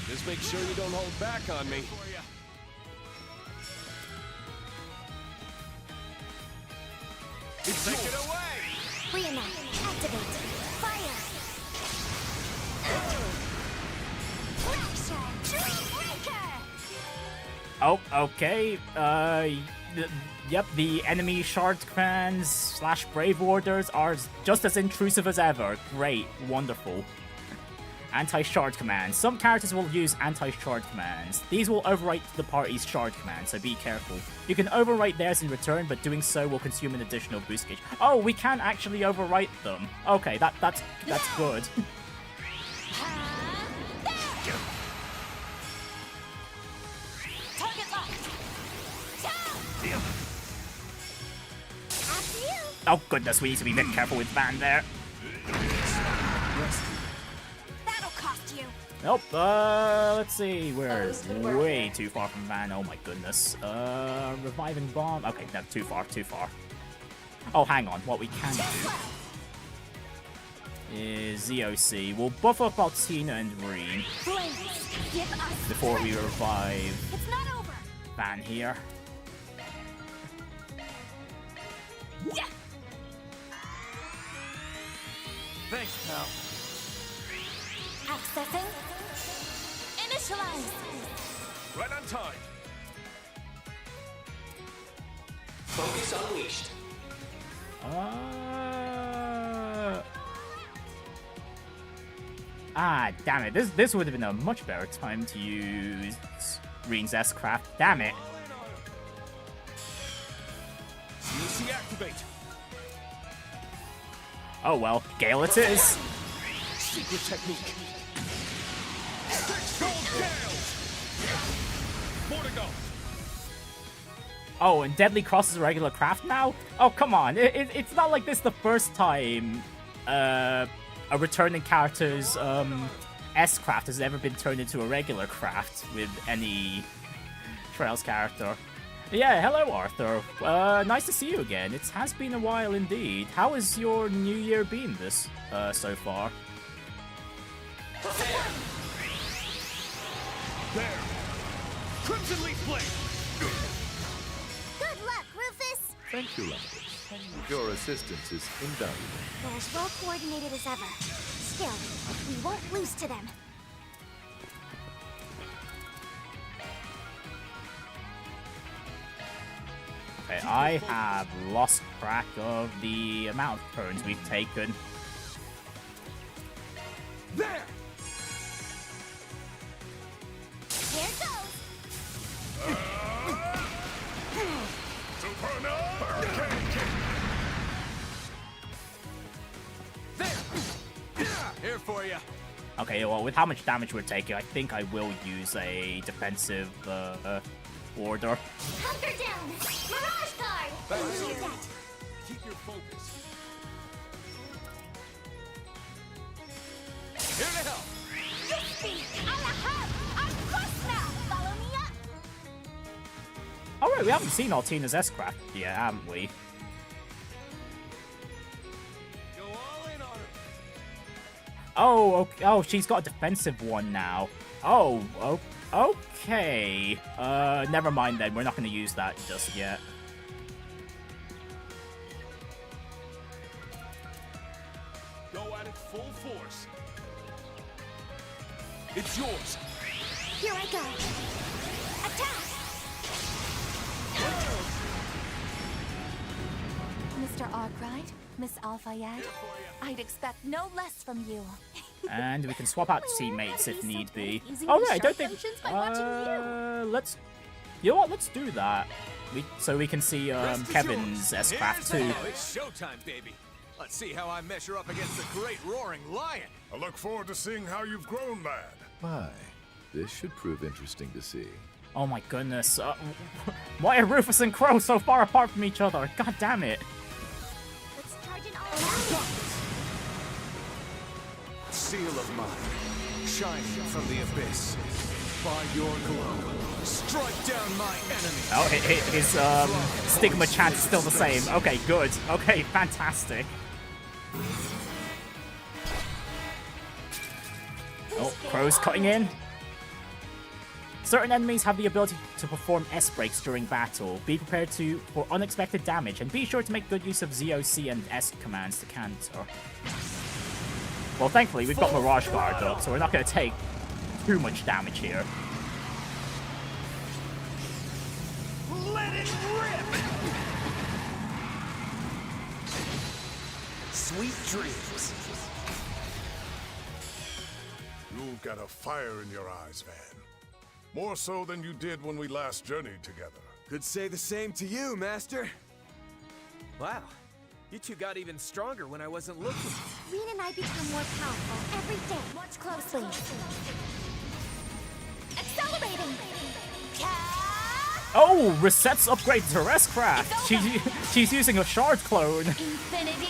Just make sure you don't hold back on me. Take it away! Reenact, activate, fire! Fracture, Tree Breaker! Oh, okay. Yep, the enemy shard commands / brave orders are just as intrusive as ever. Great, wonderful. Anti-shard commands. Some characters will use anti-shard commands. These will overwrite the party's shard command, so be careful. You can overwrite theirs in return, but doing so will consume an additional boost gauge. Oh, we can actually overwrite them. Okay, that's good. Oh goodness, we need to be a bit careful with Van there. That'll cost you. Nope, let's see, we're way too far from Van, oh my goodness. Reviving bomb, okay, no, too far. Oh, hang on, what we can do is ZOC. We'll buff up Altina and Rean before we revive Van here. Yeah. Thanks, pal. Accessing. Initialize. Right on time. Focus unleashed. Damn it. This would have been a much better time to use Rean's S-Craft. Damn it. CC activate. Oh well, Gale it is. Secret technique. Six gold gales. More to go. Oh, and Deadly Cross is a regular craft now? Oh, come on. It's not like this the first time a returning character's S-Craft has ever been turned into a regular craft with any Trails character. Yeah, hello Arthur. Nice to see you again. It has been a while indeed. How has your new year been so far? There. Crimson Leaf Blade. Good luck, Rufus! Thank you, Lapis. Your assistance is invaluable. We're as well coordinated as ever. Still, we won't lose to them. Okay, I have lost track of the amount of turns we've taken. There! Here goes! Here for you. Okay, well, with how much damage we're taking, I think I will use a defensive order. Hunker down! Mirage Guard! Risette! Keep your focus. Here to help. Follow me up! Alright, we haven't seen Altina's S-Craft yet, haven't we? Go all in on her. Oh, okay. Oh, she's got a defensive one now. Oh, okay. Never mind then. We're not going to use that just yet. Go at it full force. It's yours. Here I go! Attack! Mr. Arkwright, Miss Al-Fayed, I'd expect no less from you. And we can swap out teammates if need be. Oh, yeah, I don't think... let's... You know what? Let's do that. So we can see Kevin's S-Craft too. It's showtime, baby. Let's see how I measure up against the great roaring lion. I look forward to seeing how you've grown, lad. My, this should prove interesting to see. Oh my goodness. Why are Rufus and Crow so far apart from each other? God damn it. Let's charge it all out! Seal of mine, shining from the abyss. By your glow, strike down my enemy. Oh, his stigma chant is still the same. Okay, good. Okay, fantastic. Oh, Crow's cutting in. Certain enemies have the ability to perform S-breaks during battle. Be prepared for unexpected damage, and be sure to make good use of ZOC and S commands to counter. Well, thankfully, we've got Mirage Guard up, so we're not going to take too much damage here. Let it rip! Sweet dreams. You've got a fire in your eyes, Van. More so than you did when we last journeyed together. Could say the same to you, Master. Wow, you two got even stronger when I wasn't looking. Rean and I become more powerful every day. Watch closely. Accelerating! Oh, Risette's upgraded her S-Craft! She's using a shard clone! Infinity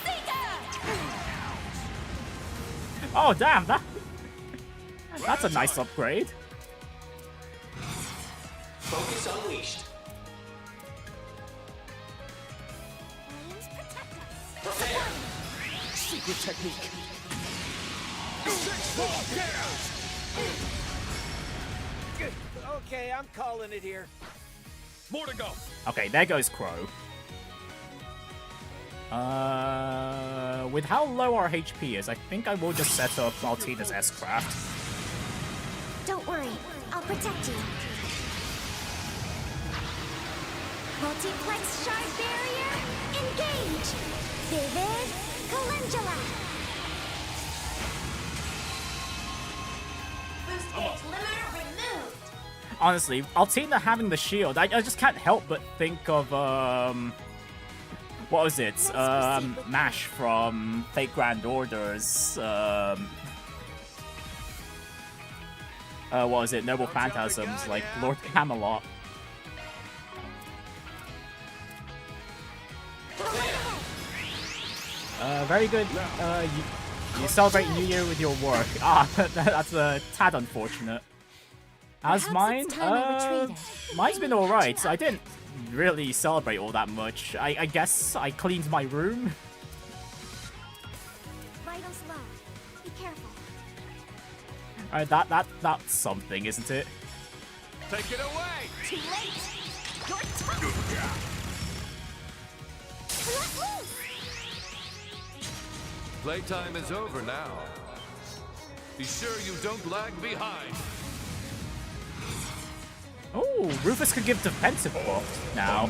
Seeker! Oh, damn, that's a nice upgrade. Focus unleashed. Prepare. Secret technique. Okay, I'm calling it here. More to go. Okay, there goes Crow. With how low our HP is, I think I will just set up Altina's S-Craft. Don't worry, I'll protect you. Multiplex shard barrier, engage! Vivid Calendula! Boost gauge limiter removed. Honestly, Altina having the shield, I just can't help but think of, what was it? Mash from Fate Grand Order's, what was it? Noble Phantasms, like Lord Camelot. Very good. You celebrate New Year with your work. Ah, that's a tad unfortunate. As mine? Mine's been alright. I didn't really celebrate all that much. I guess I cleaned my room. Vitals low. Be careful. That's something, isn't it? Take it away! Too late! You're tough! Let loose! Playtime is over now. Be sure you don't lag behind. Oh, Rufus could give defensive buff now.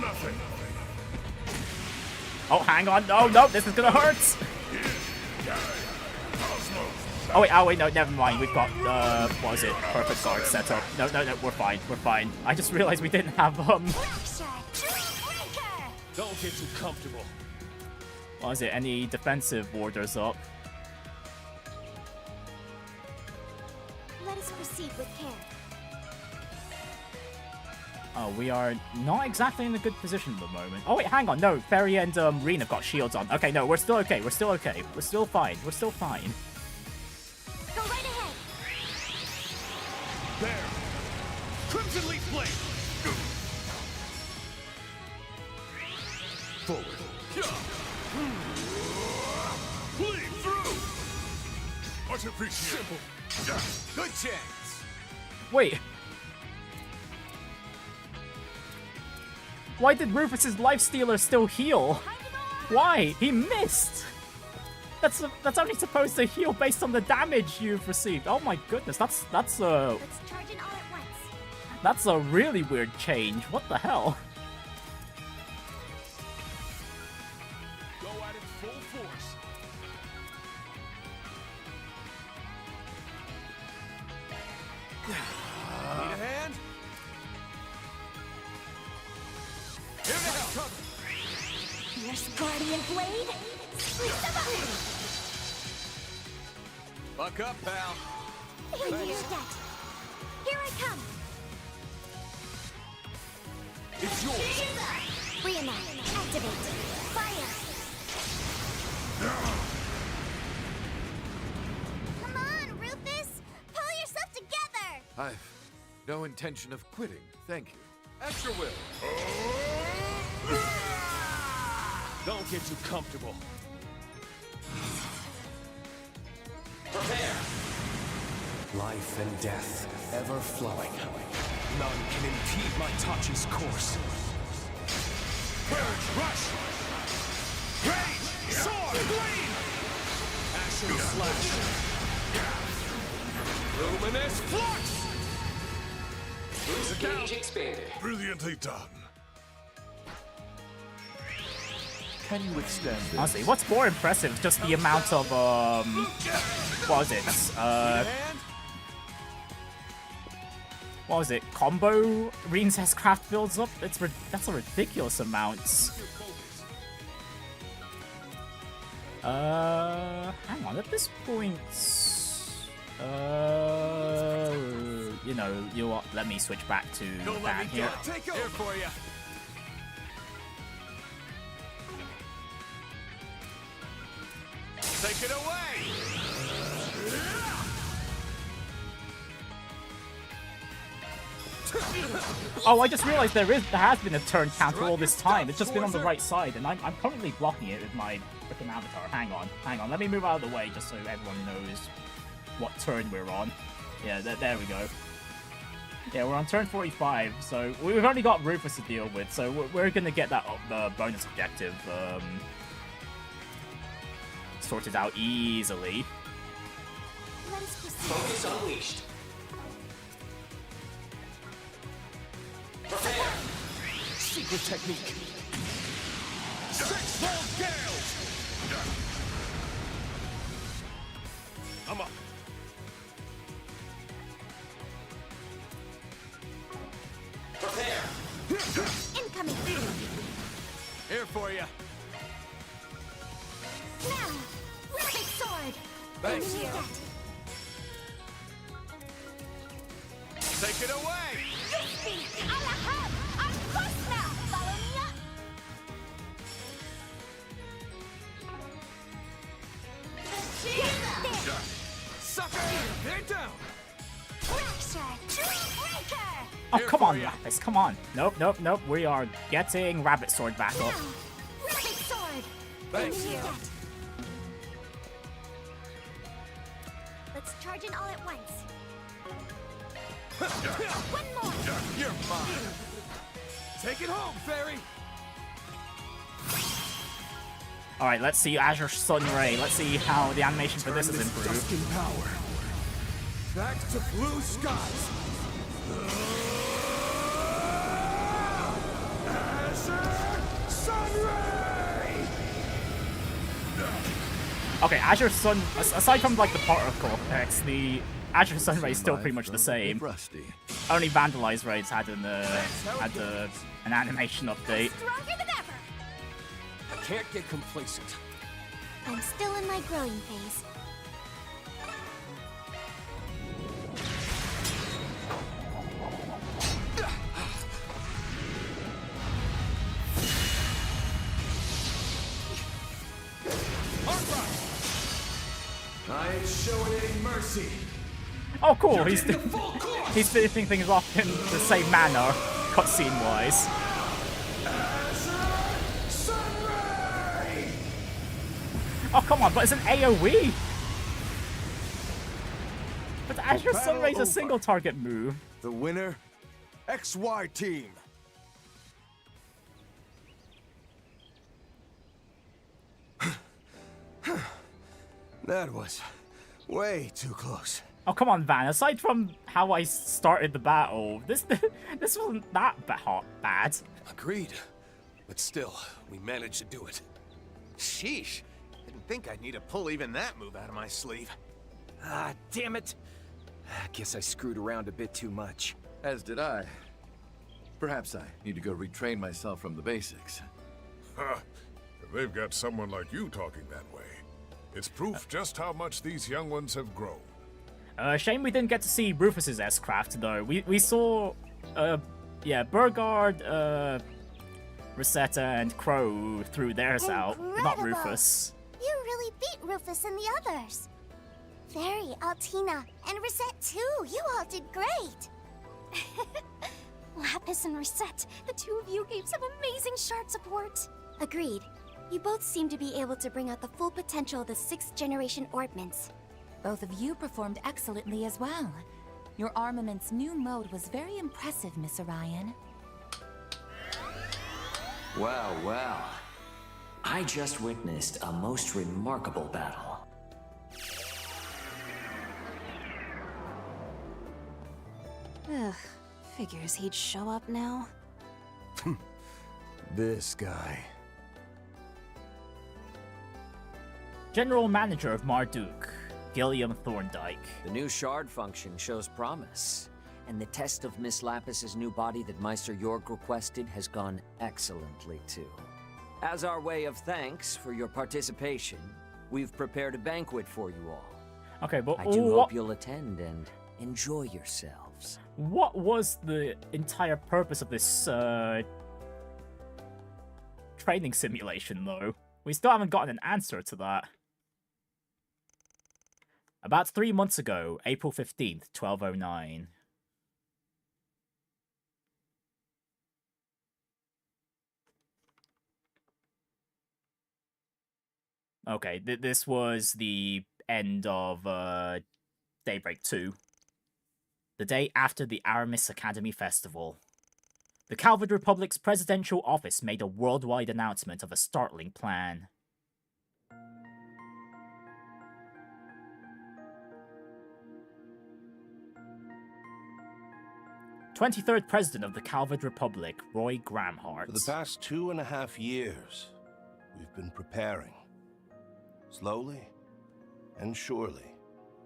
Oh, hang on. Oh, no, this is gonna hurt. Oh, wait, no, never mind. We've got, what was it? Perfect guard set up. No, we're fine, we're fine. I just realized we didn't have, Don't get too comfortable. What was it? Any defensive warders up? Let us proceed with care. Oh, we are not exactly in a good position at the moment. Oh, wait, hang on. No, Feri and Rean have got shields on. Okay, no, we're still okay. We're still okay. We're still fine. We're still fine. Go right ahead. There. Crimson Leaf Blade. Forward. Bleed through. Much appreciated. Good chance. Wait. Why did Rufus's Lifestealer still heal? Why? He missed! That's only supposed to heal based on the damage you've received. Oh my goodness, that's Let's charge in all at once. that's a really weird change. What the hell? Go at it full force. Need a hand? Here to help. Fierce Guardian Blade. Squeeze them out. Buck up, pal. Risette. Here I come. It's yours. Reenact. Activate. Fire. Come on, Rufus. Pull yourself together. I've no intention of quitting, thank you. At your will. Don't get too comfortable. Prepare. Life and death, ever flowing. None can impede my Tachi's course. Purge, rush! Rage! Sword! Blade! Ashen slash! Luminous flux! Boost gauge expanded. Brilliantly done. Can you withstand this? Honestly, what's more impressive is just the amount of what was it? What was it? Combo Rean's craft builds up? That's a ridiculous amount. Hang on, at this point, you know what? Let me switch back to that here. Take over. Here for you. Take it away. Oh, I just realized there has been a turn counter all this time. It's just been on the right side, and I'm currently blocking it with my freaking avatar. Hang on. Let me move out of the way just so everyone knows what turn we're on. Yeah, there we go. Yeah, we're on turn 45, so we've only got Rufus to deal with, so we're gonna get that bonus objective sorted out easily. Focus unleashed. Prepare. Secret technique. Six-fold gales. I'm up. Prepare. Incoming. Here for you. Now, Rapid Sword. Thanks. Risette. Take it away. Yuffie, Alahab, Akosna. Follow me up. Sucker. They're down. Fracture. True Breaker. Oh, come on, Lapis, come on. Nope. We are getting Rabbit Sword back up. Rapid Sword. Thanks. Risette. Let's charge in all at once. One more. You're mine. Take it home, Feri. Alright, let's see Azure Sun Ray. Let's see how the animation for this is improved. In power. Back to blue skies. Okay, Azure Sun, aside from like the particle effects, the Azure Sun Ray is still pretty much the same. Rusty. Only Vandalized Raids had an animation update. Stronger than ever. I can't get complacent. I'm still in my growing phase. I ain't showing any mercy. Oh, cool. He's finishing things off in the same manner, cutscene-wise. Oh, come on, but it's an AoE! But Azure Sunray's a single target move. The winner, XY team. That was way too close. Oh, come on, Van. Aside from how I started the battle, this wasn't that bad. Agreed. But still, we managed to do it. Sheesh. Didn't think I'd need to pull even that move out of my sleeve. Ah, damn it. I guess I screwed around a bit too much. As did I. Perhaps I need to go retrain myself from the basics. Ha! If they've got someone like you talking that way, it's proof just how much these young ones have grown. Shame we didn't get to see Rufus's S-Craft, though. We saw, Bergard, Risette, and Crow threw theirs out. Not Rufus. You really beat Rufus and the others. Feri, Altina, and Risette too. You all did great. Lapis and Risette, the two of you gave some amazing shard support. Agreed. You both seem to be able to bring out the full potential of the 6th generation orbments. Both of you performed excellently as well. Your armament's new mode was very impressive, Miss Orion. Well, well. I just witnessed a most remarkable battle. Ugh, figures he'd show up now. This guy. General Manager of Marduk, Gilliam Thorndyke. The new shard function shows promise, and the test of Miss Lapis's new body that Meister Jorg requested has gone excellently too. As our way of thanks for your participation, we've prepared a banquet for you all. Okay, but I do hope you'll attend and enjoy yourselves. What was the entire purpose of this training simulation, though? We still haven't gotten an answer to that. About 3 months ago, April 15th, 1209. Okay, this was the end of Daybreak 2. The day after the Aramis Academy Festival. The Calvard Republic's presidential office made a worldwide announcement of a startling plan. 23rd President of the Calvard Republic, Roy Gramhart. For the past 2.5 years, we've been preparing. Slowly and surely,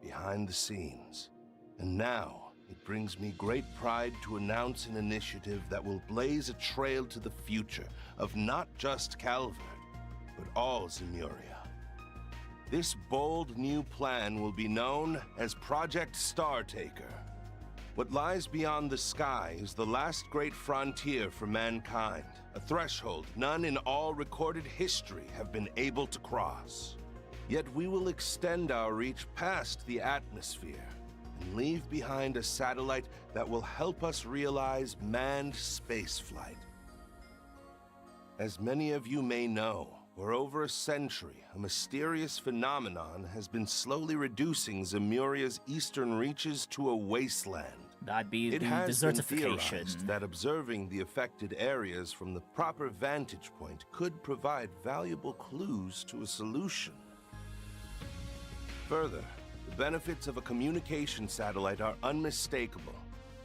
behind the scenes. And now, it brings me great pride to announce an initiative that will blaze a trail to the future of not just Calvard, but all Zemuria. This bold new plan will be known as Project Startaker. What lies beyond the sky is the last great frontier for mankind, a threshold none in all recorded history have been able to cross. Yet we will extend our reach past the atmosphere and leave behind a satellite that will help us realize manned spaceflight. As many of you may know, for over a century, a mysterious phenomenon has been slowly reducing Zemuria's eastern reaches to a wasteland. That'd be the desertification. It has been theorized that observing the affected areas from the proper vantage point could provide valuable clues to a solution. Further, the benefits of a communication satellite are unmistakable,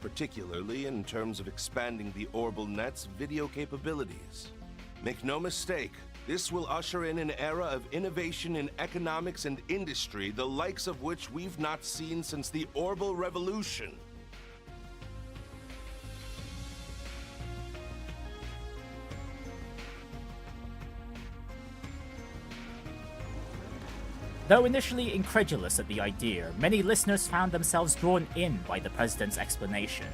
particularly in terms of expanding the Orbital Net's video capabilities. Make no mistake, This will usher in an era of innovation in economics and industry, the likes of which we've not seen since the Orbital Revolution. Though initially incredulous at the idea, many listeners found themselves drawn in by the President's explanation.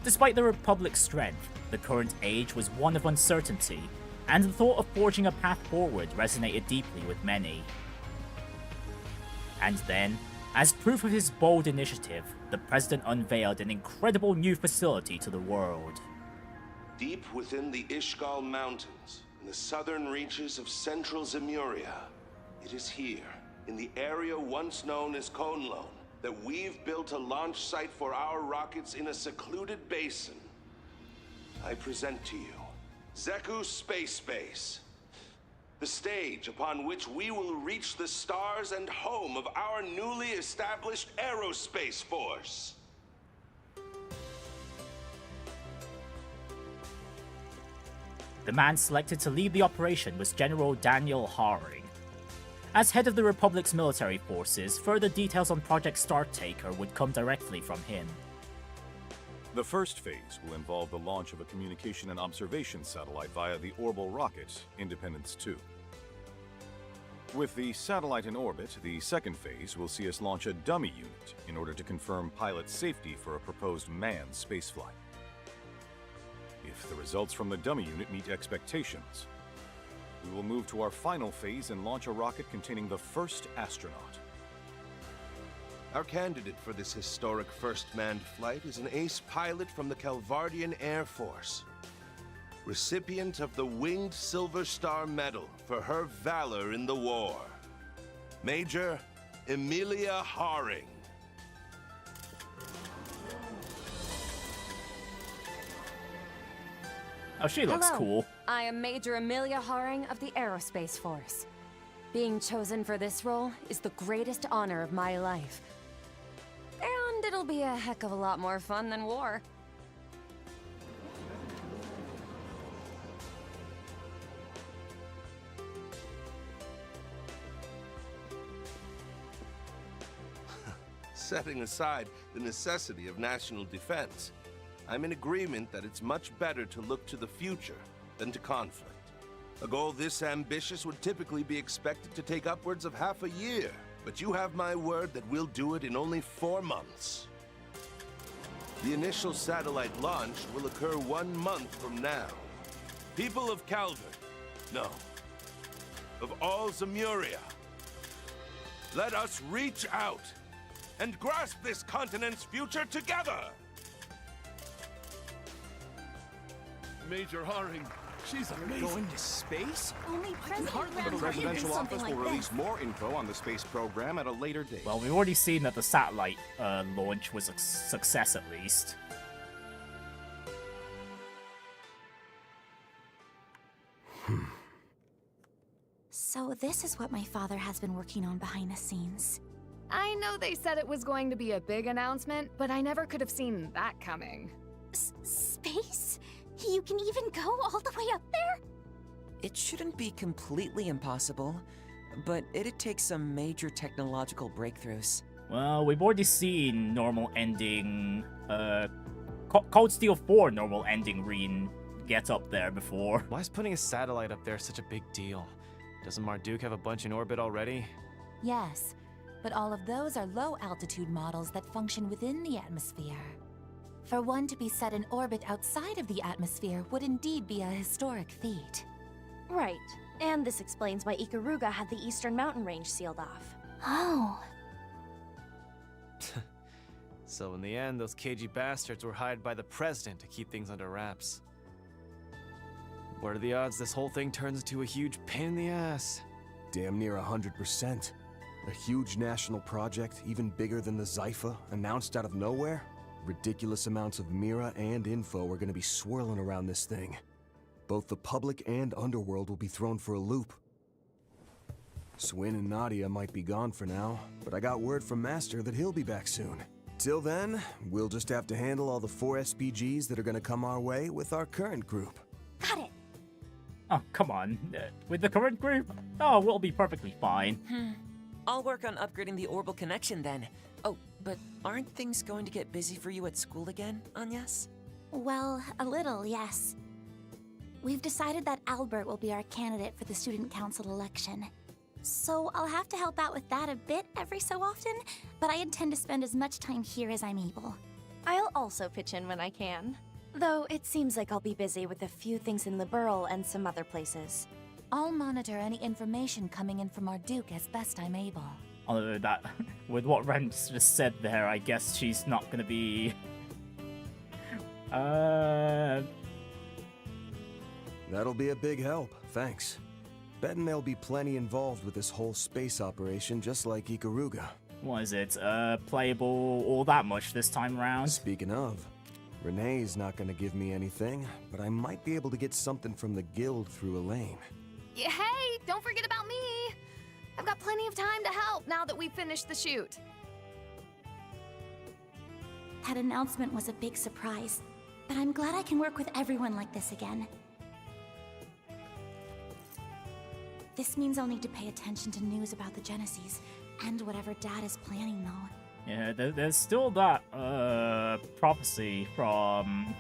Despite the Republic's strength, the current age was one of uncertainty, and the thought of forging a path forward resonated deeply with many. And then, as proof of his bold initiative, the President unveiled an incredible new facility to the world. Deep within the Ishgal Mountains, in the southern reaches of central Zemuria, it is here, in the area once known as Conlone, that we've built a launch site for our rockets in a secluded basin. I present to you Zeku Space Base, the stage upon which we will reach the stars and home of our newly established aerospace force. The man selected to lead the operation was General Daniel Haring. As head of the Republic's military forces, further details on Project Startaker would come directly from him. The first phase will involve the launch of a communication and observation satellite via the orbital rocket, Independence 2. With the satellite in orbit, the second phase will see us launch a dummy unit in order to confirm pilot safety for a proposed manned spaceflight. If the results from the dummy unit meet expectations, we will move to our final phase and launch a rocket containing the first astronaut. Our candidate for this historic first manned flight is an ace pilot from the Calvardian Air Force, recipient of the Winged Silver Star Medal for her valor in the war, Major Emilia Haring. Oh, she looks Hello. cool. I am Major Emilia Haring of the Aerospace Force. Being chosen for this role is the greatest honor of my life. And it'll be a heck of a lot more fun than war. Setting aside the necessity of national defense, I'm in agreement that it's much better to look to the future than to conflict. A goal this ambitious would typically be expected to take upwards of half a year, but you have my word that we'll do it in only 4 months. The initial satellite launch will occur 1 month from now. People of Calvard, no, of all Zemuria, let us reach out and grasp this continent's future together! Major Haring, she's amazing. Going to space? Only The President presidential office will release more info on the space program at a later date. Well, we've already seen that the satellite launch was a success at least. So this is what my father has been working on behind the scenes. I know they said it was going to be a big announcement, but I never could have seen that coming. Space? You can even go all the way up there? It shouldn't be completely impossible, but it'd take some major technological breakthroughs. Well, we've already seen normal ending, Cold Steel 4 normal ending Rean get up there before. Why is putting a satellite up there such a big deal? Doesn't Marduk have a bunch in orbit already? Yes, but all of those are low-altitude models that function within the atmosphere. For one to be set in orbit outside of the atmosphere would indeed be a historic feat. Right. And this explains why Ikaruga had the Eastern Mountain Range sealed off. Oh. So in the end, those cagey bastards were hired by the president to keep things under wraps. What are the odds this whole thing turns into a huge pain in the ass? Damn near 100%. A huge national project, even bigger than the Zypha, announced out of nowhere? Ridiculous amounts of Mira and info are going to be swirling around this thing. Both the public and underworld will be thrown for a loop. Swin and Nadia might be gone for now, but I got word from Master that he'll be back soon. Till then, we'll just have to handle all the 4 SPGs that are going to come our way with our current group. Got it. Oh, come on. With the current group? Oh, we'll be perfectly fine. I'll work on upgrading the orbital connection then. Oh, but aren't things going to get busy for you at school again, Agnes? Well, a little, yes. We've decided that Albert will be our candidate for the student council election. So I'll have to help out with that a bit every so often, but I intend to spend as much time here as I'm able. I'll also pitch in when I can. Though it seems like I'll be busy with a few things in Liberal and some other places. I'll monitor any information coming in from Marduk as best I'm able. Although that, with what Ren just said there, I guess she's not gonna be... That'll be a big help, thanks. Betting there'll be plenty involved with this whole space operation, just like Ikaruga. What is it, playable all that much this time around? Speaking of, Renee's not gonna give me anything, but I might be able to get something from the guild through Elaine. Hey, don't forget about me! I've got plenty of time to help now that we've finished the shoot. That announcement was a big surprise, but I'm glad I can work with everyone like this again. This means I'll need to pay attention to news about the Genesis, and whatever Dad is planning, though. Yeah, there's still that, prophecy from...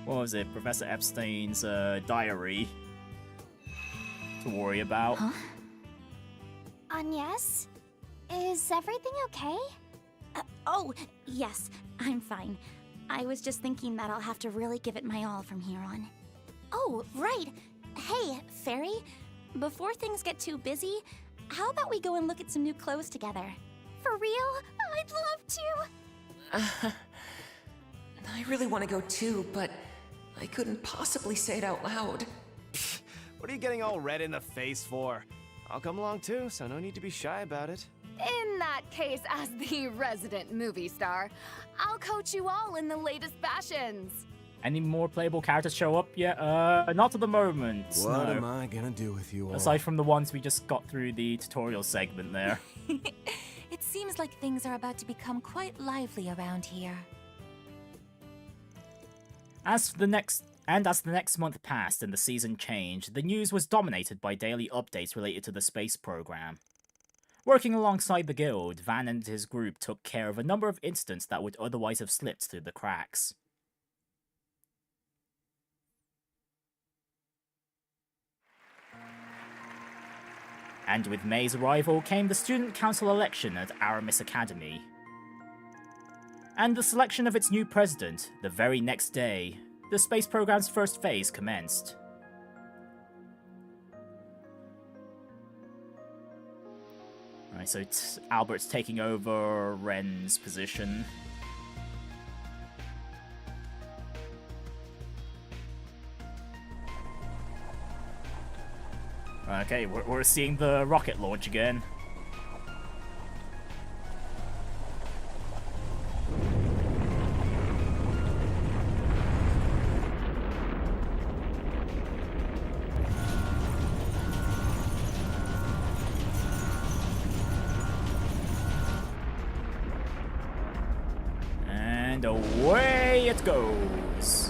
What was it? Professor Epstein's, diary to worry about. Huh? Agnes? Is everything okay? Oh, yes, I'm fine. I was just thinking that I'll have to really give it my all from here on. Oh, right! Hey, Feri, before things get too busy, how about we go and look at some new clothes together? For real? I'd love to! I really want to go too, but I couldn't possibly say it out loud. What are you getting all red in the face for? I'll come along too, so no need to be shy about it. In that case, as the resident movie star, I'll coach you all in the latest fashions. Any more playable characters show up yet? Not at the moment. What no. am I gonna do with you all? Aside from the ones we just got through the tutorial segment there. It seems like things are about to become quite lively around here. As the next month passed and the season changed, the news was dominated by daily updates related to the space program. Working alongside the guild, Van and his group took care of a number of incidents that would otherwise have slipped through the cracks. And with May's arrival came the student council election at Aramis Academy. And the selection of its new president, the very next day, the space program's first phase commenced. Alright, so Albert's taking over Ren's position. Okay, we're seeing the rocket launch again. And away it goes.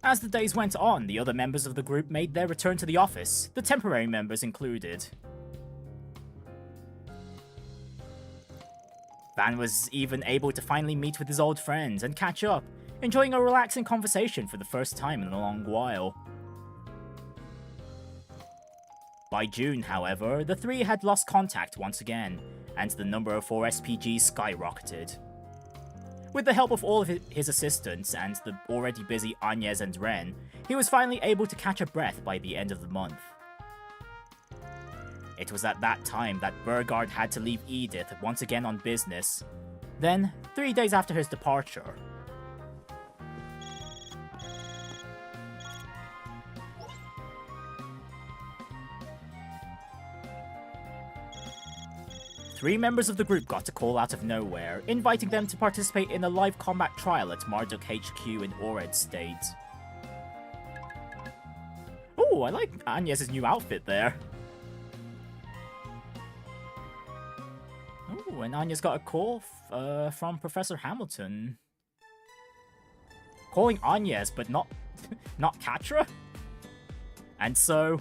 As the days went on, the other members of the group made their return to the office, the temporary members included. Van was even able to finally meet with his old friends and catch up, enjoying a relaxing conversation for the first time in a long while. By June, however, the three had lost contact once again, and the number of 4 SPGs skyrocketed. With the help of all of his assistants and the already busy Agnes and Ren, he was finally able to catch a breath by the end of the month. It was at that time that Bergard had to leave Edith once again on business. Then, 3 days after his departure, three members of the group got a call out of nowhere, inviting them to participate in a live combat trial at Marduk HQ in Ouroboros State. Oh, I like Agnes' new outfit there. Oh, and Agnes got a call from Professor Hamilton. Calling Agnes, but not Catra? And so...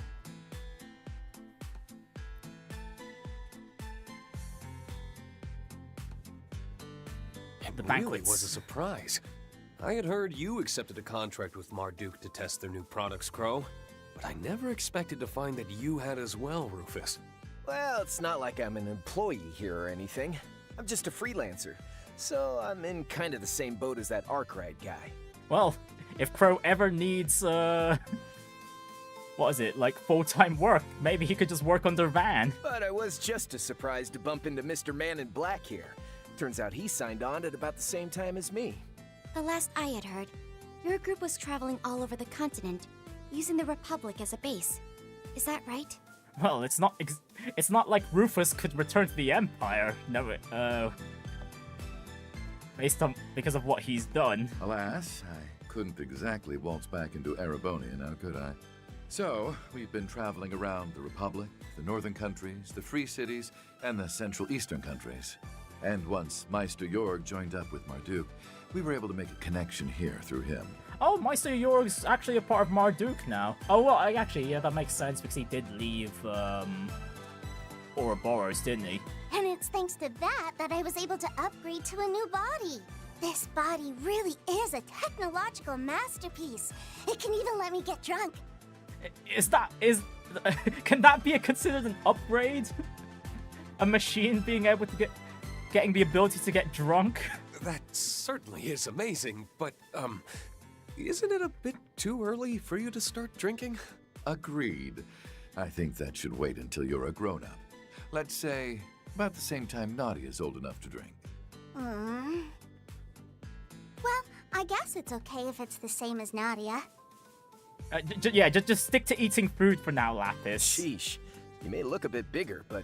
It really was a surprise. I had heard you accepted a contract with Marduk to test their new products, Crow. But I never expected to find that you had as well, Rufus. Well, it's not like I'm an employee here or anything. I'm just a freelancer. So I'm in kind of the same boat as that Arkwright guy. Well, if Crow ever needs, what is it, like full-time work, maybe he could just work under Van. But I was just as surprised to bump into Mr. Man in Black here. Turns out he signed on at about the same time as me. The last I had heard, your group was traveling all over the continent, using the Republic as a base. Is that right? Well, it's not like Rufus could return to the Empire. No, because of what he's done. Alas, I couldn't exactly waltz back into Ereboni now, could I? So, we've been traveling around the Republic, the northern countries, the Free Cities, and the Central Eastern countries. And once Meister Jorg joined up with Marduk, we were able to make a connection here through him. Oh, Meister Jorg's actually a part of Marduk now. Oh, well, yeah, that makes sense because he did leave, Ouroboros, didn't he? And it's thanks to that I was able to upgrade to a new body. This body really is a technological masterpiece. It can even let me get drunk. Can that be considered an upgrade? A machine being able to getting the ability to get drunk? That certainly is amazing, but, isn't it a bit too early for you to start drinking? Agreed. I think that should wait until you're a grown-up. Let's say, about the same time Nadia's old enough to drink. Well, I guess it's okay if it's the same as Nadia. Just stick to eating food for now, Lapis. Sheesh. You may look a bit bigger, but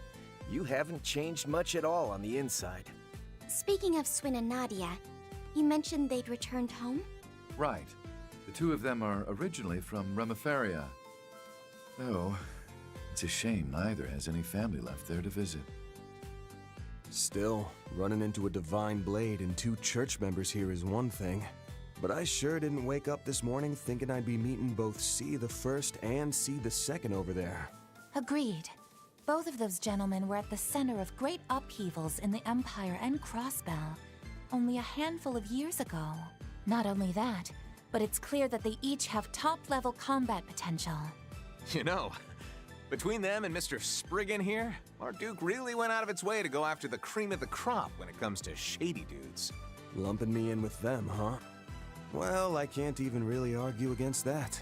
you haven't changed much at all on the inside. Speaking of Swin and Nadia, you mentioned they'd returned home? Right. The two of them are originally from Remiferia. Though, it's a shame neither has any family left there to visit. Still, running into a divine blade and 2 church members here is one thing. But I sure didn't wake up this morning thinking I'd be meeting both C the First and C the Second over there. Agreed. Both of those gentlemen were at the center of great upheavals in the Empire and Crossbell only a handful of years ago. Not only that, but it's clear that they each have top-level combat potential. You know, between them and Mr. Spriggan here, Marduk really went out of its way to go after the cream of the crop when it comes to shady dudes. Lumping me in with them, huh? Well, I can't even really argue against that.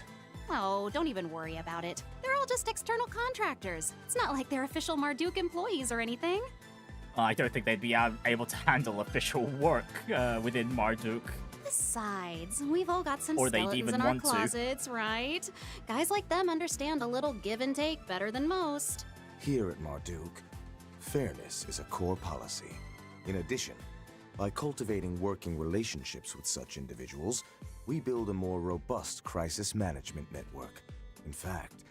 Oh, don't even worry about it. They're all just external contractors. It's not like they're official Marduk employees or anything. I don't think they'd be able to handle official work within Marduk. Besides, we've all got some Or they'd skeletons even in our want to. closets, right? Guys like them understand a little give and take better than most. Here at Marduk, fairness is a core policy. In addition, by cultivating working relationships with such individuals, we build a more robust crisis management network. In fact,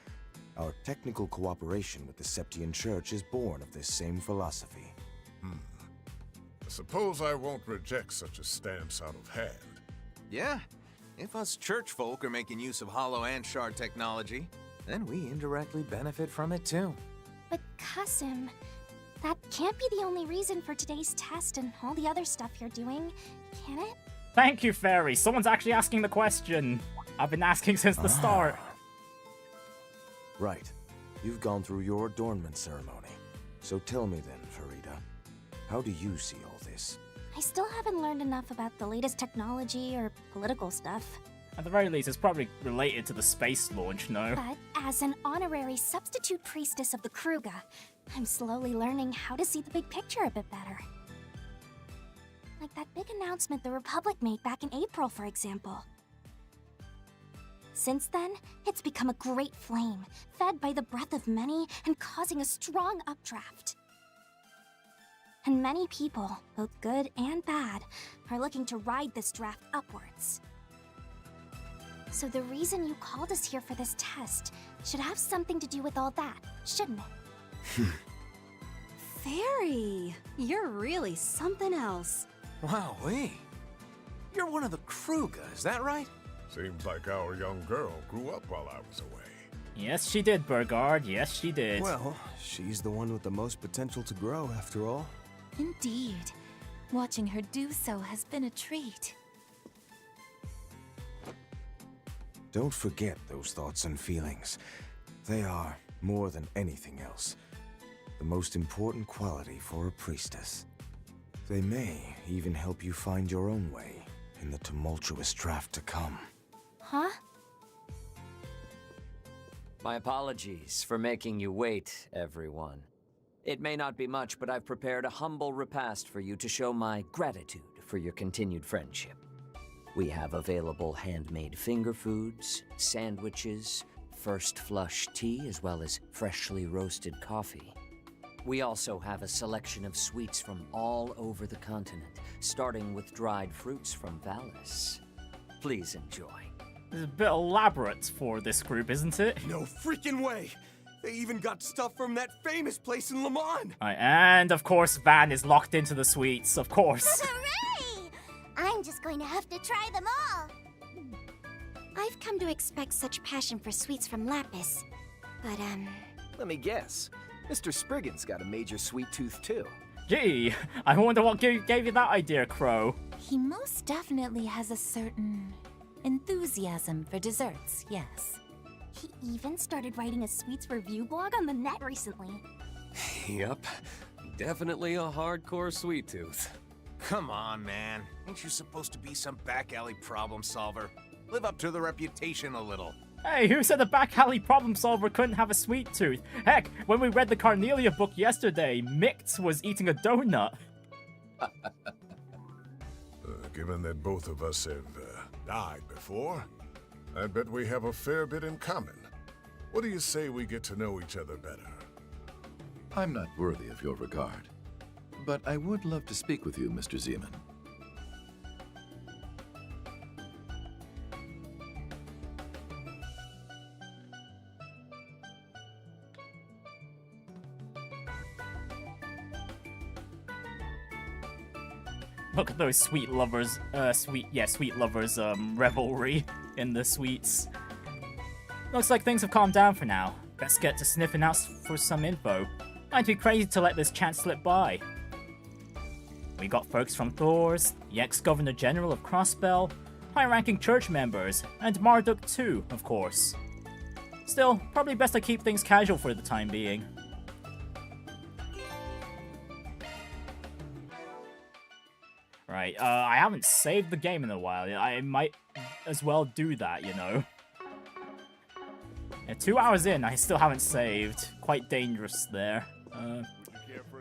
our technical cooperation with the Septian Church is born of this same philosophy. Suppose I won't reject such a stance out of hand. Yeah, If us church folk are making use of hollow and shard technology, then we indirectly benefit from it too. But Kasim, that can't be the only reason for today's test and all the other stuff you're doing, can it? Thank you, Feri. Someone's actually asking the question. I've been asking since the start. Right. You've gone through your adornment ceremony. So tell me then, Farida, how do you see all this? I still haven't learned enough about the latest technology or political stuff. At the very least, it's probably related to the space launch, no? But as an honorary substitute priestess of the Kruga, I'm slowly learning how to see the big picture a bit better. Like that big announcement the Republic made back in April, for example. Since then, it's become a great flame, fed by the breath of many and causing a strong updraft. And many people, both good and bad, are looking to ride this draft upwards. So the reason you called us here for this test should have something to do with all that, shouldn't it? Feri, you're really something else. Wowee. You're one of the Kruga, is that right? Seems like our young girl grew up while I was away. Yes, she did, Bergard. Yes, she did. Well, she's the one with the most potential to grow, after all. Indeed. Watching her do so has been a treat. Don't forget those thoughts and feelings. They are, more than anything else, the most important quality for a priestess. They may even help you find your own way in the tumultuous draft to come. Huh? My apologies for making you wait, everyone. It may not be much, but I've prepared a humble repast for you to show my gratitude for your continued friendship. We have available handmade finger foods, sandwiches, first flush tea, as well as freshly roasted coffee. We also have a selection of sweets from all over the continent, starting with dried fruits from Valis. Please enjoy. It's a bit elaborate for this group, isn't it? No freaking way! They even got stuff from that famous place in Le Mans! Right, and of course Van is locked into the sweets, of course. Hooray! I'm just going to have to try them all. I've come to expect such passion for sweets from Lapis. But, Let me guess. Mr. Spriggan's got a major sweet tooth, too. Gee, I wonder what gave you that idea, Crow. He most definitely has a certain enthusiasm for desserts, yes. He even started writing a sweets review blog on the net recently. Yup. Definitely a hardcore sweet tooth. Come on, man. Ain't you supposed to be some back alley problem solver? Live up to the reputation a little. Hey, who said the back alley problem solver couldn't have a sweet tooth? Heck, when we read the Carnelia book yesterday, Mict was eating a donut. Given that both of us have died before, I bet we have a fair bit in common. What do you say we get to know each other better? I'm not worthy of your regard, but I would love to speak with you, Mr. Zeman. Look at those sweet lovers, sweet lovers, revelry in the sweets. Looks like things have calmed down for now. Best get to sniffing out for some info. I'd be crazy to let this chance slip by. We got folks from Thors, the ex-Governor General of Crossbell, high-ranking church members, and Marduk too, of course. Still, probably best to keep things casual for the time being. Right, I haven't saved the game in a while. I might as well do that, you know. Yeah, 2 hours in, I still haven't saved. Quite dangerous there.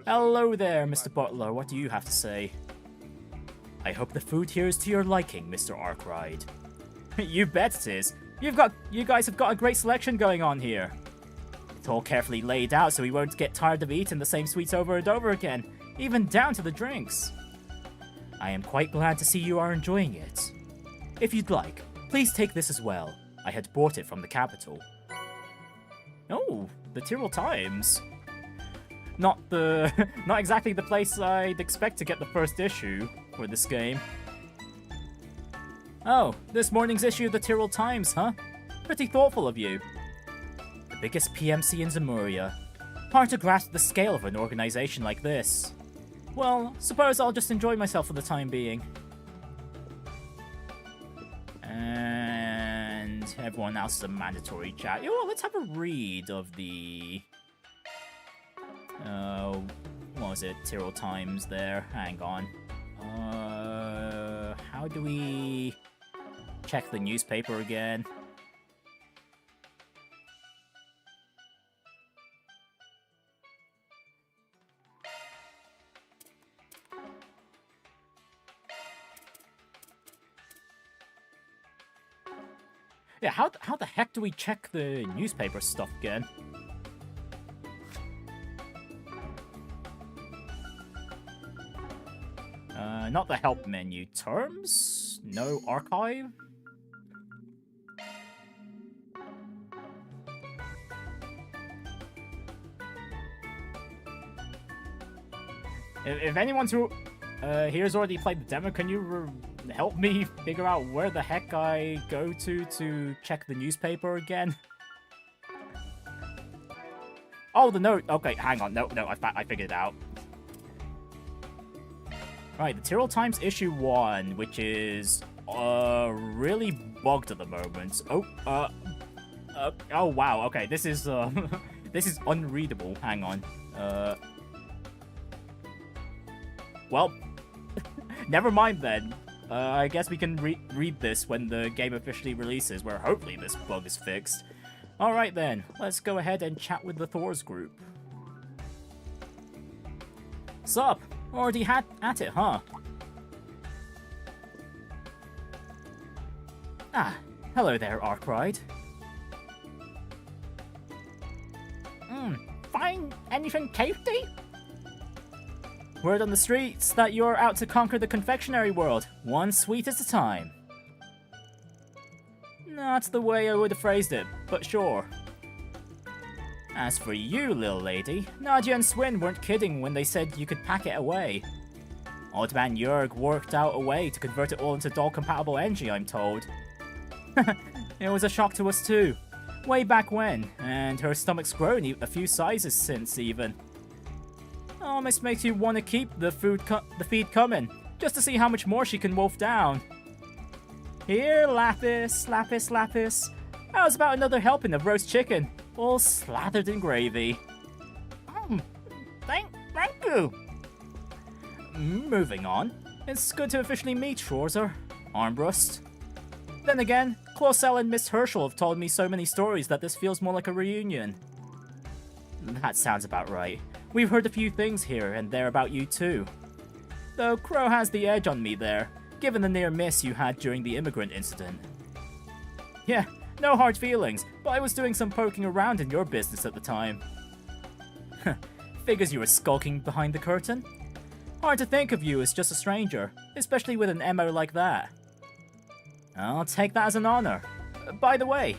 Hello there, Mr. Butler. What do you have to say? I hope the food here is to your liking, Mr. Arkwright. You bet it is. You guys have got a great selection going on here. It's all carefully laid out so we won't get tired of eating the same sweets over and over again, even down to the drinks. I am quite glad to see you are enjoying it. If you'd like, please take this as well. I had bought it from the capital. Oh, the Tyrrell Times. Not exactly the place I'd expect to get the first issue for this game. Oh, this morning's issue of the Tyrrell Times, huh? Pretty thoughtful of you. The biggest PMC in Zemuria. Hard to grasp the scale of an organization like this. Well, suppose I'll just enjoy myself for the time being. And everyone else is a mandatory chat. Yo, let's have a read of the... what was it? Tyrrell Times there. Hang on. How do we check the newspaper again? Yeah, how the heck do we check the newspaper stuff again? Not the help menu. Terms? No archive? If anyone's here's already played the demo, can you help me figure out where the heck I go to check the newspaper again? Oh, the note. Okay, hang on. No, I figured it out. Right, the Tyrrell Times issue 1, which is really bugged at the moment. Oh wow. Okay, this is this is unreadable. Hang on. Well, never mind then. I guess we can read this when the game officially releases, where hopefully this bug is fixed. Alright then, let's go ahead and chat with the Thors group. Sup? Already at it, huh? Ah, hello there, Arkwright. Find anything tasty? Word on the streets that you're out to conquer the confectionery world, one sweet at a time. Not the way I would have phrased it, but sure. As for you, little lady, Nadia and Swin weren't kidding when they said you could pack it away. Old man Jurg worked out a way to convert it all into doll-compatible energy, I'm told. It was a shock to us too. Way back when, and her stomach's grown a few sizes since, even. Almost makes you want to keep the feed coming, just to see how much more she can wolf down. Here, Lapis, Lapis, Lapis. How's about another helping of roast chicken, all slathered in gravy? Thank you. Moving on, it's good to officially meet Schwarzer, Armbrust. Then again, Clausel and Miss Herschel have told me so many stories that this feels more like a reunion. That sounds about right. We've heard a few things here and there about you too. Though Crow has the edge on me there, given the near miss you had during the immigrant incident. Yeah, no hard feelings, but I was doing some poking around in your business at the time. Figures you were skulking behind the curtain. Hard to think of you as just a stranger, especially with an MO like that. I'll take that as an honor. By the way,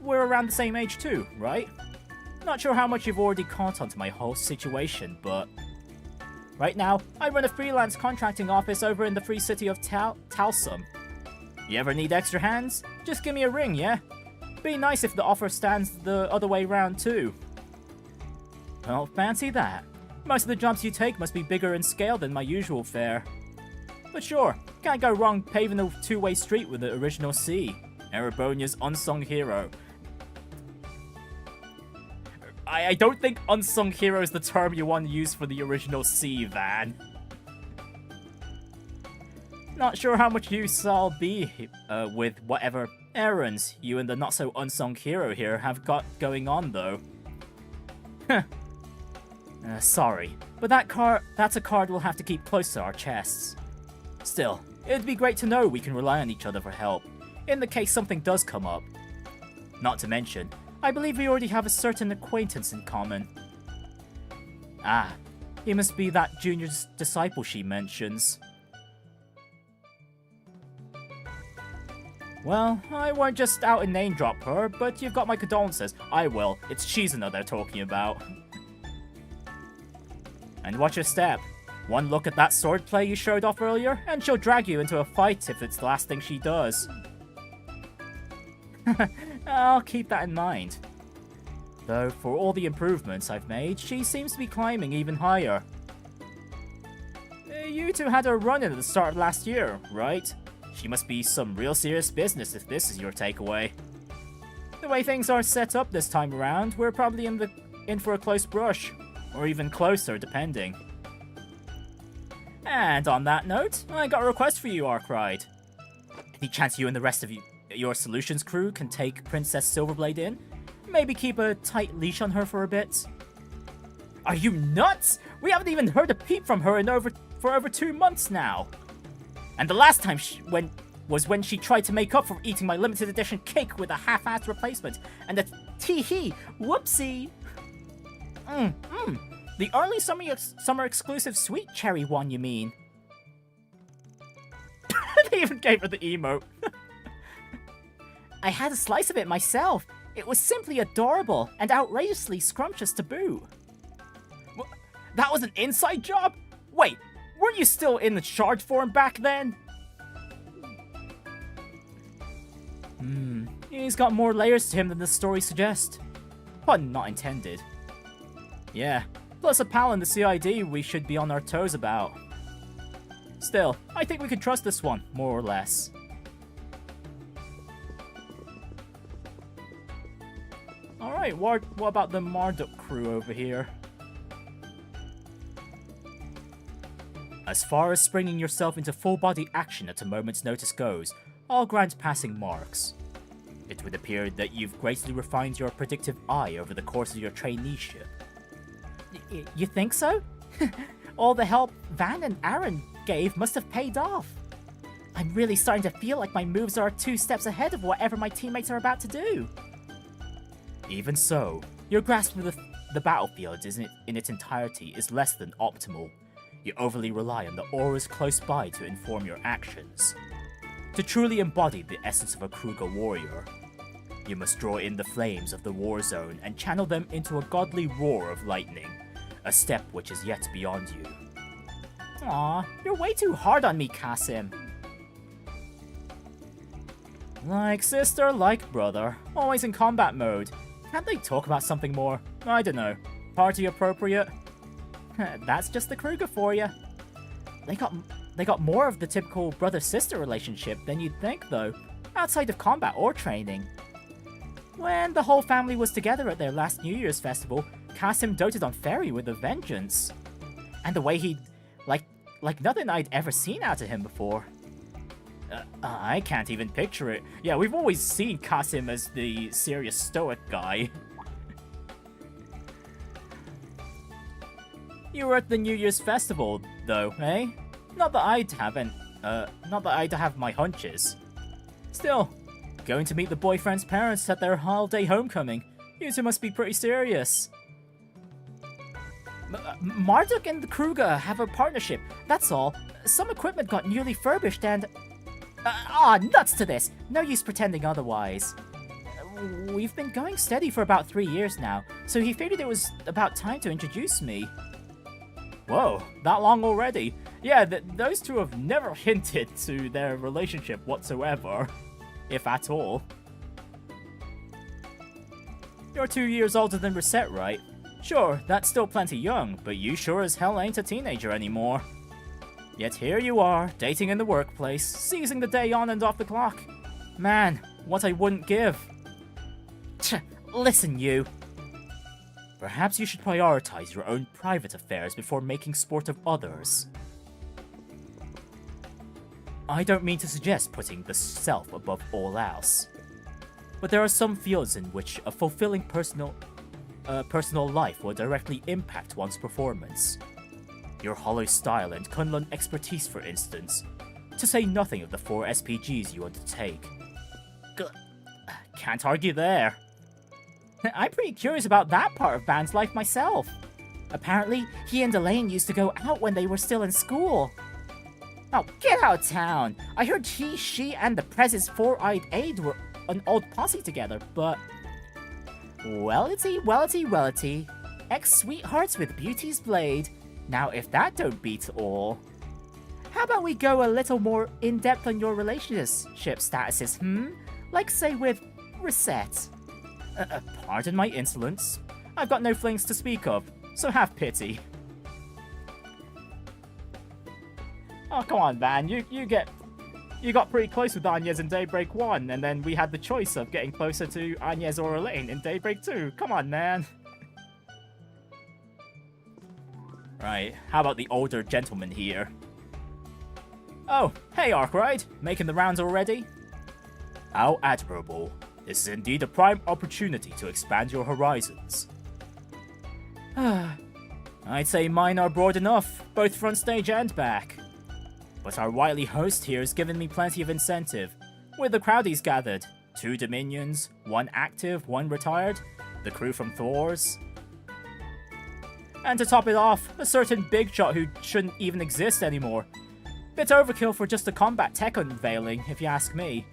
we're around the same age too, right? Not sure how much you've already caught onto my whole situation, but... Right now, I run a freelance contracting office over in the free city of Talsum. You ever need extra hands? Just give me a ring, yeah? Be nice if the offer stands the other way round too. Well, fancy that. Most of the jobs you take must be bigger in scale than my usual fare. But sure, can't go wrong paving a two-way street with the original C, Erebonia's unsung hero. I don't think unsung hero is the term you want to use for the original C, Van. Not sure how much use I'll be with whatever errands you and the not-so-unsung hero here have got going on, though. Sorry, but that's a card we'll have to keep close to our chests. Still, it'd be great to know we can rely on each other for help, in the case something does come up. Not to mention, I believe we already have a certain acquaintance in common. Ah, he must be that junior disciple she mentions. Well, I won't just out and name drop her, but you've got my condolences. I will. It's Shizuna they're talking about. And watch your step. One look at that swordplay you showed off earlier, and she'll drag you into a fight if it's the last thing she does. I'll keep that in mind. Though, for all the improvements I've made, she seems to be climbing even higher. You two had a run-in at the start of last year, right? She must be some real serious business if this is your takeaway. The way things are set up this time around, we're probably in for a close brush. Or even closer, depending. And on that note, I got a request for you, Arkwright. Any chance you and the rest of your solutions crew can take Princess Silverblade in? Maybe keep a tight leash on her for a bit? Are you nuts? We haven't even heard a peep from her for over 2 months now. And the last time was when she tried to make up for eating my limited edition cake with a half-assed replacement and a tee-hee, whoopsie. The early summer exclusive sweet cherry one, you mean? They even gave her the emote. I had a slice of it myself. It was simply adorable and outrageously scrumptious to boot. That was an inside job? Wait, weren't you still in the shard form back then? He's got more layers to him than the story suggests. Pun not intended. Yeah, plus a pal in the CID we should be on our toes about. Still, I think we can trust this one, more or less. Alright, what about the Marduk crew over here? As far as springing yourself into full-body action at a moment's notice goes, I'll grant passing marks. It would appear that you've greatly refined your predictive eye over the course of your traineeship. You think so? All the help Van and Aaron gave must have paid off. I'm really starting to feel like my moves are 2 steps ahead of whatever my teammates are about to do. Even so, your grasp of the battlefield in its entirety is less than optimal. You overly rely on the auras close by to inform your actions. To truly embody the essence of a Kruger warrior, you must draw in the flames of the war zone and channel them into a godly roar of lightning, a step which is yet beyond you. Aw, you're way too hard on me, Kasim. Like sister, like brother, always in combat mode. Can't they talk about something more? I don't know. Party appropriate? That's just the Kruger for you. They got more of the typical brother-sister relationship than you'd think, though, outside of combat or training. When the whole family was together at their last New Year's festival, Kasim doted on Feri with a vengeance. And the way he... like nothing I'd ever seen out of him before. I can't even picture it. Yeah, we've always seen Kasim as the serious stoic guy. You were at the New Year's festival, though, eh? Not that I'd have my hunches. Still, going to meet the boyfriend's parents at their holiday homecoming. You two must be pretty serious. Marduk and the Kruger have a partnership, that's all. Some equipment got newly furbished and... nuts to this! No use pretending otherwise. We've been going steady for about 3 years now, so he figured it was about time to introduce me. Whoa, that long already? Yeah, those two have never hinted to their relationship whatsoever, if at all. You're 2 years older than Risette, right? Sure, that's still plenty young, but you sure as hell ain't a teenager anymore. Yet here you are, dating in the workplace, seizing the day on and off the clock. Man, what I wouldn't give. Listen, you. Perhaps you should prioritize your own private affairs before making sport of others. I don't mean to suggest putting the self above all else, but there are some fields in which a fulfilling personal life will directly impact one's performance. Your hollow style and Kunlun expertise, for instance, to say nothing of the 4 SPGs you undertake. Can't argue there. I'm pretty curious about that part of Van's life myself. Apparently, he and Elaine used to go out when they were still in school. Oh, get out of town! I heard he, she, and the Prez's 4-eyed aide were an old posse together, but... Wellity, ex-sweethearts with beauty's blade. Now, if that don't beat all, how about we go a little more in-depth on your relationship statuses, Like, say, with Risette. Pardon my insolence. I've got no flings to speak of, so have pity. Oh, come on, Van. You got pretty close with Agnes in Daybreak 1, and then we had the choice of getting closer to Agnes or Elaine in Daybreak 2. Come on, man. Right, how about the older gentleman here? Oh, hey, Arkwright. Making the rounds already? How admirable. This is indeed a prime opportunity to expand your horizons. I'd say mine are broad enough, both front stage and back. But our wily host here has given me plenty of incentive. With the crowdies gathered, 2 Dominions, 1 active, 1 retired, the crew from Thor's. And to top it off, a certain big shot who shouldn't even exist anymore. Bit overkill for just a combat tech unveiling, if you ask me.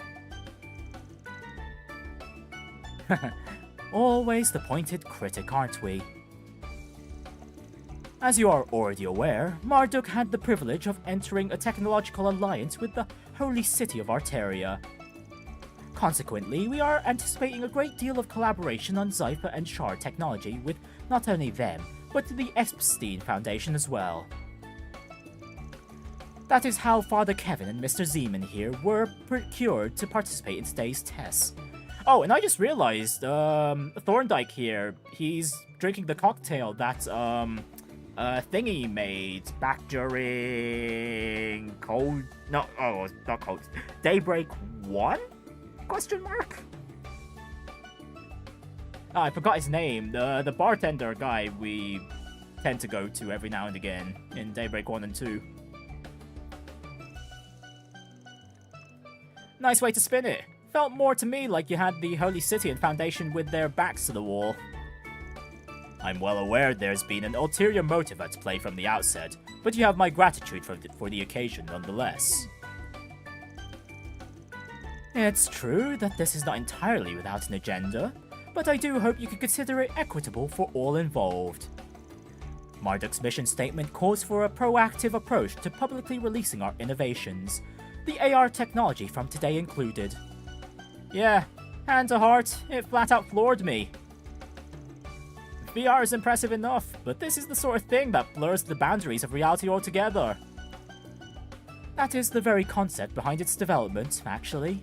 Always the pointed critic, aren't we? As you are already aware, Marduk had the privilege of entering a technological alliance with the holy city of Arteria. Consequently, we are anticipating a great deal of collaboration on Zypher and Shard technology with not only them, but the Epstein Foundation as well. That is how Father Kevin and Mr. Zeman here were procured to participate in today's tests. Oh, and I just realized, Thorndyke here, he's drinking the cocktail that, Thingy made back during Daybreak 1? Question mark? Oh, I forgot his name. The bartender guy we tend to go to every now and again in Daybreak 1 and 2. Nice way to spin it. Felt more to me like you had the Holy City and Foundation with their backs to the wall. I'm well aware there's been an ulterior motive at play from the outset, but you have my gratitude for the occasion nonetheless. It's true that this is not entirely without an agenda, but I do hope you can consider it equitable for all involved. Marduk's mission statement calls for a proactive approach to publicly releasing our innovations, the AR technology from today included. Yeah, hand to heart, it flat out floored me. VR is impressive enough, but this is the sort of thing that blurs the boundaries of reality altogether. That is the very concept behind its development, actually.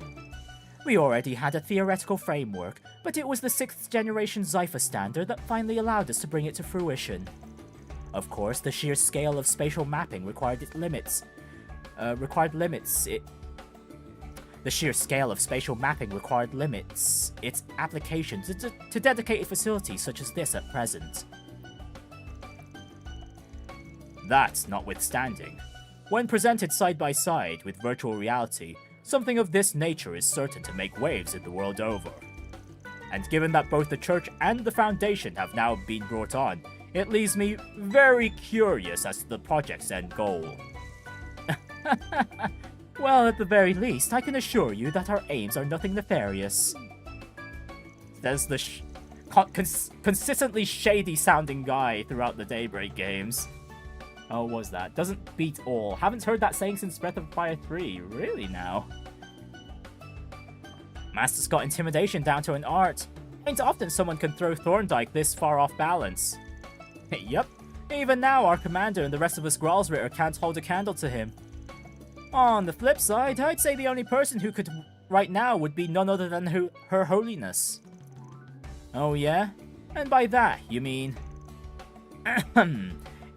We already had a theoretical framework, but it was the 6th generation Zypher standard that finally allowed us to bring it to fruition. Of course, the sheer scale of spatial mapping required limits. The sheer scale of spatial mapping required limits its application to dedicated facilities such as this at present. That notwithstanding, when presented side by side with virtual reality, something of this nature is certain to make waves in the world over. And given that both the Church and the Foundation have now been brought on, it leaves me very curious as to the project's end goal. Well, at the very least, I can assure you that our aims are nothing nefarious. Says the consistently shady-sounding guy throughout the Daybreak games. Oh, what was that? Doesn't beat all. Haven't heard that saying since Breath of Fire 3. Really now? Master's got intimidation down to an art. Ain't often someone can throw Thorndyke this far off balance. Yep. Even now, our commander and the rest of us Gralsritter can't hold a candle to him. On the flip side, I'd say the only person who could right now would be none other than Her Holiness. Oh yeah? And by that, you mean...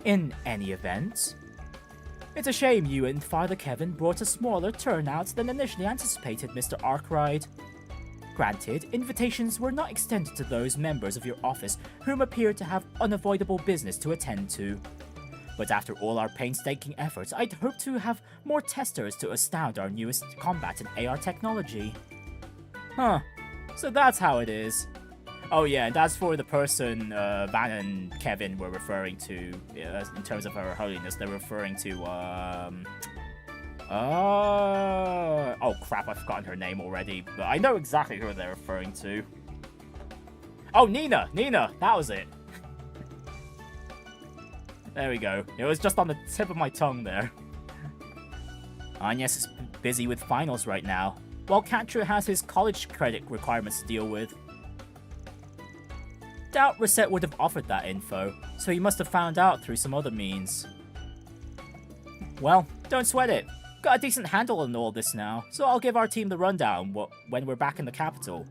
In any event, it's a shame you and Father Kevin brought a smaller turnout than initially anticipated, Mr. Arkwright. Granted, invitations were not extended to those members of your office whom appeared to have unavoidable business to attend to. But after all our painstaking efforts, I'd hoped to have more testers to astound our newest combat and AR technology. Huh, so that's how it is. Oh yeah, and as for the person Van and Kevin were referring to, in terms of Her Holiness, they're referring to, oh crap, I've forgotten her name already, but I know exactly who they're referring to. Oh, Nina, that was it. There we go. It was just on the tip of my tongue there. Agnes is busy with finals right now, while Katru has his college credit requirements to deal with. Doubt Risette would have offered that info, so he must have found out through some other means. Well, don't sweat it. Got a decent handle on all this now, so I'll give our team the rundown when we're back in the capital.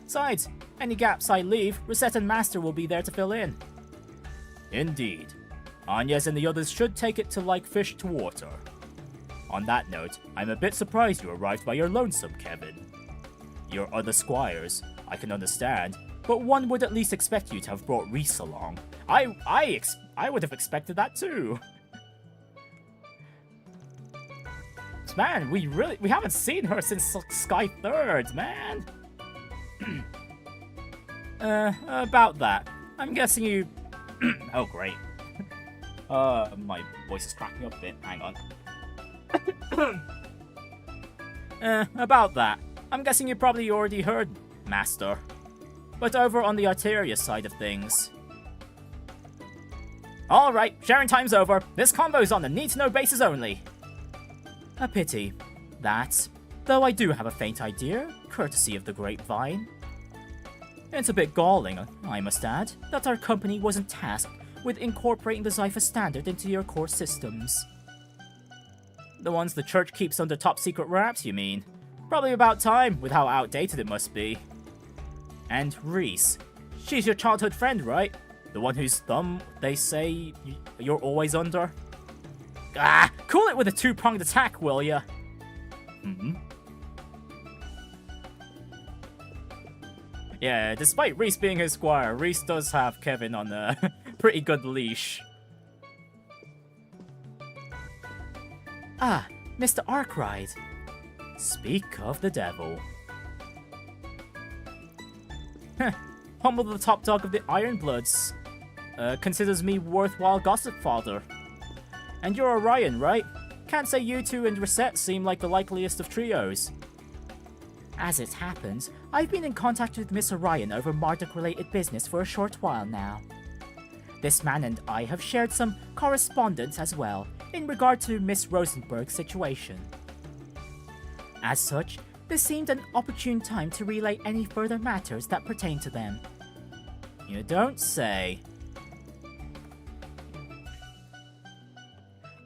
Besides, any gaps I leave, Risette and Master will be there to fill in. Indeed. Agnes and the others should take it to like fish to water. On that note, I'm a bit surprised you arrived by your lonesome, Kevin. Your other squires, I can understand, but one would at least expect you to have brought Reese along. I would have expected that too. Man, we haven't seen her since Sky 3rd, man. About that. I'm guessing you... Oh, great. My voice is cracking up a bit. Hang on. About that. I'm guessing you probably already heard, Master. But over on the Arteria side of things. Alright, sharing time's over. This combo's on the need-to-know basis only. A pity. That, though I do have a faint idea, courtesy of the grapevine. It's a bit galling, I must add, that our company wasn't tasked with incorporating the Zypher standard into your core systems. The ones the church keeps under top-secret wraps, you mean? Probably about time, with how outdated it must be. And Reese. She's your childhood friend, right? The one whose thumb, they say, you're always under? Ah! Cool it with a two-pronged attack, will ya? Yeah, despite Reese being his squire, Reese does have Kevin on a pretty good leash. Ah, Mr. Arkwright. Speak of the devil. Humble the top dog of the Ironbloods. Considers me worthwhile gossip fodder. And you're Orion, right? Can't say you two and Risette seem like the likeliest of trios. As it happens, I've been in contact with Miss Orion over Marduk-related business for a short while now. This man and I have shared some correspondence as well, in regard to Miss Rosenberg's situation. As such, this seemed an opportune time to relay any further matters that pertain to them. You don't say.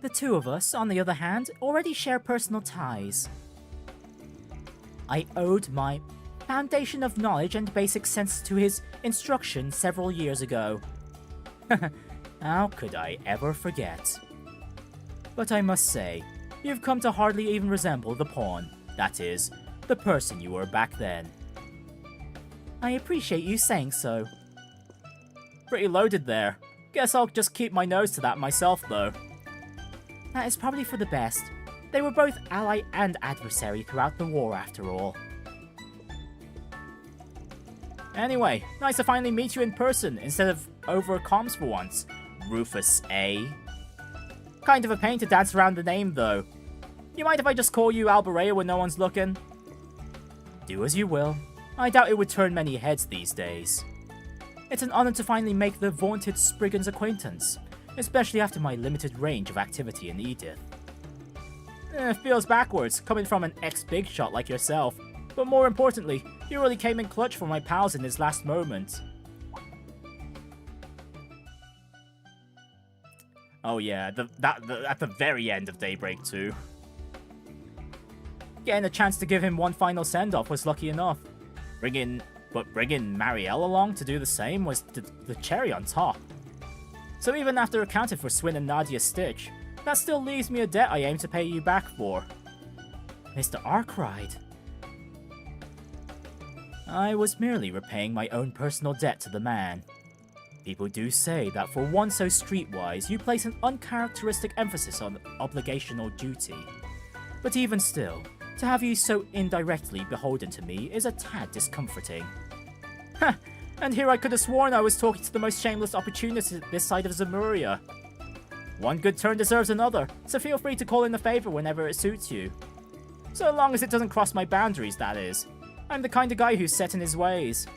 The two of us, on the other hand, already share personal ties. I owed my foundation of knowledge and basic sense to his instruction several years ago. How could I ever forget? But I must say, you've come to hardly even resemble the pawn, that is, the person you were back then. I appreciate you saying so. Pretty loaded there. Guess I'll just keep my nose to that myself, though. That is probably for the best. They were both ally and adversary throughout the war, after all. Anyway, nice to finally meet you in person instead of over comms for once. Rufus, eh? Kind of a pain to dance around the name, though. You mind if I just call you Alberea when no one's looking? Do as you will. I doubt it would turn many heads these days. It's an honor to finally make the vaunted Spriggan's acquaintance, especially after my limited range of activity in Edith. Feels backwards, coming from an ex-big shot like yourself, but more importantly, you really came in clutch for my pals in this last moment. Oh yeah, at the very end of Daybreak too. Getting a chance to give him one final send-off was lucky enough. Bringing Marielle along to do the same was the cherry on top. So even after accounting for Swin and Nadia's stitch, that still leaves me a debt I aim to pay you back for. Mr. Arkwright. I was merely repaying my own personal debt to the man. People do say that for one so streetwise, you place an uncharacteristic emphasis on obligational duty. But even still, to have you so indirectly beholden to me is a tad discomforting. Ha! And here I could have sworn I was talking to the most shameless opportunist this side of Zemuria. One good turn deserves another, so feel free to call in a favor whenever it suits you. So long as it doesn't cross my boundaries, that is. I'm the kind of guy who's set in his ways.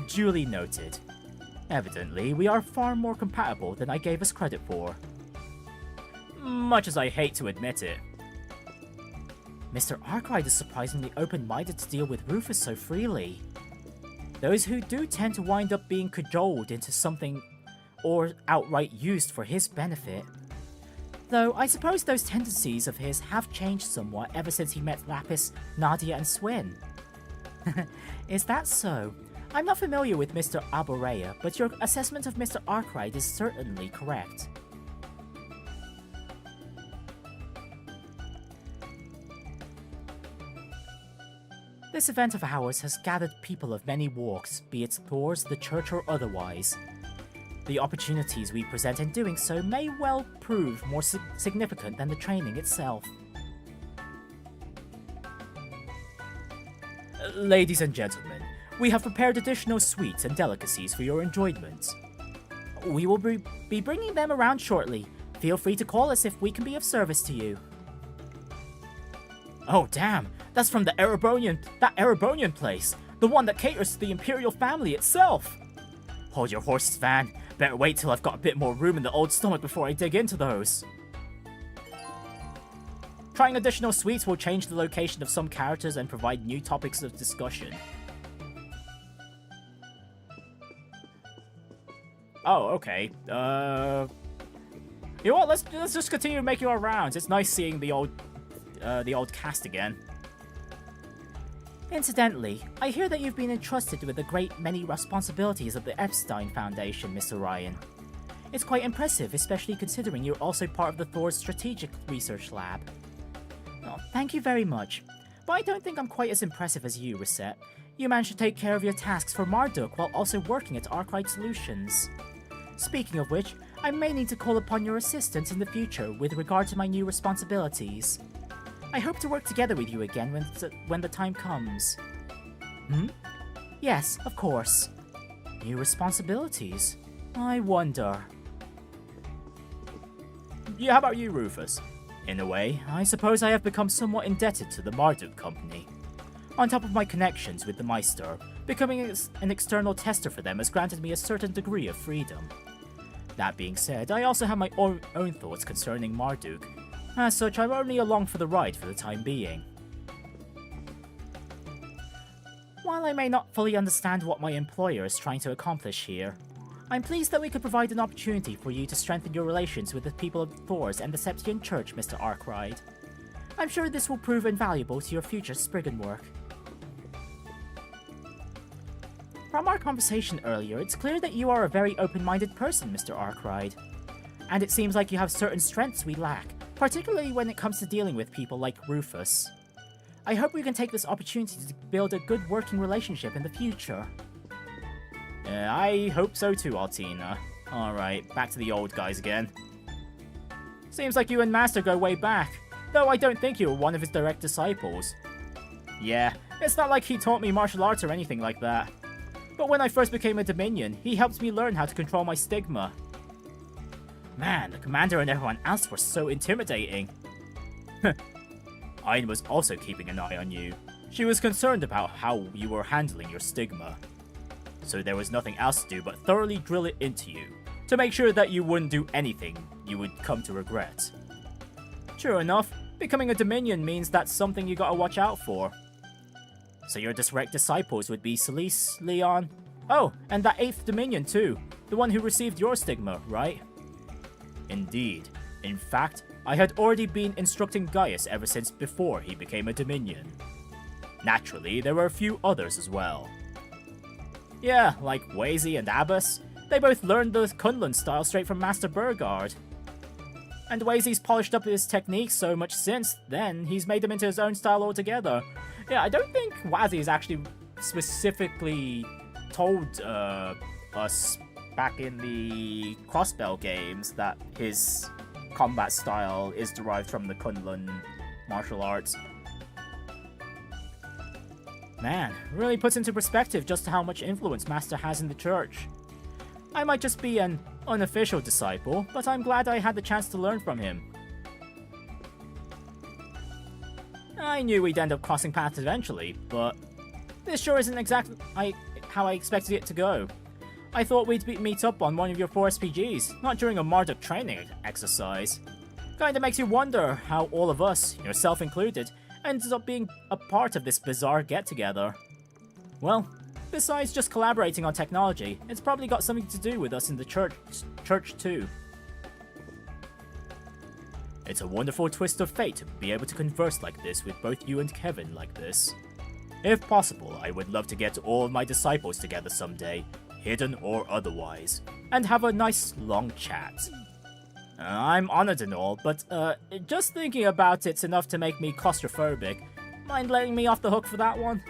Duly noted. Evidently, we are far more compatible than I gave us credit for. Much as I hate to admit it. Mr. Arkwright is surprisingly open-minded to deal with Rufus so freely. Those who do tend to wind up being cajoled into something or outright used for his benefit. Though I suppose those tendencies of his have changed somewhat ever since he met Lapis, Nadia and Swin. Is that so? I'm not familiar with Mr. Aborea, but your assessment of Mr. Arkwright is certainly correct. This event of ours has gathered people of many walks, be it Thors, the Church, or otherwise. The opportunities we present in doing so may well prove more significant than the training itself. Ladies and gentlemen, we have prepared additional sweets and delicacies for your enjoyment. We will be bringing them around shortly. Feel free to call us if we can be of service to you. Oh damn, that's from that Erebonian place, the one that caters to the Imperial family itself. Hold your horses, Van. Better wait till I've got a bit more room in the old stomach before I dig into those. Trying additional sweets will change the location of some characters and provide new topics of discussion. Oh, okay. You know what? Let's just continue making our rounds. It's nice seeing the old cast again. Incidentally, I hear that you've been entrusted with a great many responsibilities of the Epstein Foundation, Mr. Ryan. It's quite impressive, especially considering you're also part of the Thor's Strategic Research Lab. Oh, thank you very much. But I don't think I'm quite as impressive as you, Risette. You managed to take care of your tasks for Marduk while also working at Arkwright Solutions. Speaking of which, I may need to call upon your assistance in the future with regard to my new responsibilities. I hope to work together with you again when the time comes. Yes, of course. New responsibilities? I wonder. Yeah, how about you, Rufus? In a way, I suppose I have become somewhat indebted to the Marduk company. On top of my connections with the Meister, becoming an external tester for them has granted me a certain degree of freedom. That being said, I also have my own thoughts concerning Marduk. As such, I'm only along for the ride for the time being. While I may not fully understand what my employer is trying to accomplish here, I'm pleased that we could provide an opportunity for you to strengthen your relations with the people of Thors and the Septian Church, Mr. Arkwright. I'm sure this will prove invaluable to your future Spriggan work. From our conversation earlier, it's clear that you are a very open-minded person, Mr. Arkwright. And it seems like you have certain strengths we lack, particularly when it comes to dealing with people like Rufus. I hope we can take this opportunity to build a good working relationship in the future. I hope so too, Altina. Alright, back to the old guys again. Seems like you and Master go way back, though I don't think you were one of his direct disciples. Yeah, it's not like he taught me martial arts or anything like that. But when I first became a Dominion, he helped me learn how to control my stigma. Man, the commander and everyone else were so intimidating. Ayn was also keeping an eye on you. She was concerned about how you were handling your stigma. So there was nothing else to do but thoroughly drill it into you, to make sure that you wouldn't do anything you would come to regret. Sure enough, becoming a Dominion means that's something you gotta watch out for. So your direct disciples would be Celise, Leon... Oh, and that 8th Dominion too, the one who received your stigma, right? Indeed. In fact, I had already been instructing Gaius ever since before he became a Dominion. Naturally, there were a few others as well. Yeah, like Wazy and Abbas. They both learned the Kunlun style straight from Master Bergard. And Wazy's polished up his techniques so much since then, he's made them into his own style altogether. Yeah, I don't think Wazy's actually specifically told us back in the Crossbell games that his combat style is derived from the Kunlun martial arts. Man, really puts into perspective just how much influence Master has in the church. I might just be an unofficial disciple, but I'm glad I had the chance to learn from him. I knew we'd end up crossing paths eventually, but this sure isn't exactly how I expected it to go. I thought we'd meet up on one of your 4 SPGs, not during a Marduk training exercise. Kinda makes you wonder how all of us, yourself included, ended up being a part of this bizarre get-together. Well, besides just collaborating on technology, it's probably got something to do with us in the church too. It's a wonderful twist of fate to be able to converse like this with both you and Kevin like this. If possible, I would love to get all of my disciples together someday, hidden or otherwise, and have a nice long chat. I'm honored and all, but just thinking about it's enough to make me claustrophobic. Mind letting me off the hook for that one?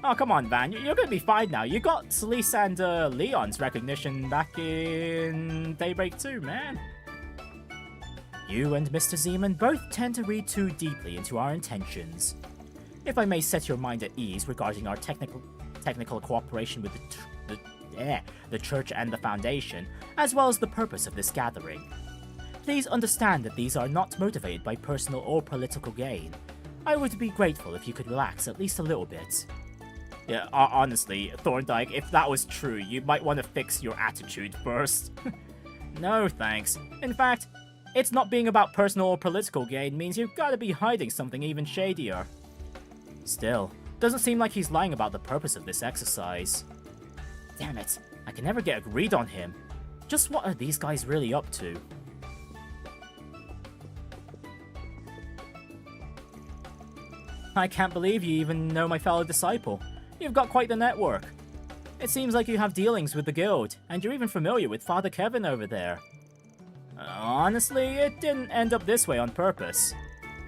Oh, come on, Van. You're gonna be fine now. You got Celeste and Leon's recognition back in Daybreak 2, man. You and Mr. Zeman both tend to read too deeply into our intentions. If I may set your mind at ease regarding our technical cooperation with the Church and the Foundation, as well as the purpose of this gathering. Please understand that these are not motivated by personal or political gain. I would be grateful if you could relax at least a little bit. Yeah, honestly, Thorndyke, if that was true, you might want to fix your attitude first. No, thanks. In fact, it's not being about personal or political gain means you've gotta be hiding something even shadier. Still, doesn't seem like he's lying about the purpose of this exercise. Damn it, I can never get a read on him. Just what are these guys really up to? I can't believe you even know my fellow disciple. You've got quite the network. It seems like you have dealings with the guild, and you're even familiar with Father Kevin over there. Honestly, it didn't end up this way on purpose.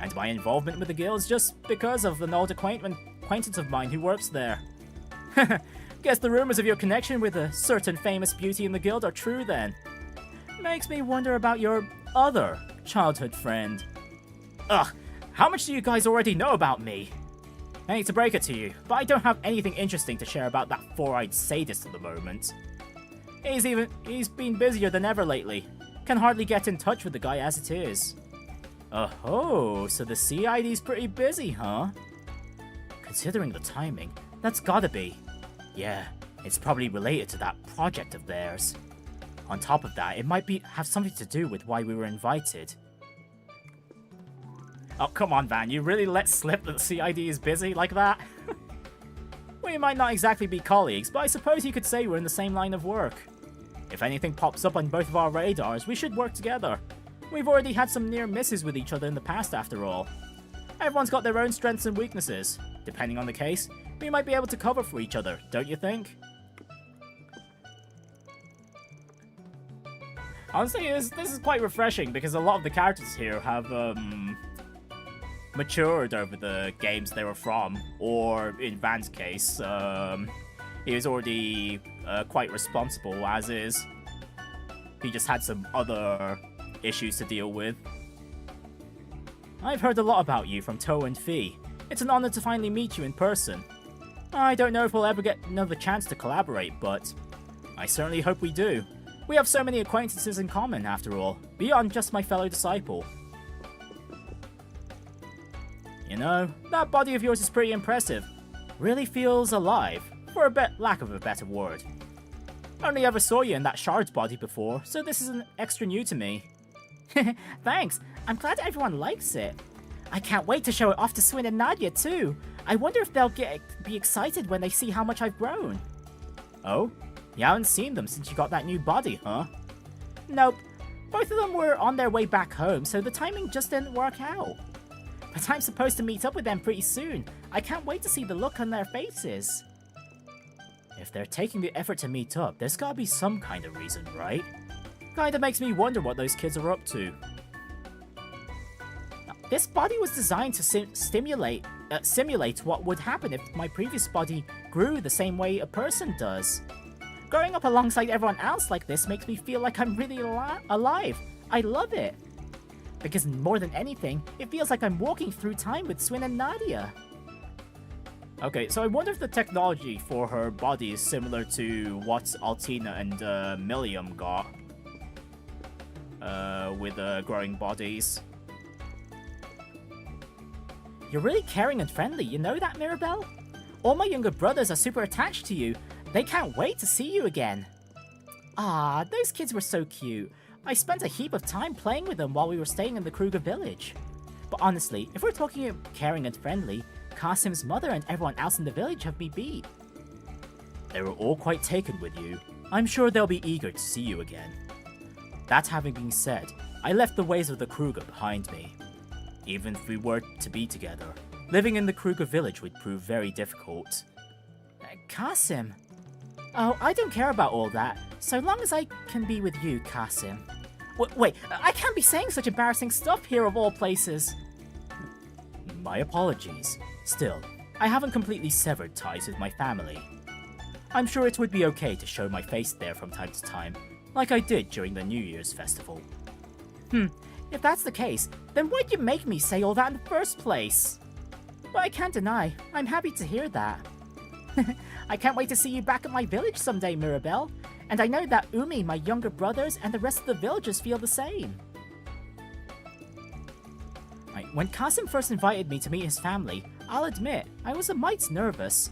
And my involvement with the guild's just because of an old acquaintance of mine who works there. Guess the rumors of your connection with a certain famous beauty in the guild are true then. Makes me wonder about your other childhood friend. Ugh, how much do you guys already know about me? I hate to break it to you, but I don't have anything interesting to share about that four-eyed sadist at the moment. He's been busier than ever lately. Can hardly get in touch with the guy as it is. Oh, so the CID's pretty busy, huh? Considering the timing, that's gotta be. Yeah, it's probably related to that project of theirs. On top of that, it might have something to do with why we were invited. Oh, come on, Van, you really let slip that the CID is busy like that? We might not exactly be colleagues, but I suppose you could say we're in the same line of work. If anything pops up on both of our radars, we should work together. We've already had some near misses with each other in the past, after all. Everyone's got their own strengths and weaknesses. Depending on the case, we might be able to cover for each other, don't you think? Honestly, this is quite refreshing, because a lot of the characters here have, matured over the games they were from, or in Van's case, he was already quite responsible as is. He just had some other issues to deal with. I've heard a lot about you from Toe and Fee. It's an honor to finally meet you in person. I don't know if we'll ever get another chance to collaborate, but I certainly hope we do. We have so many acquaintances in common, after all, beyond just my fellow disciple. You know, that body of yours is pretty impressive. Really feels alive, for lack of a better word. Only ever saw you in that shards body before, so this is an extra new to me. Thanks, I'm glad everyone likes it. I can't wait to show it off to Swin and Nadia too. I wonder if they'll be excited when they see how much I've grown. Oh? You haven't seen them since you got that new body, huh? Nope. Both of them were on their way back home, so the timing just didn't work out. But I'm supposed to meet up with them pretty soon. I can't wait to see the look on their faces. If they're taking the effort to meet up, there's gotta be some kind of reason, right? Kinda makes me wonder what those kids are up to. This body was designed to simulate what would happen if my previous body grew the same way a person does. Growing up alongside everyone else like this makes me feel like I'm really alive. I love it. Because more than anything, it feels like I'm walking through time with Swin and Nadia. Okay, so I wonder if the technology for her body is similar to what Altina and Milliam got. With growing bodies. You're really caring and friendly, you know that, Mirabel? All my younger brothers are super attached to you. They can't wait to see you again. Ah, those kids were so cute. I spent a heap of time playing with them while we were staying in the Kruger village. But honestly, if we're talking about caring and friendly, Kasim's mother and everyone else in the village have me beat. They were all quite taken with you. I'm sure they'll be eager to see you again. That having been said, I left the ways of the Kruger behind me. Even if we were to be together, living in the Kruger village would prove very difficult. Kasim? Oh, I don't care about all that, so long as I can be with you, Kasim. Wait, I can't be saying such embarrassing stuff here of all places. My apologies. Still, I haven't completely severed ties with my family. I'm sure it would be okay to show my face there from time to time, like I did during the New Year's festival. If that's the case, then why'd you make me say all that in the first place? But I can't deny, I'm happy to hear that. I can't wait to see you back at my village someday, Mirabel. And I know that Umi, my younger brothers, and the rest of the villagers feel the same. Right, when Kasim first invited me to meet his family, I'll admit, I was a mite nervous.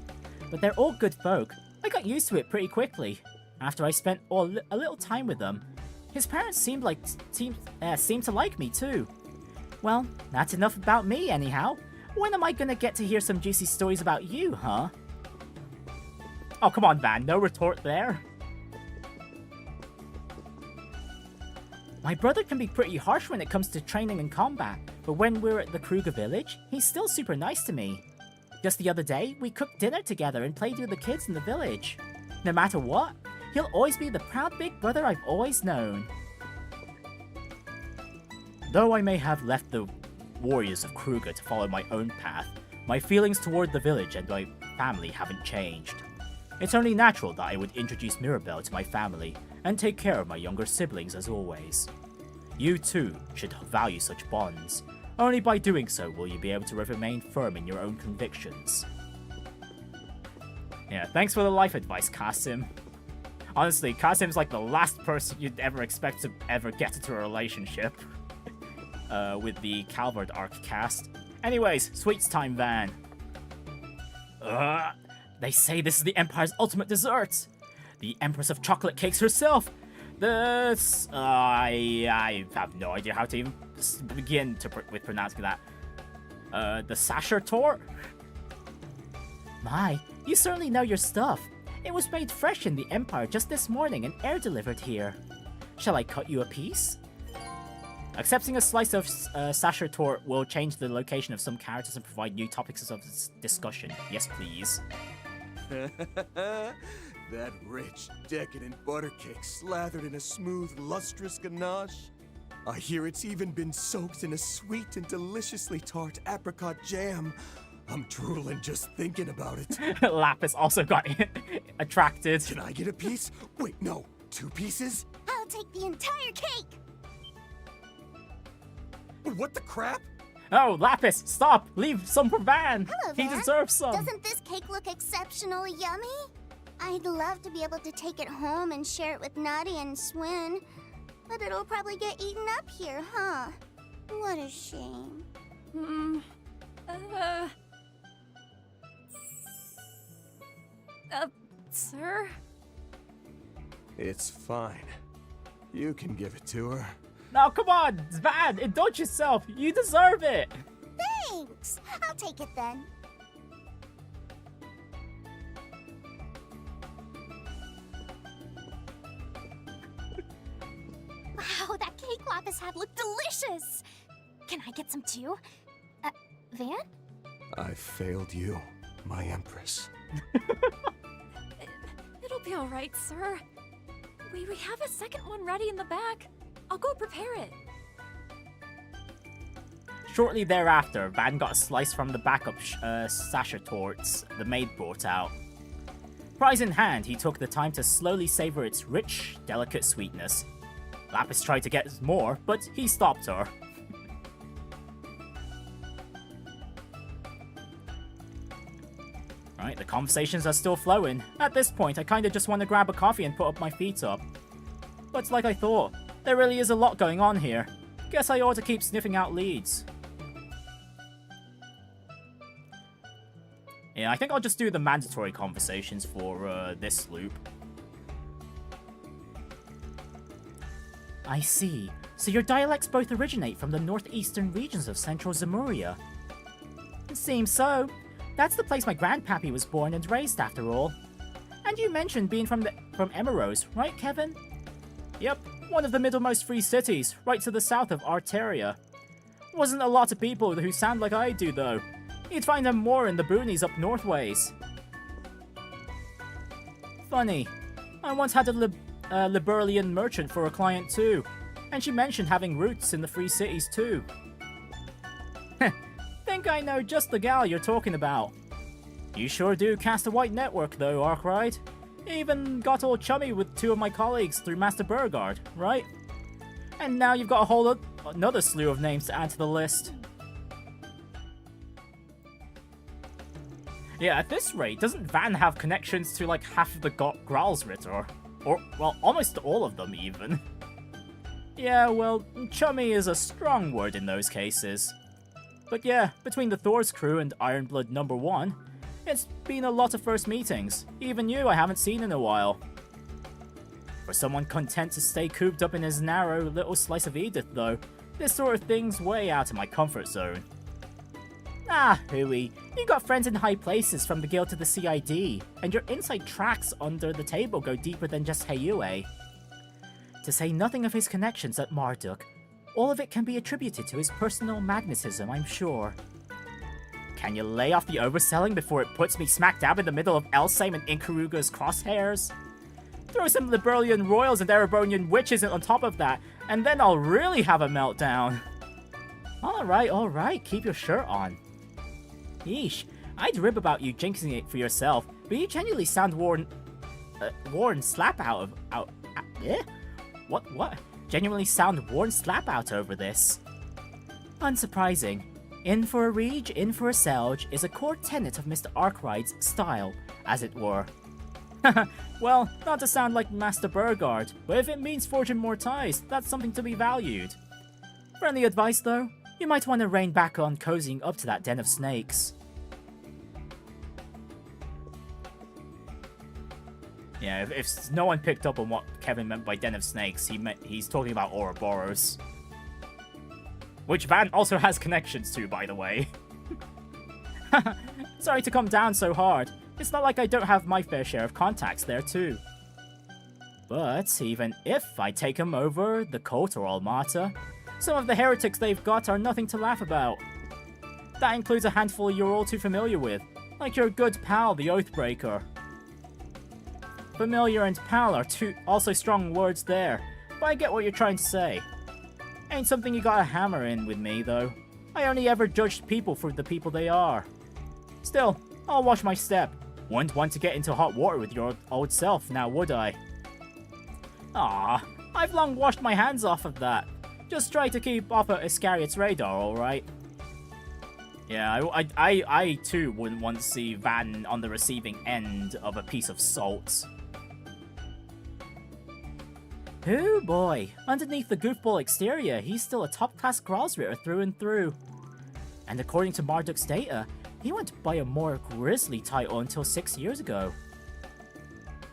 But they're all good folk. I got used to it pretty quickly. After I spent a little time with them, his parents seemed to like me too. Well, that's enough about me anyhow. When am I gonna get to hear some juicy stories about you, huh? Oh, come on, Van, no retort there. My brother can be pretty harsh when it comes to training and combat, but when we're at the Kruger village, he's still super nice to me. Just the other day, we cooked dinner together and played with the kids in the village. No matter what, he'll always be the proud big brother I've always known. Though I may have left the warriors of Kruger to follow my own path, my feelings toward the village and my family haven't changed. It's only natural that I would introduce Mirabel to my family and take care of my younger siblings as always. You too should value such bonds. Only by doing so will you be able to remain firm in your own convictions. Yeah, thanks for the life advice, Kasim. Honestly, Kasim's like the last person you'd ever expect to ever get into a relationship. With the Calvard arc cast. Anyways, sweets time, Van. They say this is the Empire's ultimate dessert. The Empress of Chocolate Cakes herself. This... I have no idea how to even begin with pronouncing that. The Sasher Tort? My, you certainly know your stuff. It was made fresh in the Empire just this morning and air-delivered here. Shall I cut you a piece? Accepting a slice of Sasher Tort will change the location of some characters and provide new topics of discussion. Yes, please. That rich, decadent butter cake slathered in a smooth, lustrous ganache. I hear it's even been soaked in a sweet and deliciously tart apricot jam. I'm drooling just thinking about it. Lapis also got attracted. Can I get a piece? Wait, no. 2 pieces? I'll take the entire cake! What the crap? Oh, Lapis, stop! Leave some for Van! Hello, He Van. deserves some! Doesn't this cake look exceptionally yummy? I'd love to be able to take it home and share it with Naughty and Swin, but it'll probably get eaten up here, huh? What a shame. Sir? It's fine. You can give it to her. Now, come on, Van, indulge yourself. You deserve it. Thanks. I'll take it then. Wow, that cake Lapis had looked delicious! Can I get some too? Van? I failed you, my Empress. It'll be all right, sir. We have a second one ready in the back. I'll go prepare it. Shortly thereafter, Van got a slice from the backup Sasha torts the maid brought out. Prize in hand, he took the time to slowly savor its rich, delicate sweetness. Lapis tried to get more, but he stopped her. Right, the conversations are still flowing. At this point, I kinda just want to grab a coffee and put up my feet up. But like I thought, there really is a lot going on here. Guess I ought to keep sniffing out leads. Yeah, I think I'll just do the mandatory conversations for this loop. I see. So your dialects both originate from the northeastern regions of central Zemuria. It seems so. That's the place my grandpappy was born and raised, after all. And you mentioned being from Emeros, right, Kevin? Yep, one of the middlemost free cities, right to the south of Arteria. Wasn't a lot of people who sound like I do, though. You'd find them more in the boonies up northways. Funny. I once had a Liberalian merchant for a client too, and she mentioned having roots in the free cities too. Think I know just the gal you're talking about. You sure do cast a white network though, Arkwright. Even got all chummy with 2 of my colleagues through Master Bergard, right? And now you've got a whole another slew of names to add to the list. Yeah, at this rate, doesn't Van have connections to like half of the Gralsritter? Or, well, almost all of them even. Yeah, well, chummy is a strong word in those cases. But yeah, between the Thor's crew and Ironblood number 1, it's been a lot of first meetings. Even you I haven't seen in a while. For someone content to stay cooped up in his narrow little slice of Edith, though, this sort of thing's way out of my comfort zone. Ah, hooey, you got friends in high places from the guild to the CID, and your inside tracks under the table go deeper than just Heiyue. To say nothing of his connections at Marduk, all of it can be attributed to his personal magnetism, I'm sure. Can you lay off the overselling before it puts me smack dab in the middle of Elsame and Inkaruga's crosshairs? Throw some Liberalian royals and Erebonian witches on top of that, and then I'll really have a meltdown. Alright, keep your shirt on. Yeesh, I'd rib about you jinxing it for yourself, but you genuinely sound worn slap out. What? Genuinely sound worn slap out over this. Unsurprising. In for a Rege, in for a Selge is a core tenet of Mr. Arkwright's style, as it were. Well, not to sound like Master Bergard, but if it means forging more ties, that's something to be valued. Friendly advice though, you might want to rein back on cozying up to that den of snakes. Yeah, if no one picked up on what Kevin meant by den of snakes, he's talking about Ouroboros. Which Van also has connections to, by the way. Sorry to come down so hard. It's not like I don't have my fair share of contacts there too. But even if I take them over the Cult or Almata, some of the heretics they've got are nothing to laugh about. That includes a handful you're all too familiar with, like your good pal, the Oathbreaker. Familiar and pal are also strong words there, but I get what you're trying to say. Ain't something you gotta hammer in with me, though. I only ever judged people for the people they are. Still, I'll watch my step. Wouldn't want to get into hot water with your old self, now would I? Ah, I've long washed my hands off of that. Just try to keep off of Iscariot's radar, alright? Yeah, I too wouldn't want to see Van on the receiving end of a piece of salt. Oh boy, underneath the goofball exterior, he's still a top-class Gralsritter through and through. And according to Marduk's data, he went by a more grisly title until 6 years ago.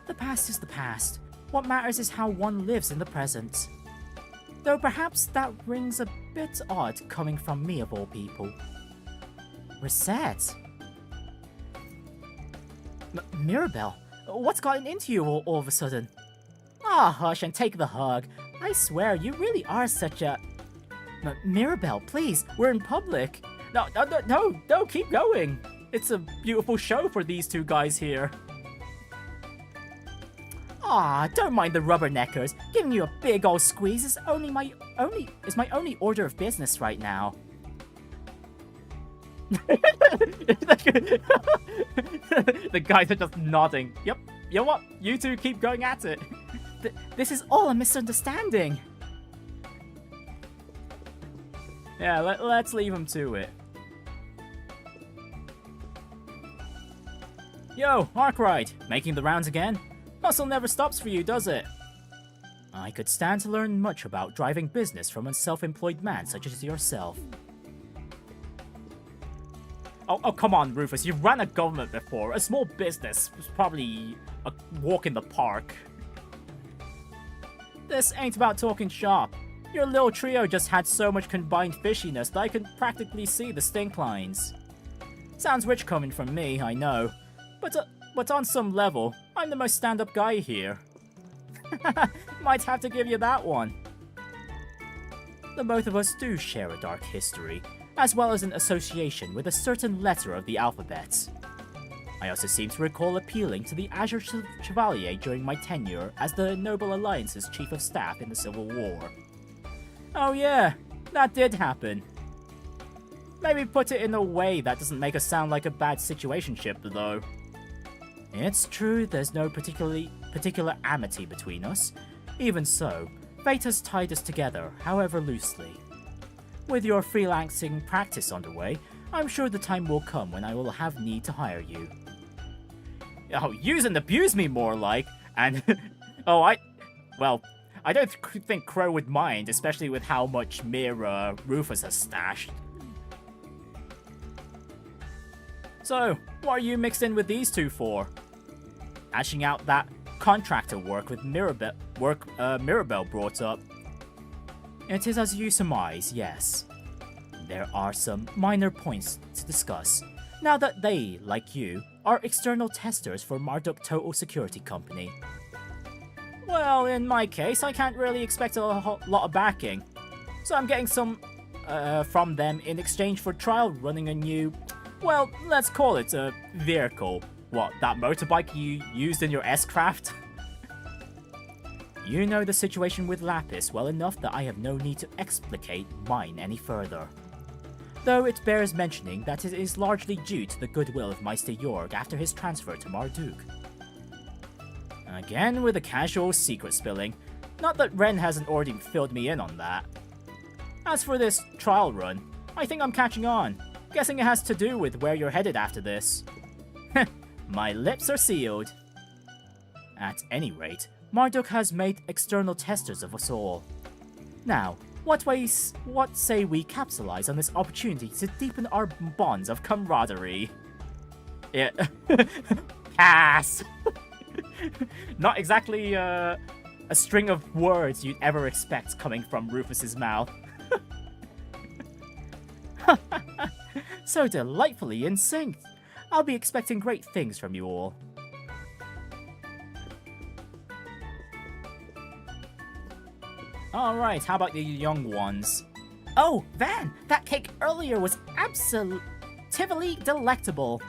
The past is the past. What matters is how one lives in the present. Though perhaps that rings a bit odd coming from me of all people. Risette? Mirabel, what's gotten into you all of a sudden? Ah, hush and take the hug. I swear, you really are such a... Mirabel, please, we're in public. No, keep going. It's a beautiful show for these two guys here. Ah, don't mind the rubberneckers. Giving you a big old squeeze is my only order of business right now. The guys are just nodding. Yep, you know what? You two keep going at it. This is all a misunderstanding. Yeah, let's leave him to it. Yo, Arkwright, making the rounds again? Hustle never stops for you, does it? I could stand to learn much about driving business from a self-employed man such as yourself. Oh, come on, Rufus. You've run a government before. A small business was probably a walk in the park. This ain't about talking shop. Your little trio just had so much combined fishiness that I could practically see the stink lines. Sounds rich coming from me, I know. But on some level, I'm the most stand-up guy here. Might have to give you that one. The both of us do share a dark history, as well as an association with a certain letter of the alphabet. I also seem to recall appealing to the Azure Chevalier during my tenure as the Noble Alliance's Chief of Staff in the Civil War. Oh yeah, that did happen. Maybe put it in a way that doesn't make us sound like a bad situationship, though. It's true there's no particular amity between us. Even so, fate has tied us together, however loosely. With your freelancing practice underway, I'm sure the time will come when I will have need to hire you. Oh, use and abuse me more like, and... Well, I don't think Crow would mind, especially with how much Mira Rufus has stashed. So, what are you mixed in with these two for? Hashing out that contractor work with Mirabel brought up. It is as you surmise, yes. There are some minor points to discuss, now that they, like you, are external testers for Marduk Total Security Company. Well, in my case, I can't really expect a lot of backing, so I'm getting some from them in exchange for trial running a new, well, let's call it a vehicle. What, that motorbike you used in your S-Craft? You know the situation with Lapis well enough that I have no need to explicate mine any further. Though it bears mentioning that it is largely due to the goodwill of Meister Jorg after his transfer to Marduk. Again with a casual secret spilling, not that Ren hasn't already filled me in on that. As for this trial run, I think I'm catching on. Guessing it has to do with where you're headed after this. My lips are sealed. At any rate, Marduk has made external testers of us all. Now, what say we capitalize on this opportunity to deepen our bonds of camaraderie? Yeah. Pass! Not exactly a string of words you'd ever expect coming from Rufus's mouth. So delightfully in sync. I'll be expecting great things from you all. Alright, how about the young ones? Oh, Van! That cake earlier was absolutely delectable.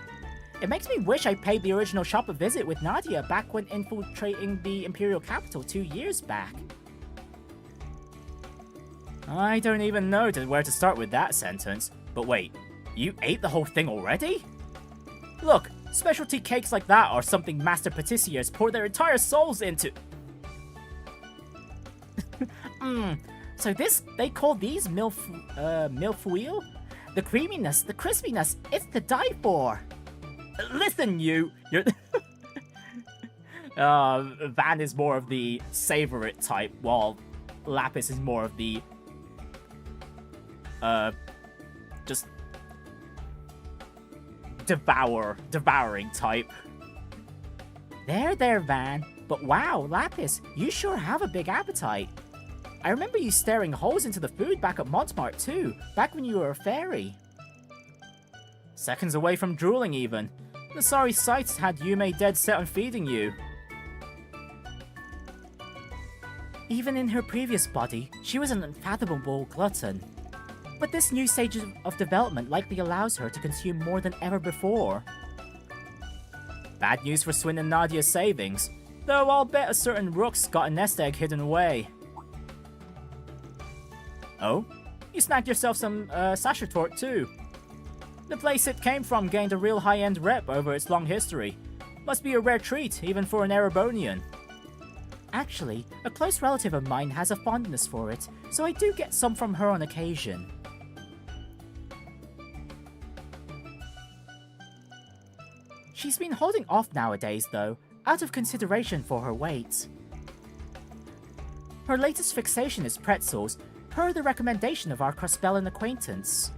It makes me wish I paid the original shop a visit with Nadia back when infiltrating the Imperial capital 2 years back. I don't even know where to start with that sentence. But wait, you ate the whole thing already? Look, specialty cakes like that are something master patissiers pour their entire souls into. So they call these milfouille? The creaminess, the crispiness, it's to die for. Listen, you're... Van is more of the savor it type, while Lapis is more of the... just... devouring type. There, Van. But wow, Lapis, you sure have a big appetite. I remember you staring holes into the food back at Montmartre too, back when you were a fairy. Seconds away from drooling even. The sorry sights had Yume dead set on feeding you. Even in her previous body, she was an unfathomable glutton. But this new stage of development likely allows her to consume more than ever before. Bad news for Swin and Nadia's savings, though I'll bet a certain rook's got a nest egg hidden away. Oh? You snagged yourself some Sashatort too. The place it came from gained a real high-end rep over its long history. Must be a rare treat, even for an Erebonian. Actually, a close relative of mine has a fondness for it, so I do get some from her on occasion. She's been holding off nowadays, though, out of consideration for her weight. Her latest fixation is pretzels, per the recommendation of our Crossbellan acquaintance.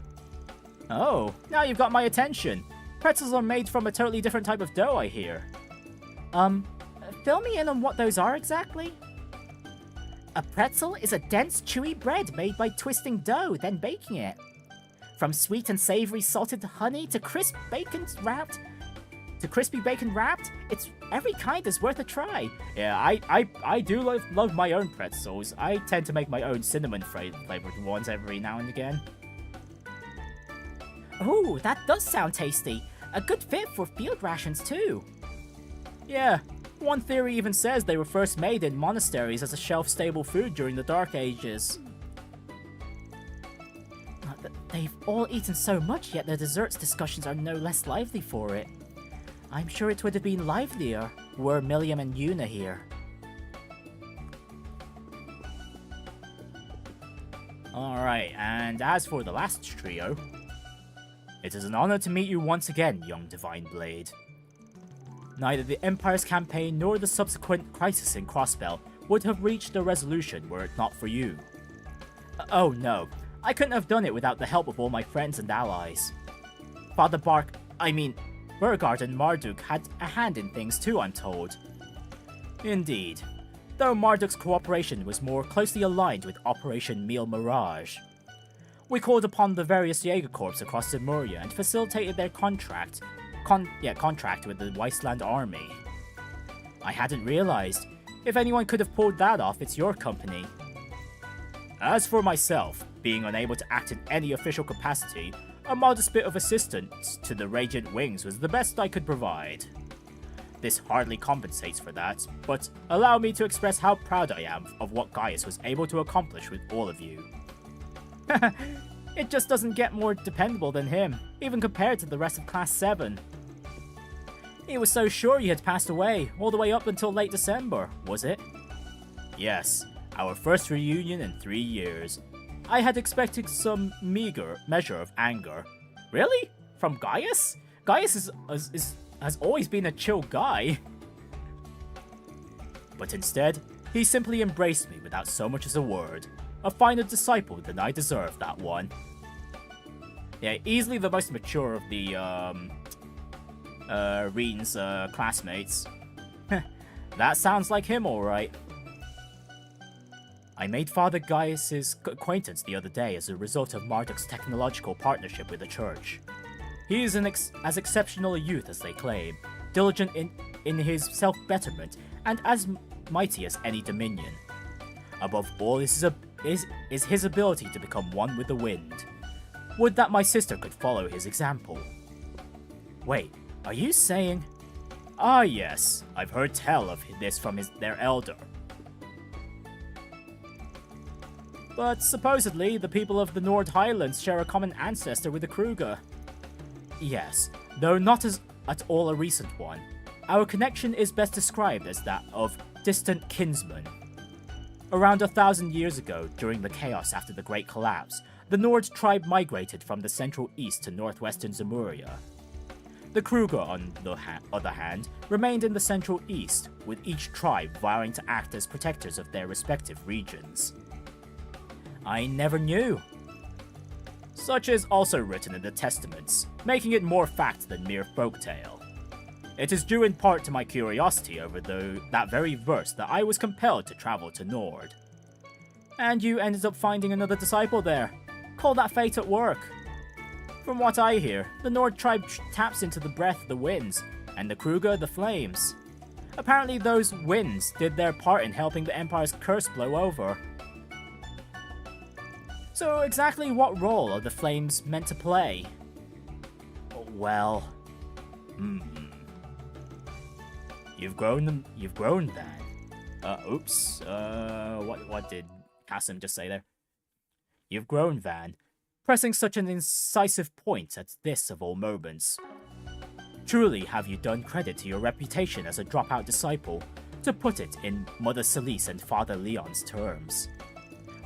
Oh, now you've got my attention. Pretzels are made from a totally different type of dough, I hear. Fill me in on what those are exactly? A pretzel is a dense, chewy bread made by twisting dough, then baking it. From sweet and savory salted honey to crispy bacon wrapped, it's every kind is worth a try. Yeah, I do love my own pretzels. I tend to make my own cinnamon flavored ones every now and again. Oh, that does sound tasty. A good fit for field rations too. Yeah, one theory even says they were first made in monasteries as a shelf-stable food during the Dark Ages. They've all eaten so much, yet their desserts discussions are no less lively for it. I'm sure it would have been livelier were Milliam and Yuna here. Alright, and as for the last trio, it is an honor to meet you once again, young Divine Blade. Neither the Empire's campaign nor the subsequent crisis in Crossbell would have reached a resolution were it not for you. Oh no, I couldn't have done it without the help of all my friends and allies. Bergard and Marduk had a hand in things too, I'm told. Indeed, though Marduk's cooperation was more closely aligned with Operation Meal Mirage. We called upon the various Jaeger Corps across Zemuria and facilitated their contract with the Wasteland Army. I hadn't realized. If anyone could have pulled that off, it's your company. As for myself, being unable to act in any official capacity, a modest bit of assistance to the Radiant Wings was the best I could provide. This hardly compensates for that, but allow me to express how proud I am of what Gaius was able to accomplish with all of you. It just doesn't get more dependable than him, even compared to the rest of Class 7. He was so sure you had passed away, all the way up until late December, was it? Yes, our first reunion in 3 years. I had expected some measure of anger. Really? From Gaius? Gaius has always been a chill guy. But instead, he simply embraced me without so much as a word. A finer disciple than I deserved, that one. Yeah, easily the most mature of the, Rean's, classmates. That sounds like him, alright. I made Father Gaius' acquaintance the other day as a result of Marduk's technological partnership with the Church. He is as exceptional a youth as they claim, diligent in his self-betterment, and as mighty as any Dominion. Above all is his ability to become one with the wind. Would that my sister could follow his example. Wait, are you saying... Ah yes, I've heard tell of this from their elder. But supposedly, the people of the Nord Highlands share a common ancestor with the Kruger. Yes, though not at all a recent one. Our connection is best described as that of distant kinsmen. Around 1,000 years ago, during the chaos after the Great Collapse, the Nord tribe migrated from the central east to northwestern Zemuria. The Kruger, on the other hand, remained in the central east, with each tribe vowing to act as protectors of their respective regions. I never knew. Such is also written in the Testaments, making it more fact than mere folktale. It is due in part to my curiosity over that very verse that I was compelled to travel to Nord. And you ended up finding another disciple there. Call that fate at work. From what I hear, the Nord tribe taps into the breath of the winds, and the Kruger the flames. Apparently those winds did their part in helping the Empire's curse blow over. So exactly what role are the flames meant to play? Well... You've grown Van. Oops. What did Kasim just say there? You've grown, Van. Pressing such an incisive point at this of all moments. Truly have you done credit to your reputation as a dropout disciple, to put it in Mother Celise and Father Leon's terms.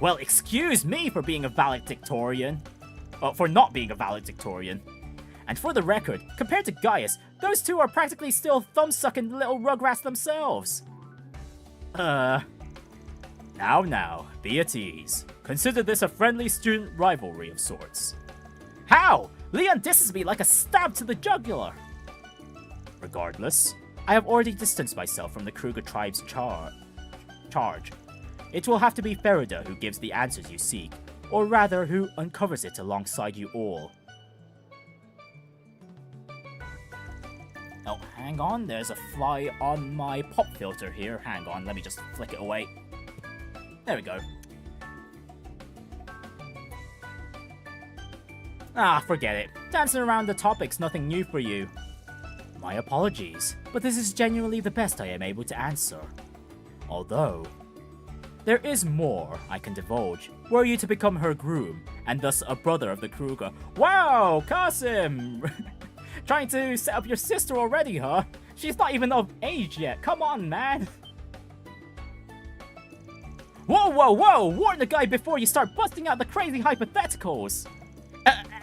Well, excuse me for being a valedictorian. For not being a valedictorian. And for the record, compared to Gaius, those two are practically still thumb-sucking little rugrats themselves. Now, be at ease. Consider this a friendly student rivalry of sorts. How? Leon disses me like a stab to the jugular! Regardless, I have already distanced myself from the Kruger tribe's charge. It will have to be Ferida who gives the answers you seek, or rather who uncovers it alongside you all. Oh, hang on, there's a fly on my pop filter here. Hang on, let me just flick it away. There we go. Ah, forget it. Dancing around the topic's nothing new for you. My apologies, but this is genuinely the best I am able to answer. Although, there is more I can divulge, were you to become her groom, and thus a brother of the Kruger. Wow, Kasim! Trying to set up your sister already, huh? She's not even of age yet, come on, man! Whoa, whoa, whoa! Warn the guy before you start busting out the crazy hypotheticals!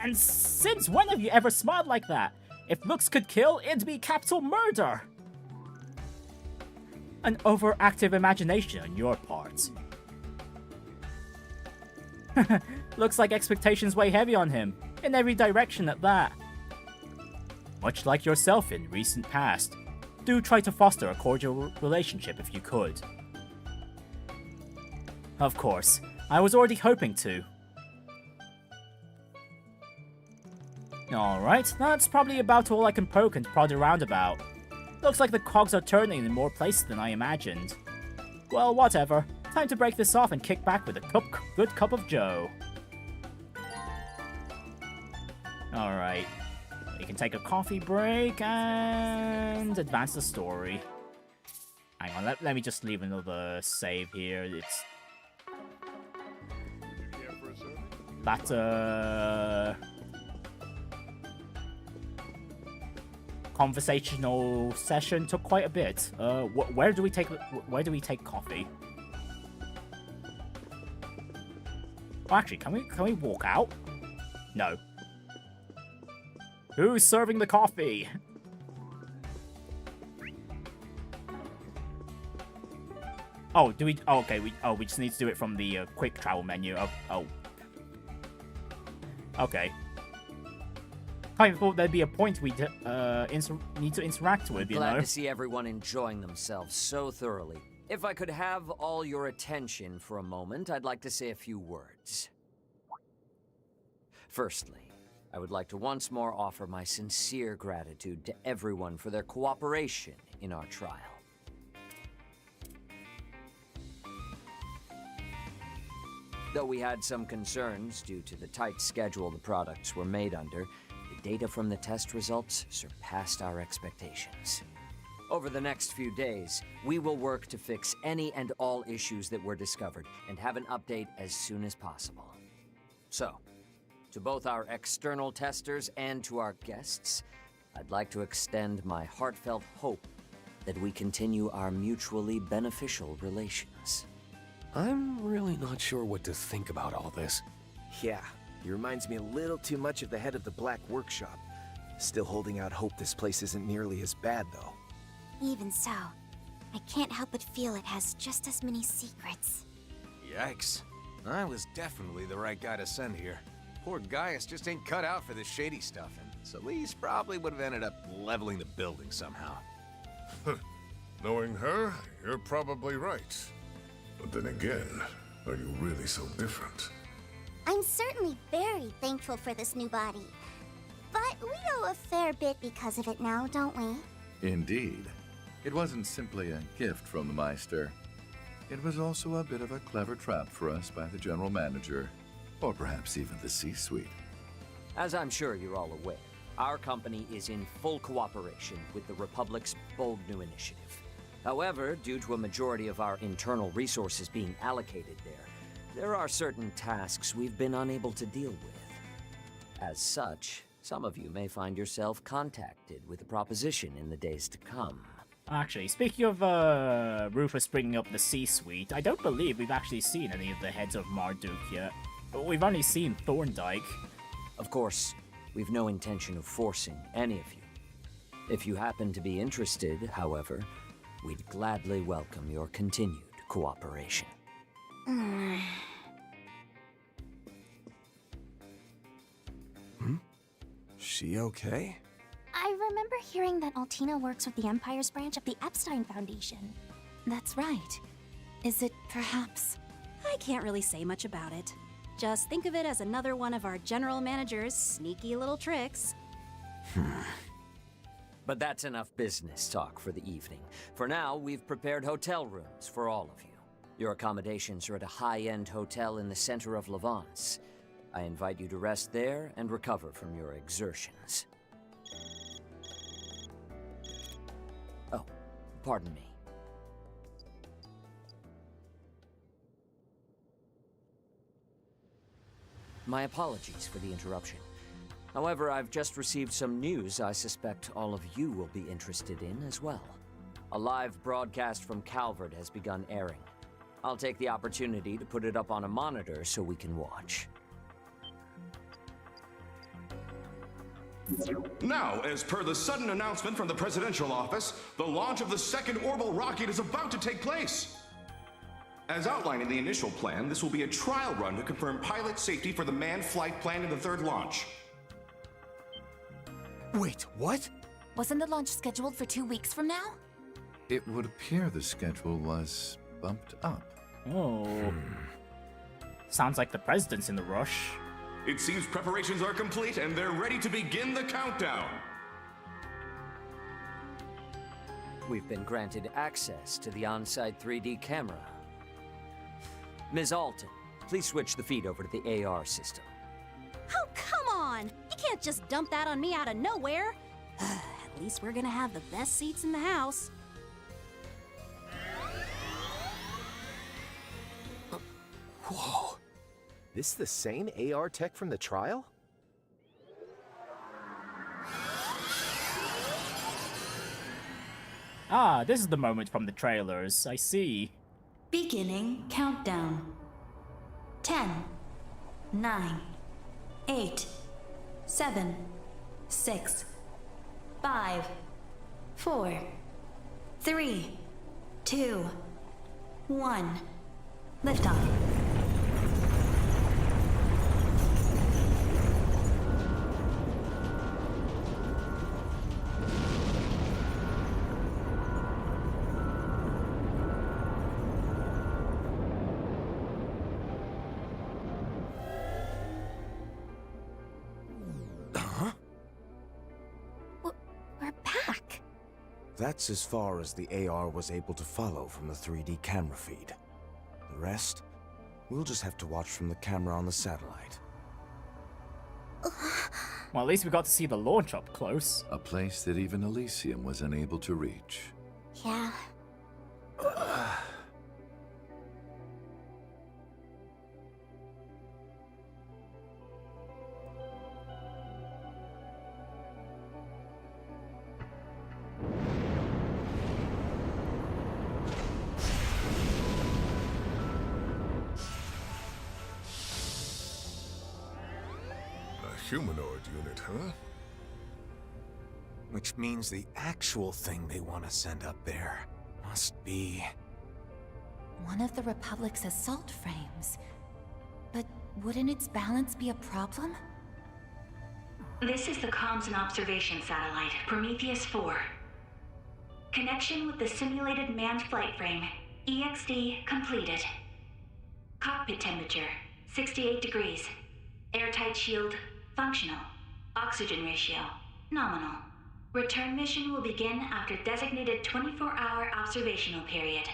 And since when have you ever smiled like that? If looks could kill, it'd be capital murder! An overactive imagination on your part. Looks like expectations weigh heavy on him, in every direction at that. Much like yourself in recent past, do try to foster a cordial relationship if you could. Of course, I was already hoping to. Alright, that's probably about all I can poke and prod around about. Looks like the cogs are turning in more places than I imagined. Well, whatever. Time to break this off and kick back with a good cup of joe. Alright. We can take a coffee break and advance the story. Hang on, let me just leave another save here. It's... that, conversational session took quite a bit. Where do we take coffee? Oh, actually, can we walk out? No. Who's serving the coffee? Oh, do we? Oh, okay. We just need to do it from the quick travel menu. Oh. Okay. I thought there'd be a point we'd need to interact with, you know? Glad to see everyone enjoying themselves so thoroughly. If I could have all your attention for a moment, I'd like to say a few words. Firstly, I would like to once more offer my sincere gratitude to everyone for their cooperation in our trial. Though we had some concerns due to the tight schedule the products were made under, the data from the test results surpassed our expectations. Over the next few days, we will work to fix any and all issues that were discovered and have an update as soon as possible. So, to both our external testers and to our guests, I'd like to extend my heartfelt hope that we continue our mutually beneficial relations. I'm really not sure what to think about all this. Yeah, he reminds me a little too much of the head of the Black Workshop. Still holding out hope this place isn't nearly as bad, though. Even so, I can't help but feel it has just as many secrets. Yikes. I was definitely the right guy to send here. Poor Gaius just ain't cut out for this shady stuff, and Celise probably would have ended up leveling the building somehow. Knowing her, you're probably right. But then again, are you really so different? I'm certainly very thankful for this new body. But we owe a fair bit because of it now, don't we? Indeed. It wasn't simply a gift from the Meister. It was also a bit of a clever trap for us by the General Manager, or perhaps even the C-Suite. As I'm sure you're all aware, our company is in full cooperation with the Republic's bold new initiative. However, due to a majority of our internal resources being allocated there are certain tasks we've been unable to deal with. As such, some of you may find yourself contacted with a proposition in the days to come. Actually, speaking of Rufus bringing up the C-Suite, I don't believe we've actually seen any of the heads of Marduk yet. We've only seen Thorndyke. Of course, we've no intention of forcing any of you. If you happen to be interested, however, we'd gladly welcome your continued cooperation. she okay? I remember hearing that Altina works with the Empire's branch of the Epstein Foundation. That's right. Is it perhaps... I can't really say much about it. Just think of it as another one of our general manager's sneaky little tricks. But that's enough business talk for the evening. For now, we've prepared hotel rooms for all of you. Your accommodations are at a high-end hotel in the center of Levance. I invite you to rest there and recover from your exertions. Oh, pardon me. My apologies for the interruption. However, I've just received some news I suspect all of you will be interested in as well. A live broadcast from Calvard has begun airing. I'll take the opportunity to put it up on a monitor so we can watch. Now, as per the sudden announcement from the presidential office, the launch of the second orbital rocket is about to take place. As outlined in the initial plan, this will be a trial run to confirm pilot safety for the manned flight planned in the third launch. Wait, what? Wasn't the launch scheduled for 2 weeks from now? It would appear the schedule was bumped up. Oh. Sounds like the president's in the rush. It seems preparations are complete and they're ready to begin the countdown. We've been granted access to the on-site 3D camera. Ms. Alton, please switch the feed over to the AR system. Oh, come on! You can't just dump that on me out of nowhere! At least we're gonna have the best seats in the house. Whoa. This the same AR tech from the trial? Ah, this is the moment from the trailers. I see. Beginning countdown. 10, 9, 8, 7, 6, 5, 4, 3, 2, 1. Liftoff. That's as far as the AR was able to follow from the 3D camera feed. The rest, we'll just have to watch from the camera on the satellite. Well, at least we got to see the launch up close. A place that even Elysium was unable to reach. Yeah. Humanoid unit, huh? Which means the actual thing they want to send up there must be... one of the Republic's assault frames. But wouldn't its balance be a problem? This is the comms and observation satellite, Prometheus 4. Connection with the simulated manned flight frame, EXD completed. Cockpit temperature, 68 degrees. Airtight shield, functional. Oxygen ratio, nominal. Return mission will begin after designated 24-hour observational period.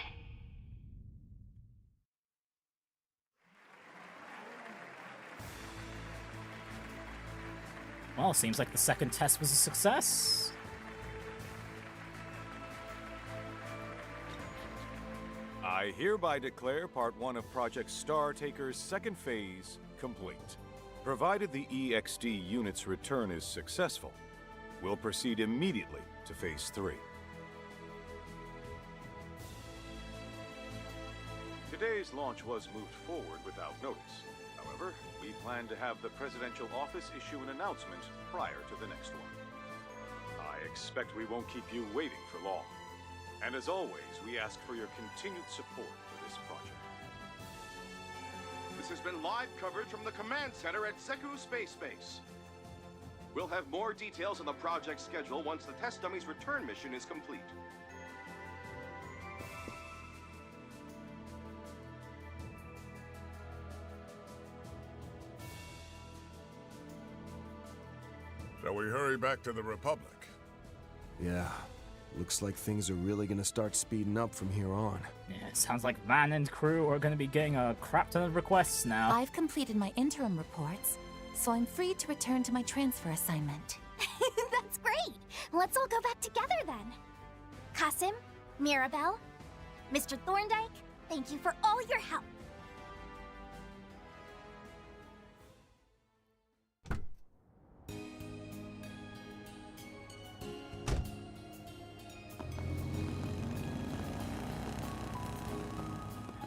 Well, seems like the second test was a success. I hereby declare Part 1 of Project Star Taker's second phase complete. Provided the EXD unit's return is successful, we'll proceed immediately to Phase 3. Today's launch was moved forward without notice. However, we plan to have the Presidential Office issue an announcement prior to the next one. I expect we won't keep you waiting for long. And as always, we ask for your continued support for this project. This has been live coverage from the command center at Zeku Space Base. We'll have more details on the project schedule once the test dummy's return mission is complete. Shall we hurry back to the Republic? Yeah. Looks like things are really gonna start speeding up from here on. Yeah, it sounds like Van and crew are gonna be getting a crap ton of requests now. I've completed my interim reports, so I'm free to return to my transfer assignment. That's great! Let's all go back together then. Kasim, Mirabel, Mr. Thorndyke, thank you for all your help.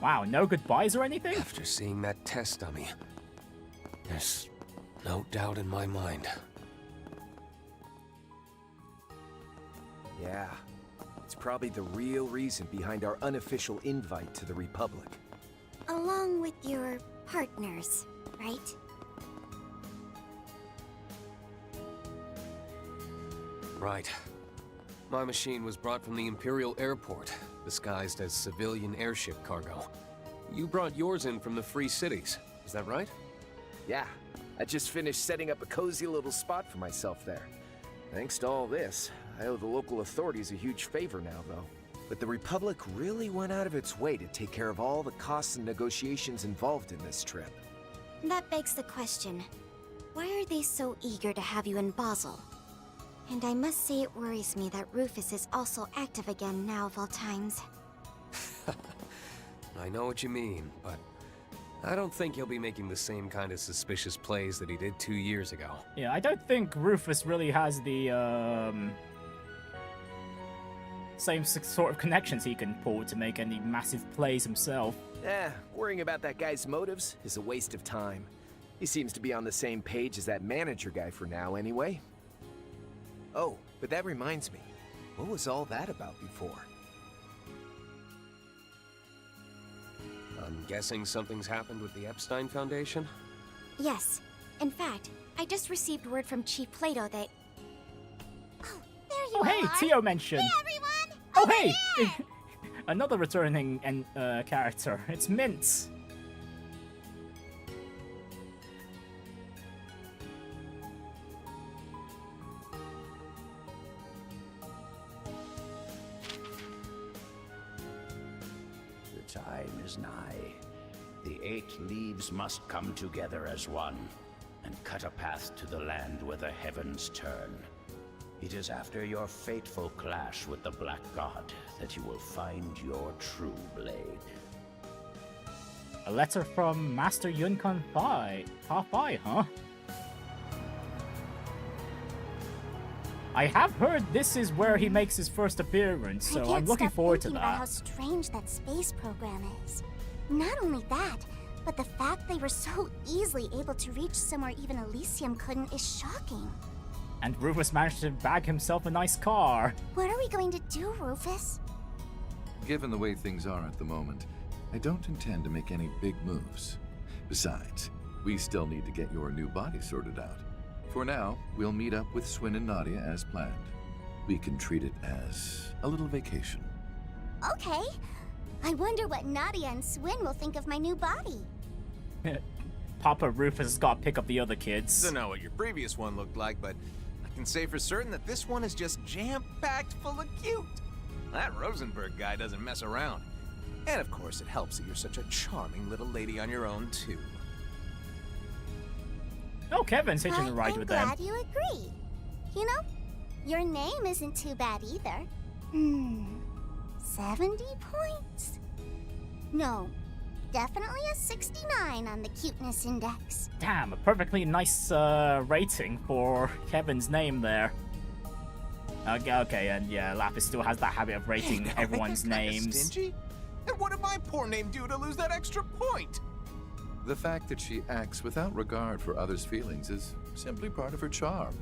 Wow, no goodbyes or anything? After seeing that test dummy, there's no doubt in my mind. Yeah, it's probably the real reason behind our unofficial invite to the Republic. Along with your partners, right? Right. My machine was brought from the Imperial Airport, disguised as civilian airship cargo. You brought yours in from the Free Cities, is that right? Yeah, I just finished setting up a cozy little spot for myself there. Thanks to all this, I owe the local authorities a huge favor now, though. But the Republic really went out of its way to take care of all the costs and negotiations involved in this trip. That begs the question, why are they so eager to have you in Basel? And I must say it worries me that Rufus is also active again now of all times. I know what you mean, but I don't think he'll be making the same kind of suspicious plays that he did 2 years ago. Yeah, I don't think Rufus really has the same sort of connections he can pull to make any massive plays himself. Worrying about that guy's motives is a waste of time. He seems to be on the same page as that manager guy for now, anyway. Oh, but that reminds me. What was all that about before? I'm guessing something's happened with the Epstein Foundation? Yes. In fact, I just received word from Chief Plato that... Oh, there you are! Oh, hey, Tio mentioned! Hey, everyone! Oh, hey! Another returning character. It's Mint. The time is nigh. The 8 leaves must come together as one and cut a path to the land where the heavens turn. It is after your fateful clash with the Black God that you will find your true blade. A letter from Master Yunkan Fai, huh? I have heard this is where he makes his first appearance, so I'm looking forward to that. About how strange that space program is. Not only that, but the fact they were so easily able to reach somewhere even Elysium couldn't is shocking. And Rufus managed to bag himself a nice car. What are we going to do, Rufus? Given the way things are at the moment, I don't intend to make any big moves. Besides, we still need to get your new body sorted out. For now, we'll meet up with Swin and Nadia as planned. We can treat it as a little vacation. Okay. I wonder what Nadia and Swin will think of my new body. Papa Rufus has got to pick up the other kids. Don't know what your previous one looked like, but I can say for certain that this one is just jam-packed full of cute. That Rosenberg guy doesn't mess around. And of course, it helps that you're such a charming little lady on your own, too. Oh, Kevin's hitching a ride with them. I'm glad you agree. You know, your name isn't too bad either. 70 points? No, definitely a 69 on the cuteness index. Damn, a perfectly nice rating for Kevin's name there. Okay, and yeah, Lapis still has that habit of rating everyone's names. Stingy? And what did my poor name do to lose that extra point? The fact that she acts without regard for others' feelings is simply part of her charm.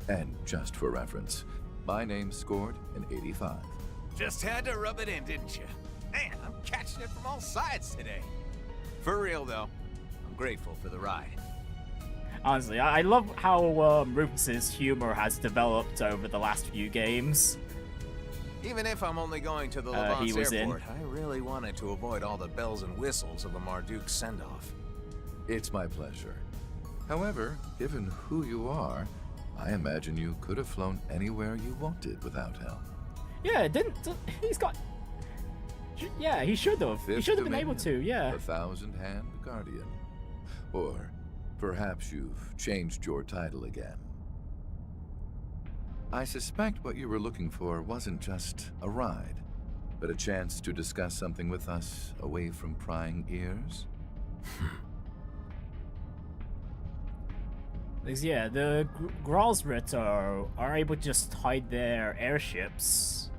And just for reference, my name scored an 85. Just had to rub it in, didn't you? Man, I'm catching it from all sides today. For real, though, I'm grateful for the ride. Honestly, I love how Rufus's humor has developed over the last few games. Even if I'm only going to the Levant's airport, I really wanted to avoid all the bells and whistles of a Marduk send-off. It's my pleasure. However, given who you are, I imagine you could have flown anywhere you wanted without help. Yeah, he's got... Yeah, he should have. He should have been able to, yeah. The Thousand-Hand Guardian. Or perhaps you've changed your title again. I suspect what you were looking for wasn't just a ride, but a chance to discuss something with us away from prying ears? Because, yeah, the Gralsritter are able to just hide their airships,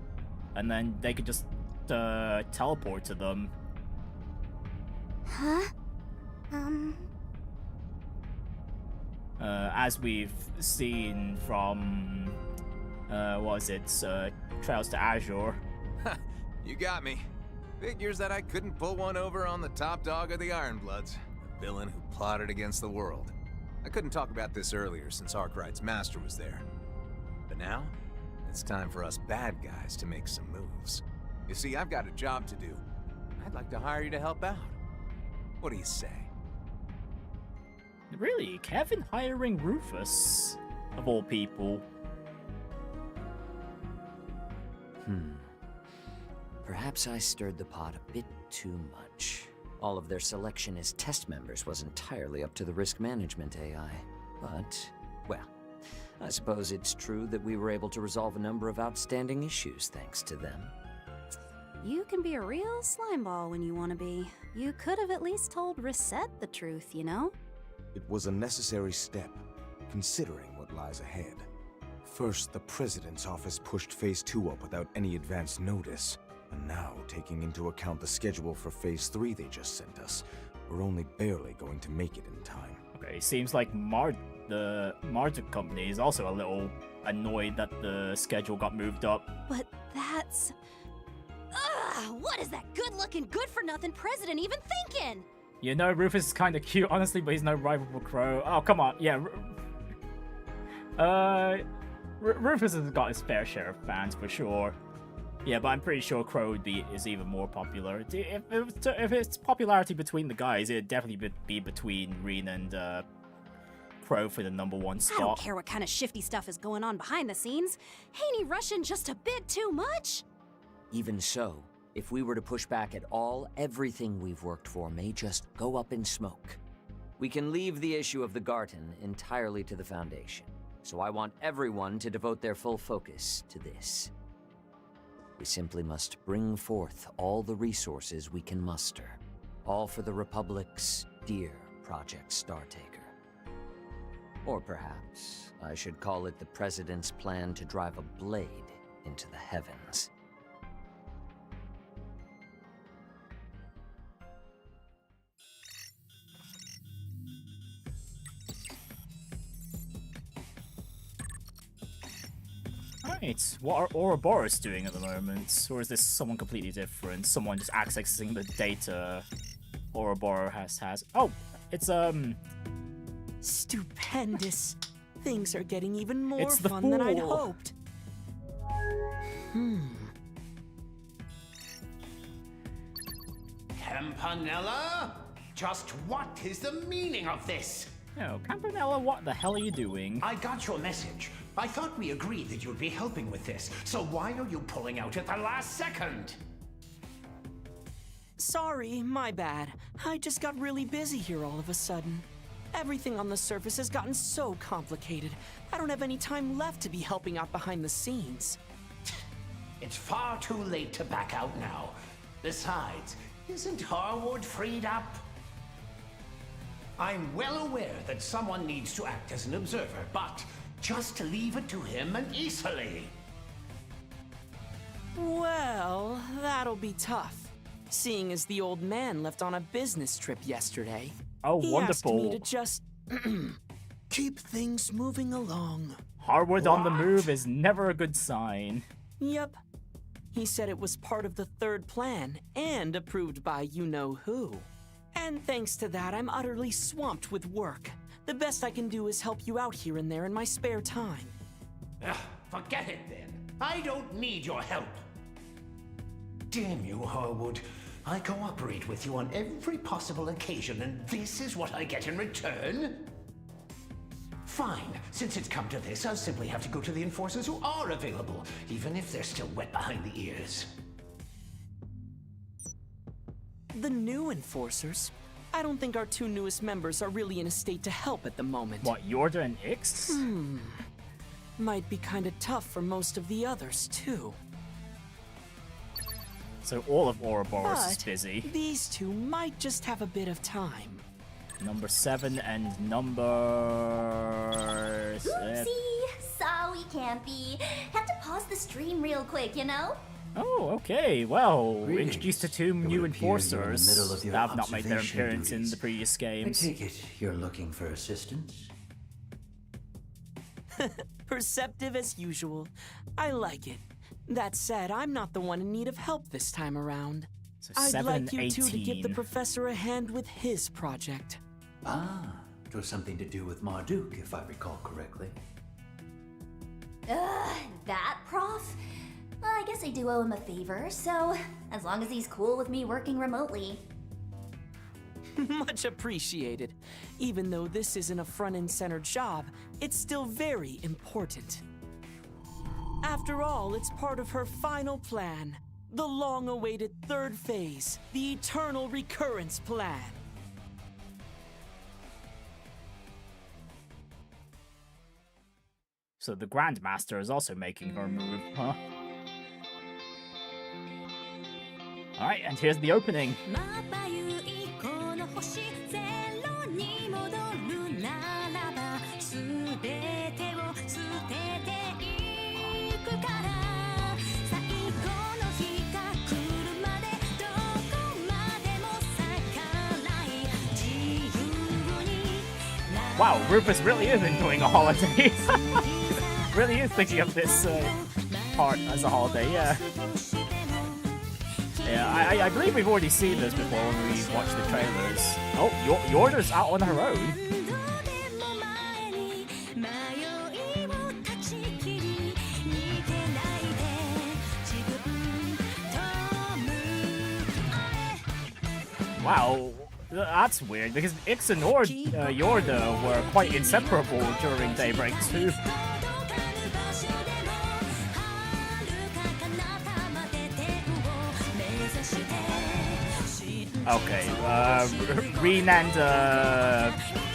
and then they could just teleport to them. Huh? As we've seen from, Trails to Azure. You got me. Figures that I couldn't pull one over on the top dog of the Ironbloods, the villain who plotted against the world. I couldn't talk about this earlier since Arkwright's master was there. But now, it's time for us bad guys to make some moves. You see, I've got a job to do. I'd like to hire you to help out. What do you say? Really? Kevin hiring Rufus? Of all people. Perhaps I stirred the pot a bit too much. All of their selection as test members was entirely up to the risk management AI. But, well, I suppose it's true that we were able to resolve a number of outstanding issues thanks to them. You can be a real slimeball when you want to be. You could have at least told Risette the truth, you know? It was a necessary step, considering what lies ahead. First, the President's office pushed Phase 2 up without any advance notice. And now, taking into account the schedule for Phase 3 they just sent us, we're only barely going to make it in time. Okay, seems like the Marduk company is also a little annoyed that the schedule got moved up. But that's... Ugh! What is that good-looking, good-for-nothing president even thinking? You know, Rufus is kind of cute, honestly, but he's no rival for Crow. Oh, come on, yeah. Rufus has got his fair share of fans, for sure. Yeah, but I'm pretty sure Crow is even more popular. If it's popularity between the guys, it'd definitely be between Rean and Crow for the #1 spot. I don't care what kind of shifty stuff is going on behind the scenes. Ain't he rushing just a bit too much? Even so, if we were to push back at all, everything we've worked for may just go up in smoke. We can leave the issue of the Garden entirely to the Foundation, so I want everyone to devote their full focus to this. We simply must bring forth all the resources we can muster, all for the Republic's dear Project Startaker. Or perhaps I should call it the President's plan to drive a blade into the heavens. Right, what are Ouroboros doing at the moment? Or is this someone completely different? Someone just accessing the data Ouroboros has. Oh, it's Stupendous. Things are getting even more It's the fun than I'd fool. hoped. Campanella? Just what is the meaning of this? No, Campanella, what the hell are you doing? I got your message. I thought we agreed that you'd be helping with this, so why are you pulling out at the last second? Sorry, my bad. I just got really busy here all of a sudden. Everything on the surface has gotten so complicated. I don't have any time left to be helping out behind the scenes. It's far too late to back out now. Besides, isn't Harwood freed up? I'm well aware that someone needs to act as an observer, but just leave it to him and easily. Well, that'll be tough. Seeing as the old man left on a business trip yesterday. Oh, he wonderful. asked me to just keep things moving along. Harwood on the move is never a good sign. Yep. He said it was part of the third plan and approved by you-know-who. And thanks to that, I'm utterly swamped with work. The best I can do is help you out here and there in my spare time. Forget it then. I don't need your help. Damn you, Harwood. I cooperate with you on every possible occasion, and this is what I get in return? Fine. Since it's come to this, I'll simply have to go to the enforcers who are available, even if they're still wet behind the ears. The new enforcers? I don't think our two newest members are really in a state to help at the moment. What, Yorda and Ix? Might be kinda tough for most of the others, too. So all of Ouroboros is But busy. these two might just have a bit of time. Number 7 and number... Oopsie! Sorry, Campy. Have to pause the stream real quick, you know? Oh, okay. Well, we're Greetings. introduced to two new enforcers middle of that your have not made their observation appearance in duties. the previous I games. take it you're looking for assistance? Perceptive as usual. I like it. That said, I'm not the one in need of help this time around. So I'd 7 like and you two to give the 18. professor a hand with his project. Ah, it was something to do with Marduk, if I recall correctly. That prof? Well, I guess I do owe him a favor, so as long as he's cool with me working remotely. Much appreciated. Even though this isn't a front and center job, it's still very important. After all, it's part of her final plan. The long-awaited third phase, the Eternal Recurrence Plan. So the Grandmaster is also making her move, huh? Alright, and here's the opening. Wow, Rufus really is enjoying a holiday. Really is thinking of this part as a holiday, yeah. Yeah, I believe we've already seen this before when we watched the trailers. Oh, Yorda's out on her own. Wow, that's weird, because Ix and Yorda were quite inseparable during Daybreak too. Okay, Rean and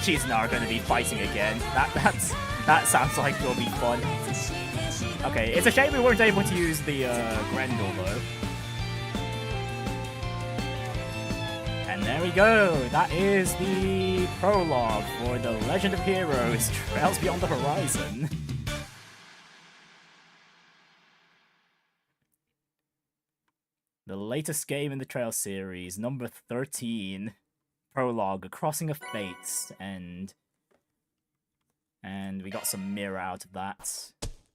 Cheesna are going to be fighting again. That sounds like it'll be fun. Okay, it's a shame we weren't able to use the Grendel though. And there we go. That is the prologue for The Legend of Heroes: Trails Beyond the Horizon. The latest game in the Trail series, number 13, Prologue, A Crossing of Fates, and we got some mirror out of that.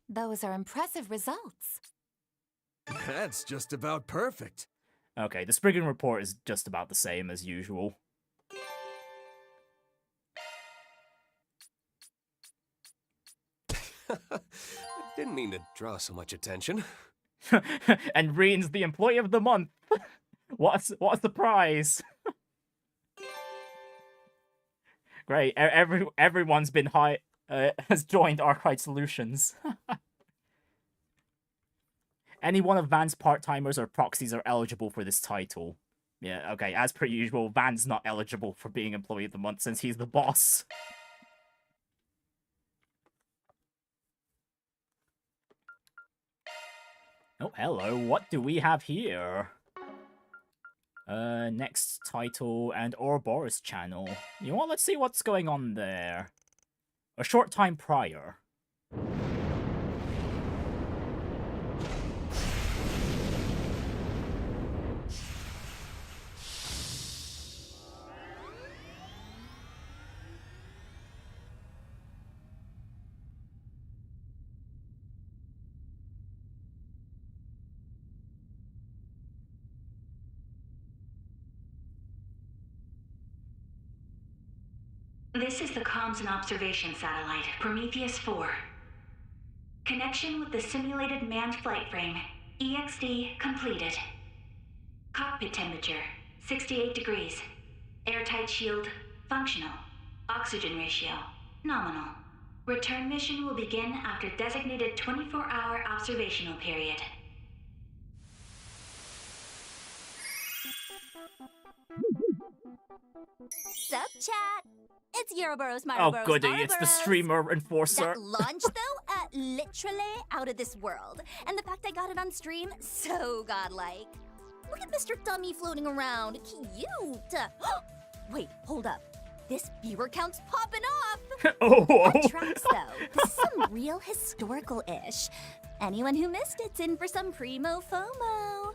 Those are impressive results. That's just about perfect. Okay, the Spriggan report is just about the same as usual. Didn't mean to draw so much attention. And Rean's the Employee of the Month. What's the prize? Great, everyone's been has joined Archive Solutions. Any one of Van's part-timers or proxies are eligible for this title. Yeah, okay, as per usual, Van's not eligible for being Employee of the Month since he's the boss. Oh, hello, what do we have here? Next title and Ouroboros Channel. You know what, let's see what's going on there. A short time prior. This is the Comms and Observation Satellite, Prometheus 4. Connection with the simulated manned flight frame. EXD completed. Cockpit temperature, 68 degrees. Airtight shield, functional. Oxygen ratio, nominal. Return mission will begin after designated 24-hour observational period. Sup, chat? It's Ouroboros Oh, Channel. goody, it's the streamer enforcer. That launch, though, literally out of this world. And the fact I got it on stream, so godlike. Look at Mr. Dummy floating around. Cute. Wait, hold up. This viewer count's popping off. Oh. That tracks, though. This is some real historical-ish. Anyone who missed it's in for some primo FOMO.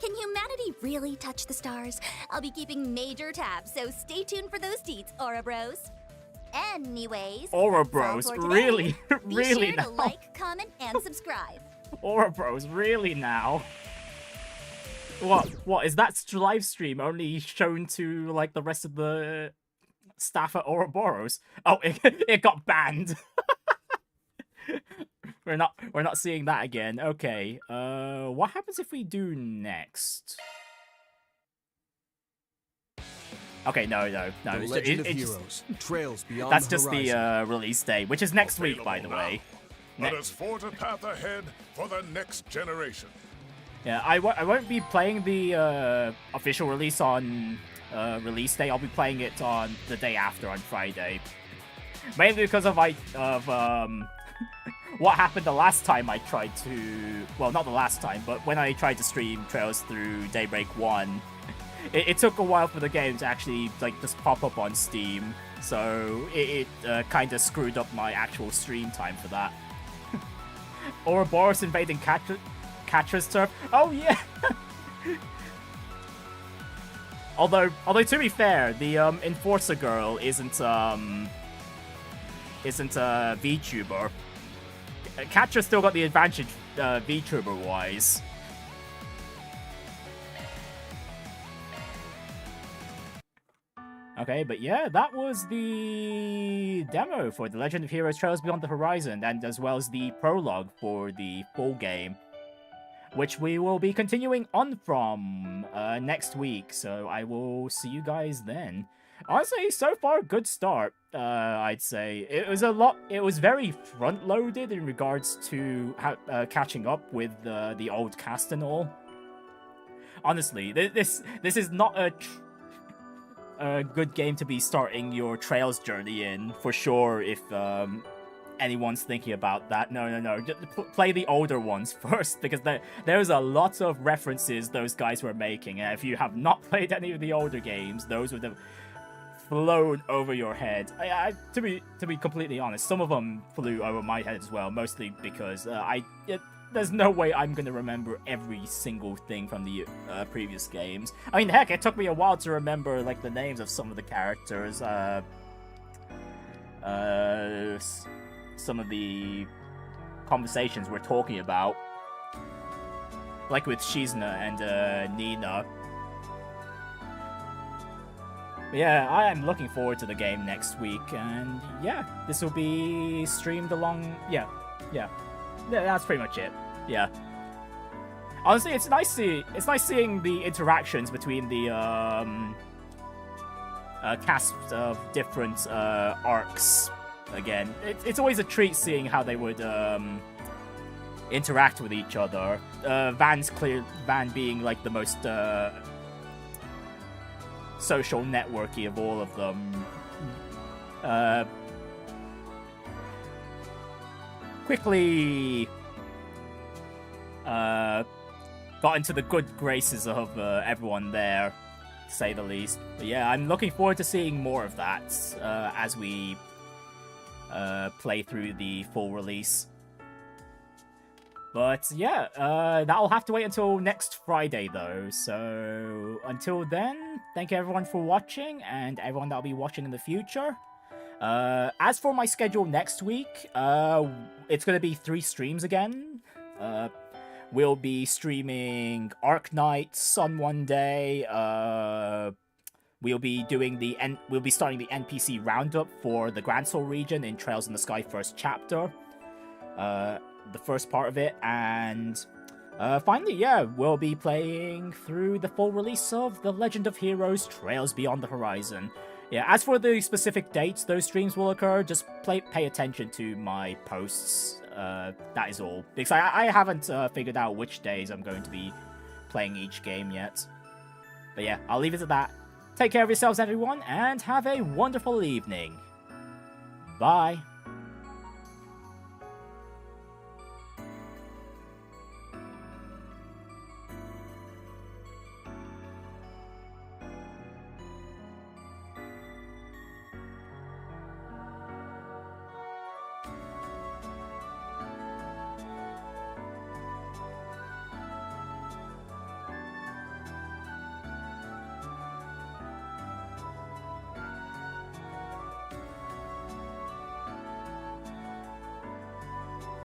Can humanity really touch the stars? I'll be keeping major tabs, so stay tuned for those deets, Ouroboros. Anyways, Ouroboros, really? Be Really sure now? to like, comment, and subscribe. Ouroboros, really now? What is that live stream only shown to like the rest of the staff at Ouroboros? Oh, it got banned. We're not seeing that again. Okay. What happens if we do next? Okay, no. The It's Legend of it Heroes, Trails Beyond That's the just Horizon. the release date, which is next week, by the way. Let us forge a path ahead for the next generation. Yeah, I won't be playing the official release on release day. I'll be playing it on the day after, on Friday. Mainly because of what happened the last time I tried to... Well, not the last time, but when I tried to stream Trails through Daybreak 1, it took a while for the game to actually like just pop up on Steam. So it kind of screwed up my actual stream time for that. Ouroboros invading Catra's turf. Oh yeah. Although to be fair, the Enforcer girl isn't a VTuber. Catra still got the advantage VTuber wise. Okay, but yeah, that was the demo for The Legend of Heroes Trails Beyond the Horizon, and as well as the prologue for the full game, which we will be continuing on from next week, so I will see you guys then. Honestly, so far, good start, I'd say. It was very front-loaded in regards to catching up with the old cast and all. Honestly, this is not a good game to be starting your Trails journey in, for sure, if anyone's thinking about that. No. Just play the older ones first, because there's a lot of references those guys were making, and if you have not played any of the older games, those would have flown over your head. To be completely honest, some of them flew over my head as well, mostly because there's no way I'm gonna remember every single thing from the previous games. I mean, heck, it took me a while to remember like the names of some of the characters. Some of the conversations we're talking about, like with Shizna and Nina. But yeah, I am looking forward to the game next week, and yeah, this will be streamed along. Yeah, that's pretty much it. Yeah. Honestly, it's nice seeing the interactions between the cast of different arcs again. It's always a treat seeing how they would interact with each other. Van being like the most social networky of all of them. Quickly got into the good graces of everyone there, to say the least. But yeah, I'm looking forward to seeing more of that as we play through the full release. But yeah, that'll have to wait until next Friday though. So until then, thank you everyone for watching, and everyone that'll be watching in the future. As for my schedule next week, it's going to be 3 streams again. We'll be streaming Arc Knights on one day, we'll be starting the NPC roundup for the Grand Soul region in Trails in the Sky first chapter, the first part of it, and finally, yeah, we'll be playing through the full release of The Legend of Heroes: Trails Beyond the Horizon. Yeah, as for the specific dates those streams will occur, just pay attention to my posts. That is all, because I haven't figured out which days I'm going to be playing each game yet. But yeah, I'll leave it at that. Take care of yourselves, everyone, and have a wonderful evening. Bye.